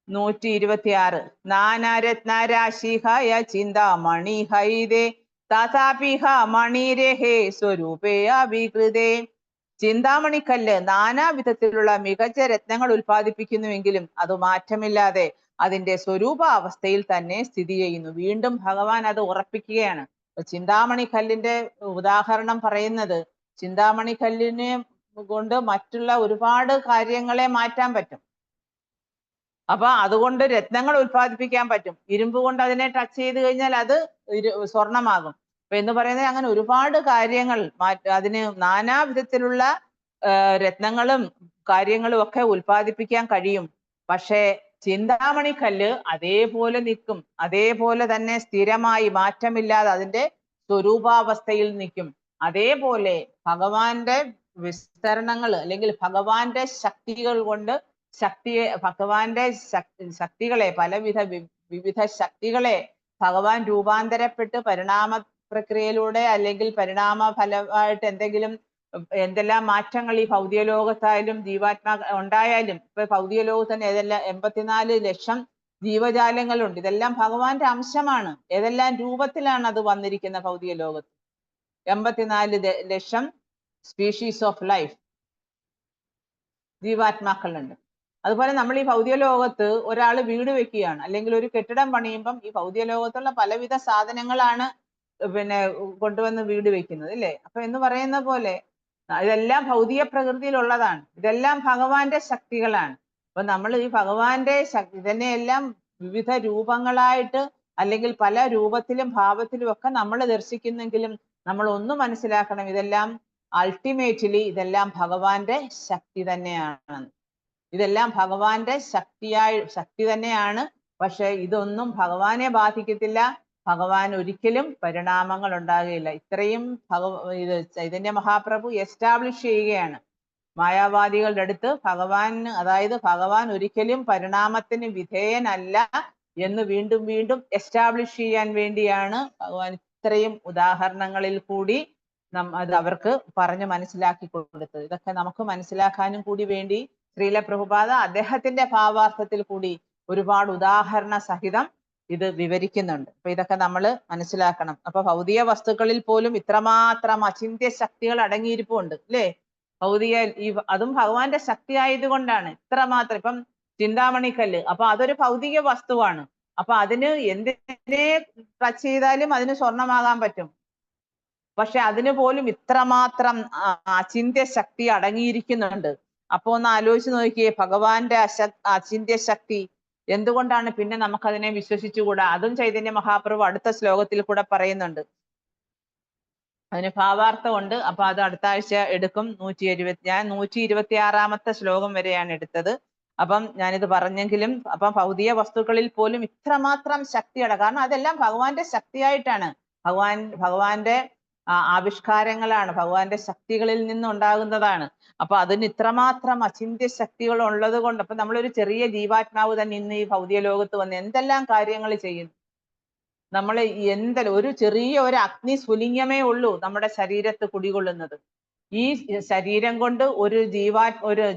A: 126 നാനാരത്നരാശിഹായ ചിന്താമണി ഹൈദേ തഥാപിഹ മണിരഹേ സ്വരൂപേ അവികൃതേ. ചിന്താമണിക്കല്ല് നാനാവിധത്തിലുള്ള മികച്ച രത്നങ്ങൾ ഉൽപ്പാദിപ്പിക്കുന്നുവെങ്കിലും അത് മാറ്റമില്ലാതെ അതിന്റെ സ്വരൂപ അവസ്ഥയിൽ തന്നെ സ്ഥിതി ചെയ്യുന്നു. വീണ്ടും ഭഗവാൻ അത് ഉറപ്പിക്കുകയാണ്. ചിന്താമണിക്കല്ലിന്റെ ഉദാഹരണം പറയുന്നത്, ചിന്താമണിക്കല്ലിനെ കൊണ്ട് മറ്റുള്ള ഒരുപാട് കാര്യങ്ങളെ മാറ്റാൻ പറ്റും. അപ്പൊ അതുകൊണ്ട് രത്നങ്ങൾ ഉൽപ്പാദിപ്പിക്കാൻ പറ്റും. ഇരുമ്പ് കൊണ്ട് അതിനെ ടച്ച് ചെയ്ത് കഴിഞ്ഞാൽ അത് സ്വർണമാകും. അപ്പൊ എന്ന് പറയുന്നത് അങ്ങനെ ഒരുപാട് കാര്യങ്ങൾ അതിന് നാനാവിധത്തിലുള്ള രത്നങ്ങളും കാര്യങ്ങളും ഒക്കെ ഉൽപ്പാദിപ്പിക്കാൻ കഴിയും. പക്ഷേ ചിന്താമണിക്കല്ല് അതേപോലെ നിൽക്കും, അതേപോലെ തന്നെ സ്ഥിരമായി മാറ്റമില്ലാതെ അതിന്റെ സ്വരൂപാവസ്ഥയിൽ നിൽക്കും. അതേപോലെ ഭഗവാന്റെ വിസ്തരണങ്ങൾ അല്ലെങ്കിൽ ഭഗവാന്റെ ശക്തികൾ കൊണ്ട് ഭഗവാന്റെ ശക്തികളെ വിവിധ ശക്തികളെ ഭഗവാൻ രൂപാന്തരപ്പെട്ട് പരിണാമ പ്രക്രിയയിലൂടെ അല്ലെങ്കിൽ പരിണാമ ഫലമായിട്ട് എന്തെല്ലാം മാറ്റങ്ങൾ ഈ ഭൗതിക ലോകത്തായാലും ജീവാത്മാ ഉണ്ടായാലും ഇപ്പൊ ഭൗതിക ലോകത്ത് തന്നെ ഏതെല്ലാം 84 ലക്ഷം ജീവജാലങ്ങളുണ്ട്. ഇതെല്ലാം ഭഗവാന്റെ അംശമാണ്. ഏതെല്ലാം രൂപത്തിലാണ് അത് വന്നിരിക്കുന്ന ഭൗതിക ലോകത്ത്? 84 ലക്ഷം സ്പീഷീസ് ഓഫ് ലൈഫ് ജീവാത്മാക്കളുണ്ട്. അതുപോലെ നമ്മൾ ഈ ഭൗതിക ലോകത്ത് ഒരാൾ വീട് വെക്കുകയാണ് അല്ലെങ്കിൽ ഒരു കെട്ടിടം പണിയുമ്പം ഈ ഭൗതിക ലോകത്തുള്ള പലവിധ സാധനങ്ങളാണ് കൊണ്ടുവന്ന് വീട് വെക്കുന്നത്, അല്ലേ? അപ്പൊ എന്ന് പറയുന്ന പോലെ ഇതെല്ലാം ഭൗതിക പ്രകൃതിയിലുള്ളതാണ്. ഇതെല്ലാം ഭഗവാന്റെ ശക്തികളാണ്. അപ്പൊ നമ്മൾ ഈ ഭഗവാന്റെ ഇതിനെയെല്ലാം വിവിധ രൂപങ്ങളായിട്ട് അല്ലെങ്കിൽ പല രൂപത്തിലും ഭാവത്തിലും ഒക്കെ നമ്മൾ ദർശിക്കുന്നെങ്കിലും നമ്മൾ ഒന്ന് മനസ്സിലാക്കണം, ഇതെല്ലാം അൾട്ടിമേറ്റ്ലി ഇതെല്ലാം ഭഗവാന്റെ ശക്തി തന്നെയാണ്. ഇതെല്ലാം ഭഗവാന്റെ ശക്തി തന്നെയാണ്. പക്ഷെ ഇതൊന്നും ഭഗവാനെ ബാധിക്കത്തില്ല. ഭഗവാൻ ഒരിക്കലും പരിണാമങ്ങൾ ഉണ്ടാകുകയില്ല. ഇത്രയും ഇത് ചൈതന്യ മഹാപ്രഭു എസ്റ്റാബ്ലിഷ് ചെയ്യുകയാണ് മായാവാദികളുടെ അടുത്ത്. ഭഗവാൻ ഒരിക്കലും പരിണാമത്തിന് വിധേയനല്ല എന്ന് വീണ്ടും വീണ്ടും എസ്റ്റാബ്ലിഷ് ചെയ്യാൻ വേണ്ടിയാണ് ഭഗവാൻ ഇത്രയും ഉദാഹരണങ്ങളിൽ കൂടി അത് അവർക്ക് പറഞ്ഞു മനസ്സിലാക്കി കൊടുത്തത്. ഇതൊക്കെ നമുക്ക് മനസ്സിലാക്കാനും കൂടി വേണ്ടി ശ്രീല പ്രഭുപാദ അദ്ദേഹത്തിന്റെ ഭാവാർത്ഥത്തിൽ കൂടി ഒരുപാട് ഉദാഹരണ സഹിതം ഇത് വിവരിക്കുന്നുണ്ട്. അപ്പൊ ഇതൊക്കെ നമ്മൾ മനസ്സിലാക്കണം. അപ്പൊ ഭൗതിക വസ്തുക്കളിൽ പോലും ഇത്രമാത്രം അചിന്ത്യ ശക്തികൾ അടങ്ങിയിരിപ്പുണ്ട്, അല്ലേ? അതും ഭഗവാന്റെ ശക്തി ആയതുകൊണ്ടാണ് ഇത്രമാത്രം. ഇപ്പം ചിന്താമണിക്കല്ല്, അപ്പൊ അതൊരു ഭൗതിക വസ്തുവാണ്. അപ്പൊ അതിന് എന്തിനെ ടച്ച് ചെയ്താലും അതിന് സ്വർണമാകാൻ പറ്റും. പക്ഷെ അതിന് പോലും ഇത്രമാത്രം അചിന്ത്യ ശക്തി അടങ്ങിയിരിക്കുന്നുണ്ട്. അപ്പൊ ഒന്ന് ആലോചിച്ച് നോക്കിയേ, ഭഗവാന്റെ അചിന്ത്യ ശക്തി എന്തുകൊണ്ടാണ് പിന്നെ നമുക്കതിനെ വിശ്വസിച്ചുകൂടാ? അതും ചൈതന്യ മഹാപ്രഭു അടുത്ത ശ്ലോകത്തിൽ കൂടെ പറയുന്നുണ്ട്. അതിന് ഭാവാർത്ഥമുണ്ട്. അപ്പൊ അത് അടുത്ത ആഴ്ച എടുക്കും. ഞാൻ 126 ശ്ലോകം വരെയാണ് എടുത്തത്. അപ്പം ഞാനിത് പറഞ്ഞെങ്കിലും അപ്പം ഭൗതിക വസ്തുക്കളിൽ പോലും ഇത്രമാത്രം ശക്തിയുടെ, കാരണം അതെല്ലാം ഭഗവാന്റെ ശക്തിയായിട്ടാണ്, ഭഗവാന്റെ ആവിഷ്കാരങ്ങളാണ്, ഭഗവാന്റെ ശക്തികളിൽ നിന്നുണ്ടാകുന്നതാണ്. അപ്പൊ അതിന് ഇത്രമാത്രം അചിന്ത്യ ശക്തികൾ ഉള്ളത് കൊണ്ട് അപ്പൊ നമ്മളൊരു ചെറിയ ജീവാത്മാവ് തന്നെ ഇന്ന് ഈ ഭൗതിക ലോകത്ത് വന്ന് എന്തെല്ലാം കാര്യങ്ങൾ ചെയ്യുന്നു. നമ്മൾ ഒരു ഒരു അഗ്നി സ്ഫുലിംഗമേ ഉള്ളൂ നമ്മുടെ ശരീരത്ത് കുടികൊള്ളുന്നത്. ഈ ശരീരം കൊണ്ട് ഒരു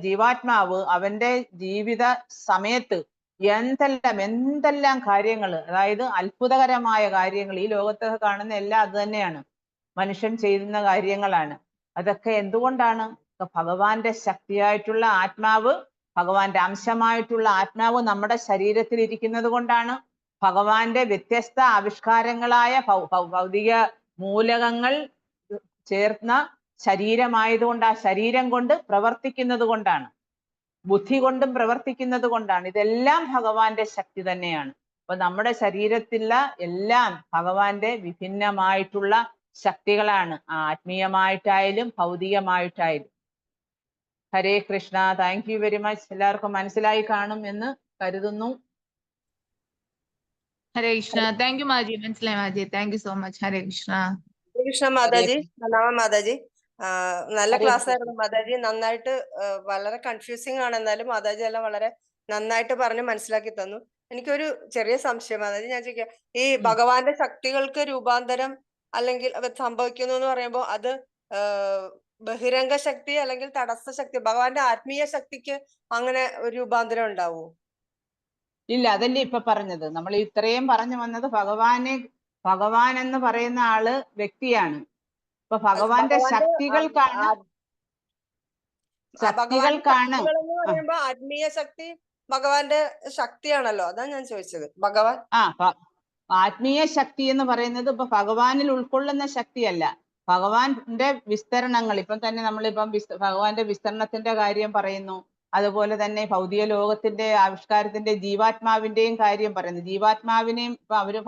A: ജീവാത്മാവ് അവന്റെ ജീവിത സമയത്ത് എന്തെല്ലാം കാര്യങ്ങൾ, അതായത് അത്ഭുതകരമായ കാര്യങ്ങൾ ഈ ലോകത്ത് കാണുന്ന എല്ലാം അത് തന്നെയാണ്, മനുഷ്യൻ ചെയ്യുന്ന കാര്യങ്ങളാണ്. അതൊക്കെ എന്തുകൊണ്ടാണ്? ഭഗവാന്റെ ശക്തിയായിട്ടുള്ള ആത്മാവ്, ഭഗവാന്റെ അംശമായിട്ടുള്ള ആത്മാവ് നമ്മുടെ ശരീരത്തിൽ ഇരിക്കുന്നത് കൊണ്ടാണ്. ഭഗവാന്റെ വ്യത്യസ്ത ആവിഷ്കാരങ്ങളായ ഭൗതിക മൂലകങ്ങൾ ചേർന്ന ശരീരമായതുകൊണ്ട് ആ ശരീരം കൊണ്ട് പ്രവർത്തിക്കുന്നത് കൊണ്ടാണ്, ബുദ്ധി കൊണ്ടും പ്രവർത്തിക്കുന്നത് കൊണ്ടാണ്. ഇതെല്ലാം ഭഗവാന്റെ ശക്തി തന്നെയാണ്. അപ്പൊ നമ്മുടെ ശരീരത്തിലുള്ള എല്ലാം ഭഗവാന്റെ വിഭിന്നമായിട്ടുള്ള ശക്തികളാണ്, ആത്മീയമായിട്ടായാലും ഭൗതികമായിട്ടായാലും. Hare Krishna. Thank you very much. എല്ലാവർക്കും മനസ്സിലായി കാണും എന്ന് കരുതുന്നു.
B: ഹരേ കൃഷ്ണ. താങ്ക് യു മാജി, മനസ്സിലായി മാജി. Thank you so much. Hare Krishna.
C: Hare Krishna മാതാജി. പ്രണാമം മാതാജി. നല്ല ക്ലാസ് ആയിരുന്നു മാതാജി. നന്നായിട്ട്, വളരെ കൺഫ്യൂസിങ് ആണ്, എന്നാലും മാതാജി എല്ലാം വളരെ നന്നായിട്ട് പറഞ്ഞ് മനസ്സിലാക്കി തന്നു. എനിക്കൊരു ചെറിയ സംശയം മാതാജി, ഞാൻ ചോദിക്കാം, ഈ ഭഗവാന്റെ ശക്തികൾക്ക് രൂപാന്തരം അല്ലെങ്കിൽ സംഭവിക്കുന്നു എന്ന് പറയുമ്പോൾ അത് ബഹിരംഗ ശക്തി അല്ലെങ്കിൽ തടസ്സ ശക്തി, ഭഗവാന്റെ ആത്മീയ ശക്തിക്ക് അങ്ങനെ ഒരു രൂപാന്തരം ഉണ്ടാവുമോ?
A: ഇല്ല, അതല്ലേ ഇപ്പൊ പറഞ്ഞത്. നമ്മൾ ഇത്രയും പറഞ്ഞു വന്നത് ഭഗവാൻ എന്ന് പറയുന്ന ആള് വ്യക്തിയാണ്. ഇപ്പൊ ഭഗവാന്റെ ശക്തികൾക്കാണ്
C: പറയുമ്പോ ആത്മീയ ശക്തി ഭഗവാന്റെ ശക്തിയാണല്ലോ, അതാ ഞാൻ ചോദിച്ചത്. ഭഗവാൻ
A: ആത്മീയ ശക്തി എന്ന് പറയുന്നത് ഇപ്പൊ ഭഗവാനിൽ ഉൾക്കൊള്ളുന്ന ശക്തിയല്ല, ഭഗവാന്റെ വിസ്തരണങ്ങൾ. ഇപ്പം തന്നെ നമ്മളിപ്പം ഭഗവാന്റെ വിസ്തരണത്തിന്റെ കാര്യം പറയുന്നു. അതുപോലെ തന്നെ ഭൗതിക ലോകത്തിന്റെ ആവിഷ്കാരത്തിന്റെ ജീവാത്മാവിന്റെയും കാര്യം പറയുന്നു. ജീവാത്മാവിനെയും ഇപ്പൊ അവര്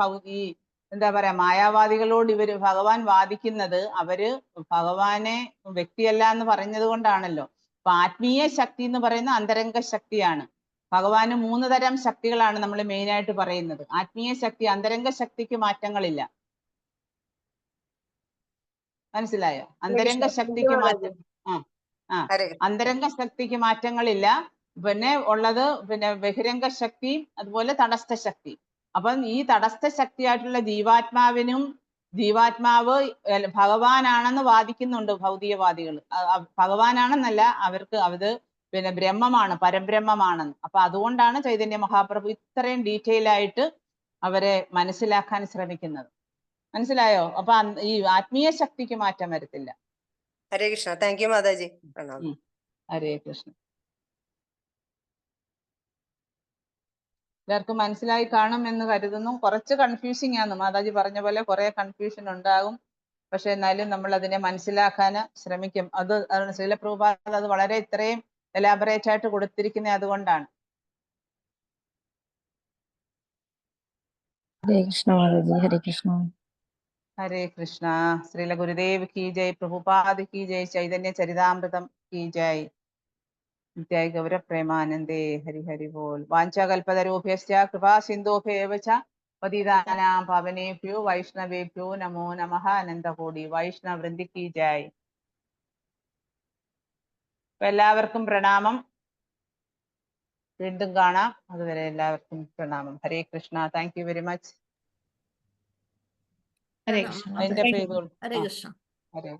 A: എന്താ പറയാ, മായാവാദികളോട് ഭഗവാൻ വാദിക്കുന്നത് അവര് ഭഗവാനെ വ്യക്തിയല്ല എന്ന് പറഞ്ഞത് കൊണ്ടാണല്ലോ. അപ്പൊ ആത്മീയ ശക്തി എന്ന് പറയുന്ന അന്തരംഗ ശക്തിയാണ്. ഭഗവാന് 3 തരം ശക്തികളാണ് നമ്മൾ മെയിൻ ആയിട്ട് പറയുന്നത്. ആത്മീയ ശക്തി, അന്തരംഗ ശക്തിക്ക് മാറ്റങ്ങളില്ല. മനസ്സിലായോ? അന്തരംഗ ശക്തിക്ക് മാറ്റം അന്തരംഗ ശക്തിക്ക് മാറ്റങ്ങളില്ല. പിന്നെ ഉള്ളത് ബഹിരംഗ ശക്തി, അതുപോലെ തടസ്ഥ ശക്തി. അപ്പം ഈ തടസ്ഥ ശക്തിയായിട്ടുള്ള ജീവാത്മാവ് ഭഗവാനാണെന്ന് വാദിക്കുന്നുണ്ട് ഭൗതികവാദികൾ. ഭഗവാനാണെന്നല്ല, അവർക്ക് അത് ബ്രഹ്മമാണ്, പരബ്രഹ്മമാണെന്ന്. അപ്പൊ അതുകൊണ്ടാണ് ചൈതന്യ മഹാപ്രഭു ഇത്രയും ഡീറ്റെയിൽ ആയിട്ട് അവരെ മനസ്സിലാക്കാൻ ശ്രമിക്കുന്നത്. മനസ്സിലായോ? അപ്പൊ ഈ ആത്മീയ ശക്തിക്ക് മാറ്റം വരത്തില്ല.
C: ഹരേ കൃഷ്ണ. താങ്ക് യു മാതാജി.
A: ഹരേ കൃഷ്ണ. എല്ലാവർക്കും മനസ്സിലായി കാണും എന്ന് കരുതുന്നു. കുറച്ച് കൺഫ്യൂസിങ് ആണ്, മാതാജി പറഞ്ഞ പോലെ കുറെ കൺഫ്യൂഷൻ ഉണ്ടാകും. പക്ഷെ എന്നാലും നമ്മൾ അതിനെ മനസ്സിലാക്കാൻ ശ്രമിക്കും. അത് ശ്രീല പ്രഭുപാദ് അത് വളരെ ഇത്രയും എലാബറേറ്റ് ആയിട്ട് കൊടുത്തിരിക്കുന്നത് അതുകൊണ്ടാണ്.
D: ഹരേ കൃഷ്ണ മാതാജി. ഹരേ കൃഷ്ണ.
A: ഹരേ കൃഷ്ണ. ശ്രീല ഗുരുദേവ് കി ജയ്, പ്രഭുപാദ് കി ജയ്, ചൈതന്യ ചരിതാമൃതം കി ജയ്. നിത്യായ ഗൗര പ്രേമാനന്ദേ. ഹരി ഹരി ബോൾ. വാഞ്ചകൽപതരൂഭ്യശ്ച കൃപാ സിന്ധുഭ്യേവ ച പതിതാനാം പാവനേഭ്യോ വൈഷ്ണവേഭ്യോ നമോ നമഃ. അനന്തകോടി വൈഷ്ണവൃന്ദി കി ജയ്. എല്ലാവർക്കും പ്രണാമം. വീണ്ടും കാണാം. അതുവരെ എല്ലാവർക്കും പ്രണാമം. Hare Krishna. Thank you very much.
B: Hare Krishna.
A: അതിന്റെ പേരുകൾ
E: ഹരേ കൃഷ്ണ.
A: ഹരേ